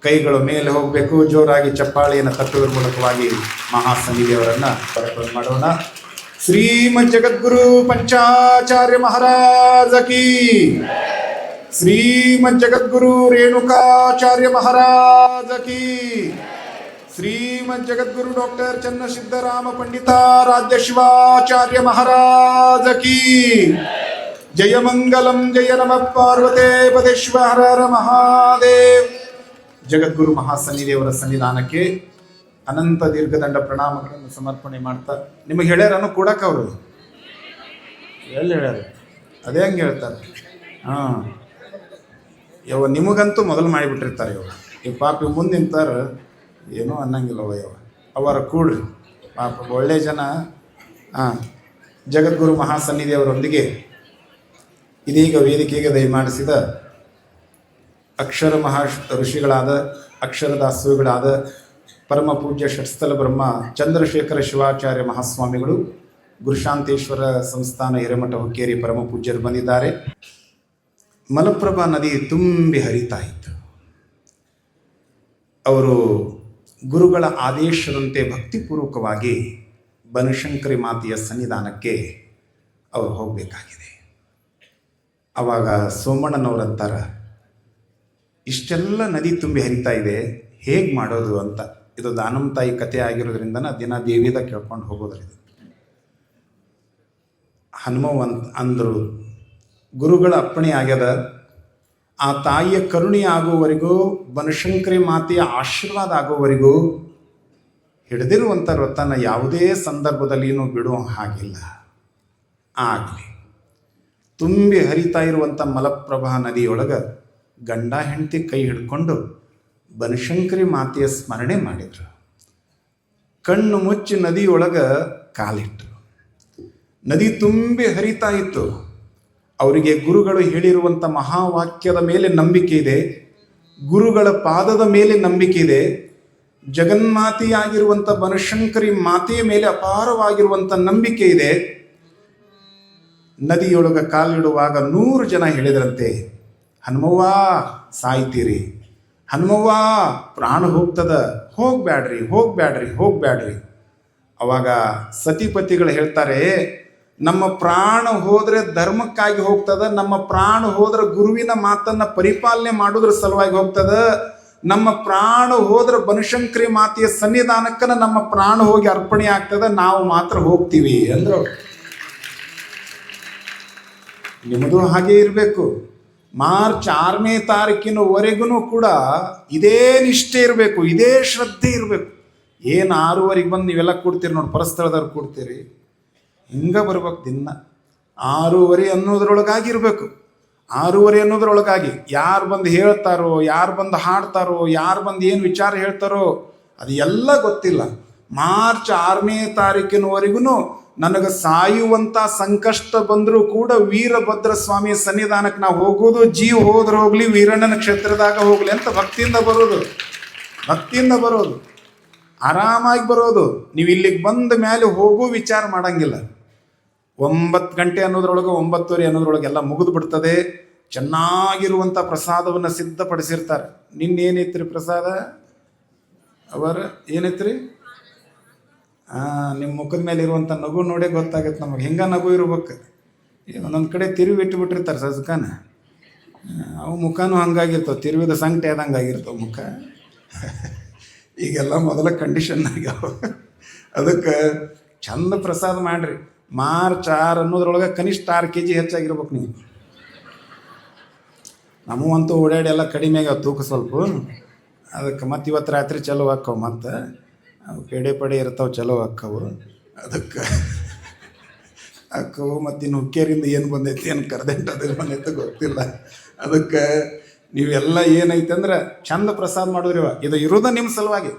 S1: ಕೈಗಳು ಮೇಲೆ ಹೋಗಬೇಕು. ಜೋರಾಗಿ ಚಪ್ಪಾಳೆಯನ್ನು ತಟ್ಟುವುದರ ಮೂಲಕವಾಗಿ ಮಹಾಸನ್ನಿಧಿಯವರನ್ನು ಪರಪರ ಮಾಡೋಣ. ಶ್ರೀಮದ್ ಜಗದ್ಗುರು ಪಂಚಾಚಾರ್ಯ ಮಹಾರಾಜ ಕಿ, ಶ್ರೀಮದ್ ಜಗದ್ಗುರು ರೇಣುಕಾಚಾರ್ಯ ಮಹಾರಾಜ ಕಿ, ಶ್ರೀಮದ್ ಜಗದ್ಗುರು ಡಾಕ್ಟರ್ ಚನ್ನ ಸಿದ್ದರಾಮ ಪಂಡಿತಾರಾಧ್ಯ ಶಿವಾಚಾರ್ಯ ಮಹಾರಾಜ ಕಿ. ಜಯ ಮಂಗಲಂ ಜಯ ನಮಃ ಪಾರ್ವತೇ ಪದೇಶ್ವರ ಹರ ಹರ ಮಹಾದೇವ್. ಜಗದ್ಗುರು ಮಹಾಸನ್ನಿಧಿಯವರ ಸನ್ನಿಧಾನಕ್ಕೆ ಅನಂತ ದೀರ್ಘದಂಡ ಪ್ರಣಾಮಗಳನ್ನು ಸಮರ್ಪಣೆ ಮಾಡ್ತಾ, ನಿಮಗೆ ಹೇಳ್ಯಾರನ್ನು ಕೂಡಕ್ಕೆ ಅವರು ಎಲ್ಲಿ ಹೇಳ್ಯಾರ? ಅದೇ ಹಂಗೆ ಹೇಳ್ತಾರೆ. ಹಾಂ, ಯವ ನಿಮಗಂತೂ ಮೊದಲು ಮಾಡಿಬಿಟ್ಟಿರ್ತಾರೆ. ಈ ಪಾಪ ಮುಂದೆ ನಿಂತಾರೆ, ಏನೂ ಅನ್ನಂಗಿಲ್ಲವ ಅವರ ಕೂಡ್ರಿ ಪಾಪ ಒಳ್ಳೆ ಜನ. ಜಗದ್ಗುರು ಮಹಾಸನ್ನಿಧಿಯವರೊಂದಿಗೆ ಇದೀಗ ವೇದಿಕೆಗೆ ದಯಮಾಡಿಸಿದ ಅಕ್ಷರ ಋಷಿಗಳಾದ ಅಕ್ಷರದಾಸೋಹಿಗಳಾದ ಪರಮ ಪೂಜ್ಯ ಷಟ್ಸ್ಥಲ ಬ್ರಹ್ಮ ಚಂದ್ರಶೇಖರ ಶಿವಾಚಾರ್ಯ ಮಹಾಸ್ವಾಮಿಗಳು, ಗುರುಶಾಂತೇಶ್ವರ ಸಂಸ್ಥಾನ ಹಿರೇಮಠ ಹುಕ್ಕೇರಿ ಪರಮ ಪೂಜ್ಯರು ಬಂದಿದ್ದಾರೆ. ಮಲಪ್ರಭಾ ನದಿ ತುಂಬಿ ಹರಿತಾ ಇತ್ತು. ಅವರು ಗುರುಗಳ ಆದೇಶದಂತೆ ಭಕ್ತಿಪೂರ್ವಕವಾಗಿ ಬನಶಂಕರಿ ಮಾತೆಯ ಸನ್ನಿಧಾನಕ್ಕೆ ಅವರು ಹೋಗಬೇಕಾಗಿದೆ. ಆವಾಗ ಸೋಮಣ್ಣನವರಂತಾರ, ಇಷ್ಟೆಲ್ಲ ನದಿ ತುಂಬಿ ಹರಿತಾ ಇದೆ, ಹೇಗೆ ಮಾಡೋದು ಅಂತ. ಇದು ದಾನಮ್ಮ ತಾಯಿ ಕಥೆ ಆಗಿರೋದ್ರಿಂದ ದಿನ ದೇವಿದ ಕೇಳ್ಕೊಂಡು ಹೋಗೋದ್ರಿಂದ ಹನುಮವ್ ಅಂದರು, ಗುರುಗಳ ಅಪ್ಪಣೆ ಆಗ್ಯದ, ಆ ತಾಯಿಯ ಕರುಣೆ ಆಗುವವರೆಗೂ, ಬನಶಂಕರಿ ಮಾತೆಯ ಆಶೀರ್ವಾದ ಆಗುವವರೆಗೂ ಹಿಡಿದಿರುವಂಥ ವ್ರತನ ಯಾವುದೇ ಸಂದರ್ಭದಲ್ಲಿಯೂ ಬಿಡುವ ಹಾಗಿಲ್ಲ. ಆಗಲಿ. ತುಂಬಿ ಹರಿತಾ ಇರುವಂಥ ಮಲಪ್ರಭಾ ನದಿಯೊಳಗೆ ಗಂಡ ಹೆಂಡತಿ ಕೈ ಹಿಡ್ಕೊಂಡು ಬನಶಂಕರಿ ಮಾತೆಯ ಸ್ಮರಣೆ ಮಾಡಿದರು. ಕಣ್ಣು ಮುಚ್ಚಿ ನದಿಯೊಳಗೆ ಕಾಲಿಟ್ಟರು. ನದಿ ತುಂಬಿ ಹರಿತಾ ಇತ್ತು. ಅವರಿಗೆ ಗುರುಗಳು ಹೇಳಿರುವಂಥ ಮಹಾವಾಕ್ಯದ ಮೇಲೆ ನಂಬಿಕೆ ಇದೆ, ಗುರುಗಳ ಪಾದದ ಮೇಲೆ ನಂಬಿಕೆ ಇದೆ, ಜಗನ್ಮಾತೆಯಾಗಿರುವಂಥ ಬನಶಂಕರಿ ಮಾತೆಯ ಮೇಲೆ ಅಪಾರವಾಗಿರುವಂಥ ನಂಬಿಕೆ ಇದೆ. ನದಿಯೊಳಗೆ ಕಾಲಿಡುವಾಗ 100 ಜನ ಹೇಳಿದ್ರಂತೆ, ಹನುಮವ್ವ ಸಾಯ್ತೀರಿ, ಹನುಮವ್ವ ಪ್ರಾಣ ಹೋಗ್ತದ, ಹೋಗ್ಬ್ಯಾಡ್ರಿ ಹೋಗ್ಬ್ಯಾಡ್ರಿ ಹೋಗ್ಬ್ಯಾಡ್ರಿ. ಅವಾಗ ಸತಿಪತಿಗಳು ಹೇಳ್ತಾರೆ, ನಮ್ಮ ಪ್ರಾಣ ಹೋದರೆ ಧರ್ಮಕ್ಕಾಗಿ ಹೋಗ್ತದ, ನಮ್ಮ ಪ್ರಾಣ ಹೋದ್ರೆ ಗುರುವಿನ ಮಾತನ್ನು ಪರಿಪಾಲನೆ ಮಾಡೋದ್ರ ಸಲುವಾಗಿ ಹೋಗ್ತದ, ನಮ್ಮ ಪ್ರಾಣ ಹೋದ್ರೆ ಬನಶಂಕರಿ ಮಾತೆಯ ಸನ್ನಿಧಾನಕ್ಕನ ನಮ್ಮ ಪ್ರಾಣ ಹೋಗಿ ಅರ್ಪಣೆ ಆಗ್ತದ, ನಾವು ಮಾತ್ರ ಹೋಗ್ತೀವಿ ಅಂದ್ರು. ನಿಮ್ಮದು ಹಾಗೆ ಇರಬೇಕು. ಮಾರ್ಚ್ 6ನೇ ತಾರೀಕಿನವರೆಗೂ ಕೂಡ ಇದೇ ನಿಷ್ಠೆ ಇರಬೇಕು, ಇದೇ ಶ್ರದ್ಧೆ ಇರಬೇಕು. ಏನು 6:30 ಬಂದು ನೀವೆಲ್ಲ ಕೂಡ್ತೀರಿ ನೋಡಿ, ಪರಸ್ಥಳದವ್ರು ಕೂಡ್ತೀರಿ, ಹಿಂಗೆ ಬರ್ಬೇಕು. ದಿನ 6:30 ಅನ್ನೋದ್ರೊಳಗಾಗಿರ್ಬೇಕು. 6:30 ಅನ್ನೋದ್ರೊಳಗಾಗಿ ಯಾರು ಬಂದು ಹೇಳ್ತಾರೋ, ಯಾರು ಬಂದು ಹಾಡ್ತಾರೋ, ಯಾರು ಬಂದು ಏನು ವಿಚಾರ ಹೇಳ್ತಾರೋ ಅದು ಎಲ್ಲ ಗೊತ್ತಿಲ್ಲ. ಮಾರ್ಚ್ 6ನೇ ತಾರೀಕಿನವರೆಗೂ ನನಗೆ ಸಾಯುವಂಥ ಸಂಕಷ್ಟ ಬಂದರೂ ಕೂಡ ವೀರಭದ್ರ ಸ್ವಾಮಿಯ ಸನ್ನಿಧಾನಕ್ಕೆ ನಾವು ಹೋಗೋದು, ಜೀವ ಹೋದ್ರೆ ಹೋಗಲಿ, ವೀರಣ್ಣನ ಕ್ಷೇತ್ರದಾಗ ಹೋಗಲಿ ಅಂತ ಭಕ್ತಿಯಿಂದ ಬರೋದು, ಭಕ್ತಿಯಿಂದ ಬರೋದು, ಆರಾಮಾಗಿ ಬರೋದು. ನೀವು ಇಲ್ಲಿಗೆ ಬಂದ ಮೇಲೆ ಹೋಗೋ ವಿಚಾರ ಮಾಡಂಗಿಲ್ಲ. 9 ಗಂಟೆ ಅನ್ನೋದ್ರೊಳಗೆ 9:30 ಅನ್ನೋದ್ರೊಳಗೆಲ್ಲ ಮುಗಿದು ಬಿಡ್ತದೆ. ಚೆನ್ನಾಗಿರುವಂಥ ಪ್ರಸಾದವನ್ನು ಸಿದ್ಧಪಡಿಸಿರ್ತಾರೆ. ನಿನ್ನೇನೈತ್ರಿ ಪ್ರಸಾದ? ಅವರ ಏನೈತ್ರಿ? ನಿಮ್ಮ ಮುಖದ ಮೇಲೆ ಇರುವಂಥ ನಗು ನೋಡೇ ಗೊತ್ತಾಗತ್ತೆ ನಮಗೆ, ಹಿಂಗೆ ನಗು ಇರ್ಬೇಕು. ಒಂದೊಂದು ಕಡೆ ತಿರುವಿ ಇಟ್ಟುಬಿಟ್ಟಿರ್ತಾರೆ ಸಜ್ಕನ, ಅವು ಮುಖನೂ ಹಂಗಾಗಿರ್ತಾವೆ, ತಿರುವಿದ ಸಂಕಟೆ ಆದಂಗೆ ಆಗಿರ್ತಾವೆ ಮುಖ. ಈಗೆಲ್ಲ ಮೊದಲ ಕಂಡೀಷನ್ ಆಗ್ಯಾವ. ಅದಕ್ಕೆ ಚಂದ ಪ್ರಸಾದ ಮಾಡಿರಿ. ಮಾರ್ಚ್ 6 ಅನ್ನೋದ್ರೊಳಗೆ ಕನಿಷ್ಠ 6 kg ಹೆಚ್ಚಾಗಿರ್ಬೇಕು ನೀವು. ನಮಗಂತೂ ಓಡಾಡಿ ಎಲ್ಲ ಕಡಿಮೆ ಆಗ್ಯಾವ ತೂಕ ಸ್ವಲ್ಪ. ಅದಕ್ಕೆ ಮತ್ತು ಇವತ್ತು ರಾತ್ರಿ ಚಲೋ ಹಾಕ್ಕವು, ಮತ್ತು ಅವು ಪೇಡೆ ಪಡೆ ಇರ್ತಾವೆ, ಚಲೋ ಹಾಕ್ಕವು. ಅದಕ್ಕೆ ಹಾಕ್ಕವು. ಮತ್ತು ಇನ್ನು ಹುಕ್ಕೇರಿಂದ ಏನು ಬಂದೈತಿ, ಏನು ಕರ್ದೆಂಟು ಅದು ಬಂದೈತೆ ಗೊತ್ತಿಲ್ಲ. ಅದಕ್ಕೆ ನೀವೆಲ್ಲ ಏನೈತೆ ಅಂದ್ರೆ ಚಂದ ಪ್ರಸಾದ ಮಾಡಿದ್ರಿ. ಇದು ಇರೋದ ನಿಮ್ಮ ಸಲುವಾಗಿ.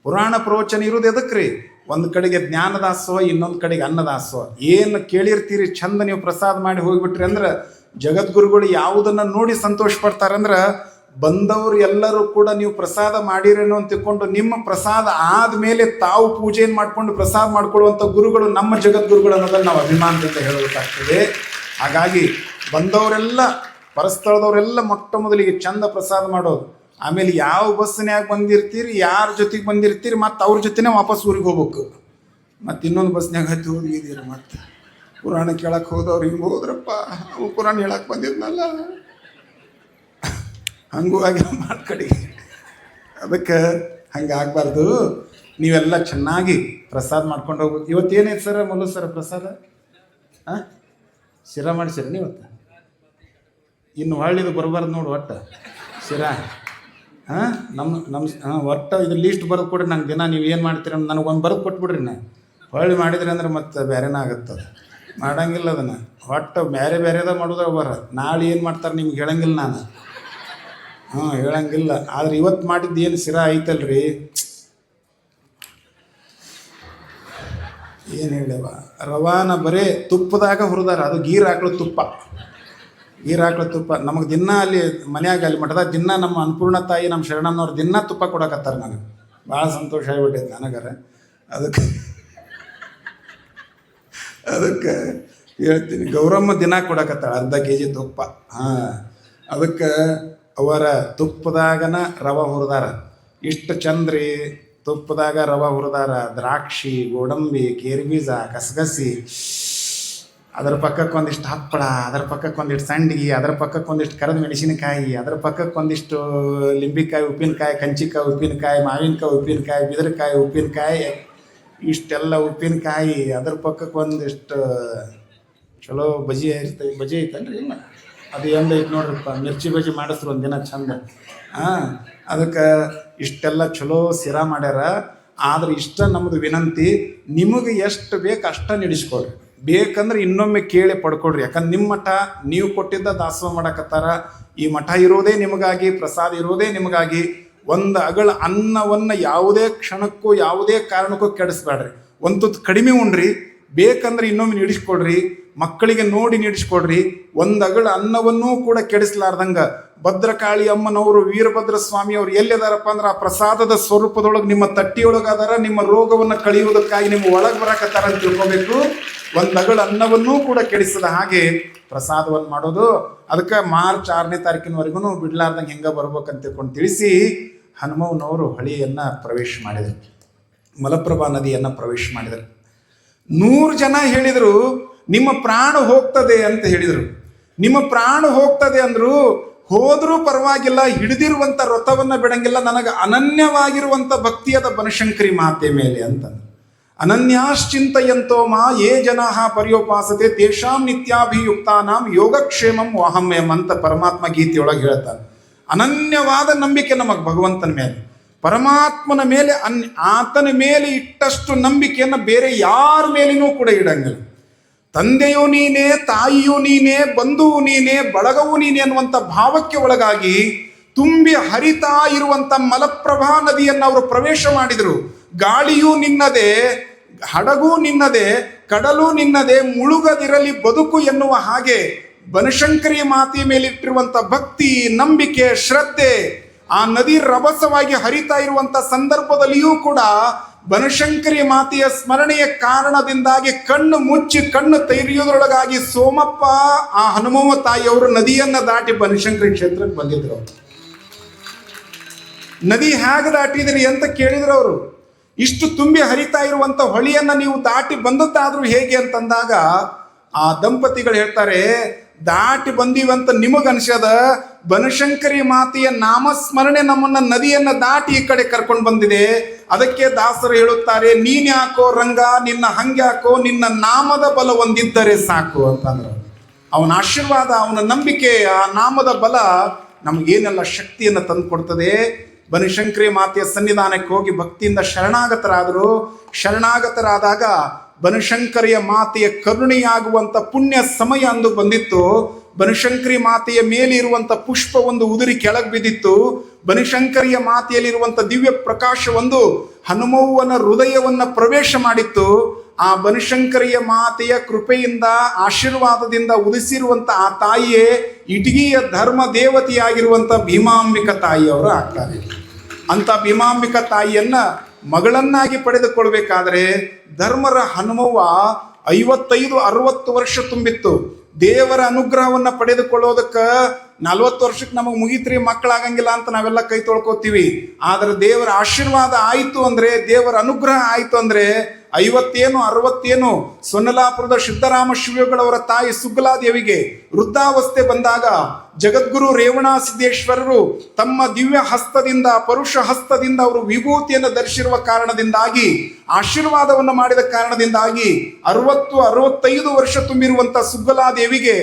S1: ಪುರಾಣ ಪ್ರವಚನ ಇರೋದು ಎದಕ್ರಿ? ಒಂದು ಕಡೆಗೆ ಜ್ಞಾನದಾಸೋಹ, ಇನ್ನೊಂದು ಕಡೆಗೆ ಅನ್ನದಾಸೋಹ. ಏನು ಕೇಳಿರ್ತೀರಿ ಚಂದ ನೀವು ಪ್ರಸಾದ ಮಾಡಿ ಹೋಗ್ಬಿಟ್ರಿ ಅಂದ್ರೆ ಜಗದ್ಗುರುಗಳು ಯಾವುದನ್ನು ನೋಡಿ ಸಂತೋಷ ಪಡ್ತಾರಂದ್ರೆ, ಬಂದವರು ಎಲ್ಲರೂ ಕೂಡ ನೀವು ಪ್ರಸಾದ ಮಾಡಿರೇನೋ ಅಂತ ತಿಳ್ಕೊಂಡು ನಿಮ್ಮ ಪ್ರಸಾದ ಆದಮೇಲೆ ತಾವು ಪೂಜೆಯನ್ನು ಮಾಡಿಕೊಂಡು ಪ್ರಸಾದ ಮಾಡ್ಕೊಳ್ಳುವಂಥ ಗುರುಗಳು ನಮ್ಮ ಜಗದ್ಗುರುಗಳು ಅನ್ನೋದನ್ನು ನಾವು ಅಭಿಮಾನದಿಂದ ಹೇಳಬೇಕಾಗ್ತದೆ. ಹಾಗಾಗಿ ಬಂದವರೆಲ್ಲ ಪರಸ್ಥಳದವರೆಲ್ಲ ಮೊಟ್ಟ ಮೊದಲಿಗೆ ಚಂದ ಪ್ರಸಾದ ಮಾಡೋದು. ಆಮೇಲೆ ಯಾವ ಬಸ್ನ್ಯಾಗ ಬಂದಿರ್ತೀರಿ, ಯಾರ ಜೊತೆಗೆ ಬಂದಿರ್ತೀರಿ, ಮತ್ತು ಅವ್ರ ಜೊತೆನೇ ವಾಪಸ್ ಊರಿಗೆ ಹೋಗ್ಬೇಕು. ಮತ್ತು ಇನ್ನೊಂದು ಬಸ್ನ್ಯಾಗ ಹತ್ತಿ ಹೋಗಿದ್ದೀರಿ, ಮತ್ತು ಪುರಾಣ ಕೇಳಕ್ಕೆ ಹೋದವ್ರು ಹಿಂಗೆ ಹೋದ್ರಪ್ಪ, ಅವು ಪುರಾಣ ಹೇಳಕ್ಕೆ ಬಂದಿದ್ನಲ್ಲ, ಹಂಗೂ ಆಗಿ ಮಾಡ್ಕಡಿ. ಅದಕ್ಕೆ ಹಂಗೆ ಆಗಬಾರ್ದು. ನೀವೆಲ್ಲ ಚೆನ್ನಾಗಿ ಪ್ರಸಾದ ಮಾಡ್ಕೊಂಡು ಹೋಗ್ಬೇಕು. ಇವತ್ತೇನೈತೆ ಸರ್ ಮಲ್ಲು ಸರ್ ಪ್ರಸಾದ? ಹಾಂ, ಶಿರಾ ಮಾಡಿಸಿರಿ ನೀವತ್ತು? ಇನ್ನು ಹೊಳ್ಳಿದು ಬರಬಾರ್ದು ನೋಡು ಒಟ್ಟು ಶಿರಾ. ಹಾಂ, ಒಟ್ಟು ಇದು ಲೀಸ್ಟ್ ಬರೆದು ಕೊಡ್ರಿ ನಂಗೆ. ದಿನ ನೀವು ಏನು ಮಾಡ್ತೀರಿ ನನಗೊಂದು ಬರೆದು ಕೊಟ್ಬಿಡ್ರಿ. ನಾ ಹೊಳ್ಳಿ ಮಾಡಿದ್ರಿ ಅಂದ್ರೆ ಮತ್ತೆ ಬೇರೆನೇ ಆಗುತ್ತದೆ. ಮಾಡಂಗಿಲ್ಲ ಅದನ್ನು. ಒಟ್ಟು ಬೇರೆ ಬೇರೆದ ಮಾಡೋದಾಗ ಬರ. ನಾಳೆ ಏನು ಮಾಡ್ತಾರೆ ನಿಮ್ಗೆ ಹೇಳಂಗಿಲ್ಲ ನಾನು. ಹೇಳಂಗಿಲ್ಲ. ಆದ್ರೆ ಇವತ್ತು ಮಾಡಿದ್ದು ಏನು ಶಿರಾ ಐತಲ್ರಿ, ಏನು ಹೇಳವ, ರವಾನ ಬರೇ ತುಪ್ಪದಾಗ ಹುರಿದಾರ. ಅದು ಗೀರ್ ಹಾಕ್ಳು ತುಪ್ಪ, ಗೀರ್ ಹಾಕ್ಳು ತುಪ್ಪ. ನಮಗೆ ದಿನ ಅಲ್ಲಿ ಮನ್ಯಾಗ ಅಲ್ಲಿ ಮಠದಾಗ ದಿನ ನಮ್ಮ ಅನ್ನಪೂರ್ಣ ತಾಯಿ, ನಮ್ಮ ಶರಣಮ್ಮನವ್ರು ದಿನ ತುಪ್ಪ ಕೊಡಕತ್ತಾರೆ. ನನಗೆ ಭಾಳ ಸಂತೋಷ ಆಗಿಬಿಟ್ಟೈತೆ ನನಗರ. ಅದಕ್ಕೆ ಹೇಳ್ತೀನಿ, ಗೌರಮ್ಮ ದಿನ ಕೊಡಕತ್ತಾಳೆ ಅರ್ಧ kg ತುಪ್ಪ. ಅದಕ್ಕೆ ಅವರ ತುಪ್ಪದಾಗನ ರವೆ ಹುರಿದಾರ. ಇಷ್ಟು ಚಂದ್ರಿ ತುಪ್ಪದಾಗ ರವೆ ಹುರಿದಾರ. ದ್ರಾಕ್ಷಿ, ಗೋಡಂಬಿ, ಕೇರ್ಬೀಜ, ಕಸಗಸಿ, ಅದರ ಪಕ್ಕಕ್ಕೆ ಒಂದಿಷ್ಟು ಹಪ್ಪಳ, ಅದರ ಪಕ್ಕಕ್ಕೆ ಒಂದಿಷ್ಟು ಸಂಡಿಗೆ, ಅದರ ಪಕ್ಕಕ್ಕೆ ಒಂದಿಷ್ಟು ಕರಿದ ಮೆಣಸಿನಕಾಯಿ, ಅದರ ಪಕ್ಕಕ್ಕೆ ಒಂದಿಷ್ಟು ಲಿಂಬಿಕಾಯಿ ಉಪ್ಪಿನಕಾಯಿ, ಕಂಚಿಕಾಯಿ ಉಪ್ಪಿನಕಾಯಿ, ಮಾವಿನಕಾಯಿ ಉಪ್ಪಿನಕಾಯಿ, ಬಿದಿರಕಾಯಿ ಉಪ್ಪಿನಕಾಯಿ, ಇಷ್ಟೆಲ್ಲ ಉಪ್ಪಿನಕಾಯಿ. ಅದ್ರ ಪಕ್ಕಕ್ಕೆ ಒಂದಿಷ್ಟು ಚಲೋ ಬಜಿ ಇರ್ತವೆ. ಬಜಿ ಐತಲ್ರಿ? ಇಲ್ಲ, ಅದು ಎಂದೈತೆ ನೋಡ್ರಪ್ಪ, ಮಿರ್ಚಿ ಬಜಿ ಮಾಡಿಸ್ರು ಒಂದಿನ ಚಂದ. ಅದಕ್ಕೆ ಇಷ್ಟೆಲ್ಲ ಚಲೋ ಸಿರಾ ಮಾಡ್ಯಾರ. ಆದ್ರೆ ಇಷ್ಟ ನಮ್ಮದು ವಿನಂತಿ, ನಿಮಗೆ ಎಷ್ಟು ಬೇಕು ಅಷ್ಟ ನಡೆಸ್ಕೊಡ್ರಿ. ಬೇಕಂದ್ರೆ ಇನ್ನೊಮ್ಮೆ ಕೇಳಿ ಪಡ್ಕೊಡ್ರಿ. ಯಾಕಂದ್ರೆ ನಿಮ್ಮ ಮಠ ನೀವು ಕೊಟ್ಟಿದ್ದ ದಾಸೋಹ ಮಾಡಕತ್ತಾರ. ಈ ಮಠ ಇರೋದೇ ನಿಮಗಾಗಿ, ಪ್ರಸಾದ ಇರೋದೇ ನಿಮಗಾಗಿ. ಒಂದು ಅಗಳ ಅನ್ನವನ್ನು ಯಾವುದೇ ಕ್ಷಣಕ್ಕೂ ಯಾವುದೇ ಕಾರಣಕ್ಕೂ ಕೆಡಿಸ್ಬೇಡ್ರಿ. ಒಂದು ತುತ್ತು ಕಡಿಮೆ ಉಣ್ರಿ, ಬೇಕಂದ್ರೆ ಇನ್ನೊಮ್ಮೆ ನೀಡಿಸ್ಕೊಡ್ರಿ. ಮಕ್ಕಳಿಗೆ ನೋಡಿ ನೀಡಿಸ್ಕೊಡ್ರಿ. ಒಂದು ಅಗಳ ಅನ್ನವನ್ನೂ ಕೂಡ ಕೆಡಿಸ್ಲಾರ್ದಂಗ ಭದ್ರಕಾಳಿ ಅಮ್ಮನವರು, ವೀರಭದ್ರ ಸ್ವಾಮಿಯವರು ಎಲ್ಲಿದಾರಪ್ಪ ಅಂದ್ರೆ ಆ ಪ್ರಸಾದದ ಸ್ವರೂಪದೊಳಗೆ ನಿಮ್ಮ ತಟ್ಟಿಯೊಳಗೆ ಅದಾರ. ನಿಮ್ಮ ರೋಗವನ್ನು ಕಳೆಯುವುದಕ್ಕಾಗಿ ನಿಮ್ಮ ಒಳಗೆ ಬರಕತ್ತಾರ ಅಂತ ತಿಳ್ಕೊಬೇಕು. ಒಂದು ಅಗಳ ಅನ್ನವನ್ನೂ ಕೂಡ ಕೆಡಿಸದ ಹಾಗೆ ಪ್ರಸಾದವನ್ನು ಮಾಡೋದು. ಅದಕ್ಕೆ ಮಾರ್ಚ್ 6ನೇ ತಾರೀಕಿನವರೆಗೂ ಬಿಡ್ಲಾರ್ದಂಗೆ ಹೆಂಗೆ ಬರ್ಬೇಕಂತ ತಿಳ್ಕೊಂಡು ತಿಳಿಸಿ ಹನುಮವ್ವನವರು ಹೊಳೆಯನ್ನು ಪ್ರವೇಶ ಮಾಡಿದರು, ಮಲಪ್ರಭಾ ನದಿಯನ್ನು ಪ್ರವೇಶ ಮಾಡಿದರು. 100 ಜನ ಹೇಳಿದರು ನಿಮ್ಮ ಪ್ರಾಣ ಹೋಗ್ತದೆ ಅಂತ ಹೇಳಿದರು. ನಿಮ್ಮ ಪ್ರಾಣ ಹೋಗ್ತದೆ ಅಂದರು. ಹೋದರೂ ಪರವಾಗಿಲ್ಲ, ಹಿಡಿದಿರುವಂಥ ವ್ರತವನ್ನು ಬಿಡಂಗಿಲ್ಲ, ನನಗೆ ಅನನ್ಯವಾಗಿರುವಂಥ ಭಕ್ತಿಯಾದ ಬನಶಂಕರಿ ಮಾತೆ ಮೇಲೆ ಅಂತಂದು. ಅನನ್ಯಾಶ್ಚಿಂತಯಂತೋ ಮಾ ಯೇ ಜನಾಃ ಪರ್ಯೋಪಾಸತೆ ತೇಷಾಂ ನಿತ್ಯಾಭಿಯುಕ್ತಾನಾಂ ಯೋಗಕ್ಷೇಮಂ ವಾಹಮ್ಯಂ ಅಂತ ಪರಮಾತ್ಮ ಗೀತೆಯೊಳಗೆ ಹೇಳ್ತಾನೆ. ಅನನ್ಯವಾದ ನಂಬಿಕೆ ನಮಗೆ ಭಗವಂತನ ಮೇಲೆ, ಪರಮಾತ್ಮನ ಮೇಲೆ, ಆತನ ಮೇಲೆ ಇಟ್ಟಷ್ಟು ನಂಬಿಕೆಯನ್ನು ಬೇರೆ ಯಾರ ಮೇಲೇನೂ ಕೂಡ ಇಡಂಗಿಲ್ಲ. ತಂದೆಯೂ ನೀನೇ, ತಾಯಿಯೂ ನೀನೇ, ಬಂಧುವು ನೀನೇ, ಬಳಗವೂ ನೀನೇ ಅನ್ನುವಂಥ ಭಾವಕ್ಕೆ ಒಳಗಾಗಿ ತುಂಬಿ ಹರಿತಾ ಇರುವಂಥ ಮಲಪ್ರಭಾ ನದಿಯನ್ನು ಅವರು ಪ್ರವೇಶ ಮಾಡಿದರು. ಗಾಳಿಯೂ ನಿನ್ನದೇ, ಹಡಗೂ ನಿನ್ನದೇ, ಕಡಲು ನಿನ್ನದೇ, ಮುಳುಗದಿರಲಿ ಬದುಕು ಎನ್ನುವ ಹಾಗೆ ಬನಶಂಕರಿ ಮಾತೆಯ ಮೇಲಿಟ್ಟಿರುವಂಥ ಭಕ್ತಿ, ನಂಬಿಕೆ, ಶ್ರದ್ಧೆ ಆ ನದಿ ರಭಸವಾಗಿ ಹರಿತಾ ಇರುವಂಥ ಸಂದರ್ಭದಲ್ಲಿಯೂ ಕೂಡ ಬನಶಂಕರಿ ಮಾತೆಯ ಸ್ಮರಣೆಯ ಕಾರಣದಿಂದಾಗಿ ಕಣ್ಣು ಮುಚ್ಚಿ ಕಣ್ಣು ತೆರೆಯುವುದರೊಳಗಾಗಿ ಸೋಮಪ್ಪ ಆ ಹನುಮವ್ವ ತಾಯಿಯವರು ನದಿಯನ್ನು ದಾಟಿ ಬನಶಂಕರಿ ಕ್ಷೇತ್ರಕ್ಕೆ ಬಂದಿದ್ರು. ನದಿ ಹೇಗೆ ದಾಟಿದ್ರಿ ಅಂತ ಕೇಳಿದ್ರು ಅವರು. ಇಷ್ಟು ತುಂಬಿ ಹರಿತಾ ಇರುವಂಥ ಹೊಳೆಯನ್ನು ನೀವು ದಾಟಿ ಬಂದದ್ದಾದ್ರೂ ಹೇಗೆ ಅಂತಂದಾಗ ಆ ದಂಪತಿಗಳು ಹೇಳ್ತಾರೆ, ದಾಟಿ ಬಂದೀವಂತ ನಿಮಗನ್ಸದ, ಬನಶಂಕರಿ ಮಾತೆಯ ನಾಮಸ್ಮರಣೆ ನಮ್ಮನ್ನ ನದಿಯನ್ನು ದಾಟಿ ಈ ಕಡೆ ಕರ್ಕೊಂಡು ಬಂದಿದೆ. ಅದಕ್ಕೆ ದಾಸರು ಹೇಳುತ್ತಾರೆ, ನೀನ್ ಯಾಕೋ ರಂಗ, ನಿನ್ನ ಹಂಗ್ಯಾಕೋ, ನಿನ್ನ ನಾಮದ ಬಲ ಒಂದಿದ್ದರೆ ಸಾಕು ಅಂತಂದ್ರು. ಅವನ ಆಶೀರ್ವಾದ, ಅವನ ನಂಬಿಕೆ, ಆ ನಾಮದ ಬಲ ನಮಗೇನೆಲ್ಲ ಶಕ್ತಿಯನ್ನು ತಂದು ಕೊಡ್ತದೆ. ಬನಶಂಕರಿ ಮಾತೆಯ ಸನ್ನಿಧಾನಕ್ಕೆ ಹೋಗಿ ಭಕ್ತಿಯಿಂದ ಶರಣಾಗತರಾದರು. ಶರಣಾಗತರಾದಾಗ ಬನಶಂಕರಿಯ ಮಾತೆಯ ಕರುಣೆಯಾಗುವಂಥ ಪುಣ್ಯ ಸಮಯ ಅಂದು ಬಂದಿತ್ತು. ಬನಶಂಕರಿ ಮಾತೆಯ ಮೇಲೆ ಇರುವಂತ ಪುಷ್ಪ ಒಂದು ಉದುರಿ ಕೆಳಗೆ ಬಿದ್ದಿತ್ತು. ಬನಶಂಕರಿಯ ಮಾತೆಯಲ್ಲಿರುವಂತ ದಿವ್ಯ ಪ್ರಕಾಶ ಒಂದು ಹನುಮವ್ವನ ಹೃದಯವನ್ನ ಪ್ರವೇಶ ಮಾಡಿತ್ತು. ಆ ಬನಶಂಕರಿಯ ಮಾತೆಯ ಕೃಪೆಯಿಂದ ಆಶೀರ್ವಾದದಿಂದ ಉದಿಸಿರುವಂತ ಆ ತಾಯಿಯೇ ಇಟಗಿಯ ಧರ್ಮ ದೇವತೆಯಾಗಿರುವಂತ ಭೀಮಾಂಬಿಕ ತಾಯಿಯವರು ಆಗ್ತಾರೆ. ಅಂತ ಭೀಮಾಂಬಿಕ ತಾಯಿಯನ್ನ ಮಗಳನ್ನಾಗಿ ಪಡೆದುಕೊಳ್ಬೇಕಾದ್ರೆ ಧರ್ಮರ ಹನುಮವ್ವ 55-60 ವರ್ಷ ತುಂಬಿತ್ತು. ದೇವರ ಅನುಗ್ರಹವನ್ನ ಪಡೆದುಕೊಳ್ಳೋದಕ್ಕೆ 40 ವರ್ಷಕ್ಕೆ ನಮಗೆ ಮುಗಿತ್ರಿ ಮಕ್ಕಳಾಗಂಗಿಲ್ಲ ಅಂತ ನಾವೆಲ್ಲ ಕೈ ತೊಳ್ಕೊತೀವಿ. ಆದ್ರೆ ದೇವರ ಆಶೀರ್ವಾದ ಆಯಿತು ಅಂದ್ರೆ, ದೇವರ ಅನುಗ್ರಹ ಆಯಿತು ಅಂದ್ರೆ 50-60 ಸೊನ್ನಲಾಪುರದ ಸಿದ್ದರಾಮ ಶಿವಯೋಗಿಗಳವರ ತಾಯಿ ಸುಗ್ಲಾದೇವಿಗೆ ವೃದ್ಧಾವಸ್ಥೆ ಬಂದಾಗ ಜಗದ್ಗುರು ರೇವಣ ಸಿದ್ದೇಶ್ವರರು ತಮ್ಮ ದಿವ್ಯ ಹಸ್ತದಿಂದ, ಪರುಷ ಹಸ್ತದಿಂದ ಅವರು ವಿಭೂತಿಯನ್ನು ಧರಿಸಿರುವ ಕಾರಣದಿಂದಾಗಿ, ಆಶೀರ್ವಾದವನ್ನು ಮಾಡಿದ ಕಾರಣದಿಂದಾಗಿ 60-65 ವರ್ಷ ತುಂಬಿರುವಂತ ಸುಗ್ಲಾದೇವಿಗೆ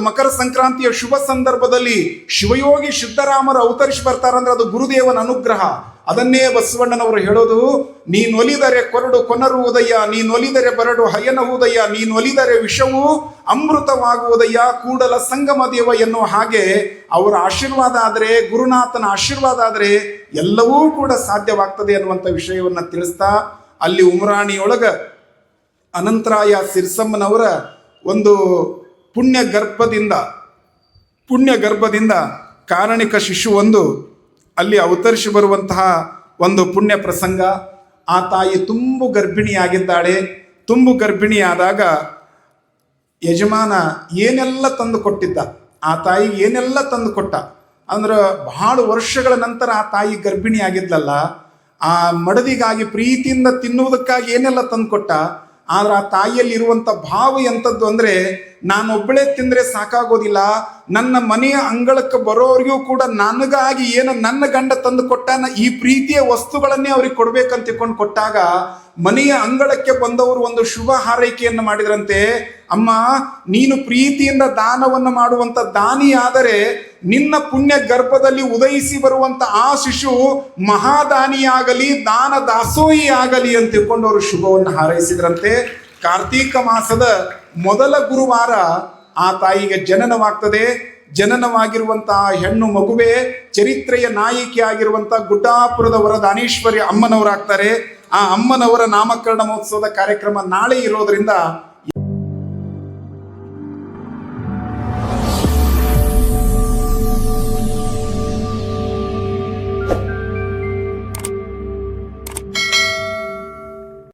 S1: ಮಕರ ಸಂಕ್ರಾಂತಿಯ ಶುಭ ಸಂದರ್ಭದಲ್ಲಿ ಶಿವಯೋಗಿ ಸಿದ್ದರಾಮರು ಅವತರಿಸಿ ಬರ್ತಾರಂದ್ರೆ ಅದು ಗುರುದೇವನ ಅನುಗ್ರಹ. ಅದನ್ನೇ ಬಸವಣ್ಣನವರು ಹೇಳೋದು, ನೀನೊಲಿದರೆ ಕೊರಡು ಕೊನರುವುದಯ್ಯ, ನೀನೊಲಿದರೆ ಬರಡು ಹಯನವುದಯ್ಯ, ನೀನೊಲಿದರೆ ವಿಷವು ಅಮೃತವಾಗುವುದಯ್ಯ, ಕೂಡಲ ಸಂಗಮ ದೇವ ಎನ್ನುವ ಹಾಗೆ ಅವರ ಆಶೀರ್ವಾದ ಆದರೆ, ಗುರುನಾಥನ ಆಶೀರ್ವಾದ ಆದರೆ ಎಲ್ಲವೂ ಕೂಡ ಸಾಧ್ಯವಾಗ್ತದೆ ಅನ್ನುವಂಥ ವಿಷಯವನ್ನ ತಿಳಿಸ್ತಾ, ಅಲ್ಲಿ ಉಮರಾಣಿಯೊಳಗ ಅನಂತರಾಯ ಸಿರ್ಸಮ್ಮನವರ ಒಂದು ಪುಣ್ಯ ಗರ್ಭದಿಂದ ಕಾರಣಿಕ ಶಿಶು ಒಂದು ಅಲ್ಲಿ ಅವತರಿಸಿ ಬರುವಂತಹ ಒಂದು ಪುಣ್ಯ ಪ್ರಸಂಗ. ಆ ತಾಯಿ ತುಂಬು ಗರ್ಭಿಣಿಯಾಗಿದ್ದಾಳೆ. ತುಂಬು ಗರ್ಭಿಣಿಯಾದಾಗ ಯಜಮಾನ ಏನೆಲ್ಲ ತಂದು ಕೊಟ್ಟಿದ್ದ, ಆ ತಾಯಿಗೆ ಏನೆಲ್ಲ ತಂದು ಕೊಟ್ಟ ಅಂದ್ರೆ, ಬಹಳ ವರ್ಷಗಳ ನಂತರ ಆ ತಾಯಿ ಗರ್ಭಿಣಿ ಆಗಿದ್ಲಲ್ಲ, ಆ ಮಡದಿಗಾಗಿ ಪ್ರೀತಿಯಿಂದ ತಿನ್ನುವುದಕ್ಕಾಗಿ ಏನೆಲ್ಲ ತಂದು ಕೊಟ್ಟ. ಆದ್ರೆ ಆ ತಾಯಿಯಲ್ಲಿ ಇರುವಂತ ಭಾವ ಎಂಥದ್ದು ಅಂದ್ರೆ, ನಾನೊಬ್ಬಳೇ ತಿಂದ್ರೆ ಸಾಕಾಗೋದಿಲ್ಲ, ನನ್ನ ಮನೆಯ ಅಂಗಳಕ್ಕೆ ಬರೋರಿಗೂ ಕೂಡ ನನಗಾಗಿ ಏನು ನನ್ನ ಗಂಡ ತಂದು ಕೊಟ್ಟಾನ ಈ ಪ್ರೀತಿಯ ವಸ್ತುಗಳನ್ನೇ ಅವ್ರಿಗೆ ಕೊಡ್ಬೇಕಂತ ತಿಳ್ಕೊಂಡು ಕೊಟ್ಟಾಗ, ಮನೆಯ ಅಂಗಳಕ್ಕೆ ಬಂದವರು ಒಂದು ಶುಭ ಹಾರೈಕೆಯನ್ನು ಮಾಡಿದ್ರಂತೆ. ಅಮ್ಮ, ನೀನು ಪ್ರೀತಿಯಿಂದ ದಾನವನ್ನು ಮಾಡುವಂತ ದಾನಿಯಾದರೆ ನಿನ್ನ ಪುಣ್ಯ ಗರ್ಭದಲ್ಲಿ ಉದಯಿಸಿ ಬರುವಂತ ಆ ಶಿಶು ಮಹಾದಾನಿಯಾಗಲಿ, ದಾನ ದಾಸೋಹಿ ಆಗಲಿ ಅಂತ ತಿಳ್ಕೊಂಡು ಅವರು ಶುಭವನ್ನು ಹಾರೈಸಿದ್ರಂತೆ. ಕಾರ್ತೀಕ ಮಾಸದ ಮೊದಲ ಗುರುವಾರ ಆ ತಾಯಿಗೆ ಜನನವಾಗ್ತದೆ. ಜನನವಾಗಿರುವಂತಹ ಹೆಣ್ಣು ಮಗುವೆ ಚರಿತ್ರೆಯ ನಾಯಕಿಯಾಗಿರುವಂತಹ ಗುಡ್ಡಾಪುರದ ವರದಾನೇಶ್ವರಿ ಅಮ್ಮನವರಾಗ್ತಾರೆ. ಆ ಅಮ್ಮನವರ ನಾಮಕರಣ ಮಹೋತ್ಸವದ ಕಾರ್ಯಕ್ರಮ ನಾಳೆ ಇರೋದ್ರಿಂದ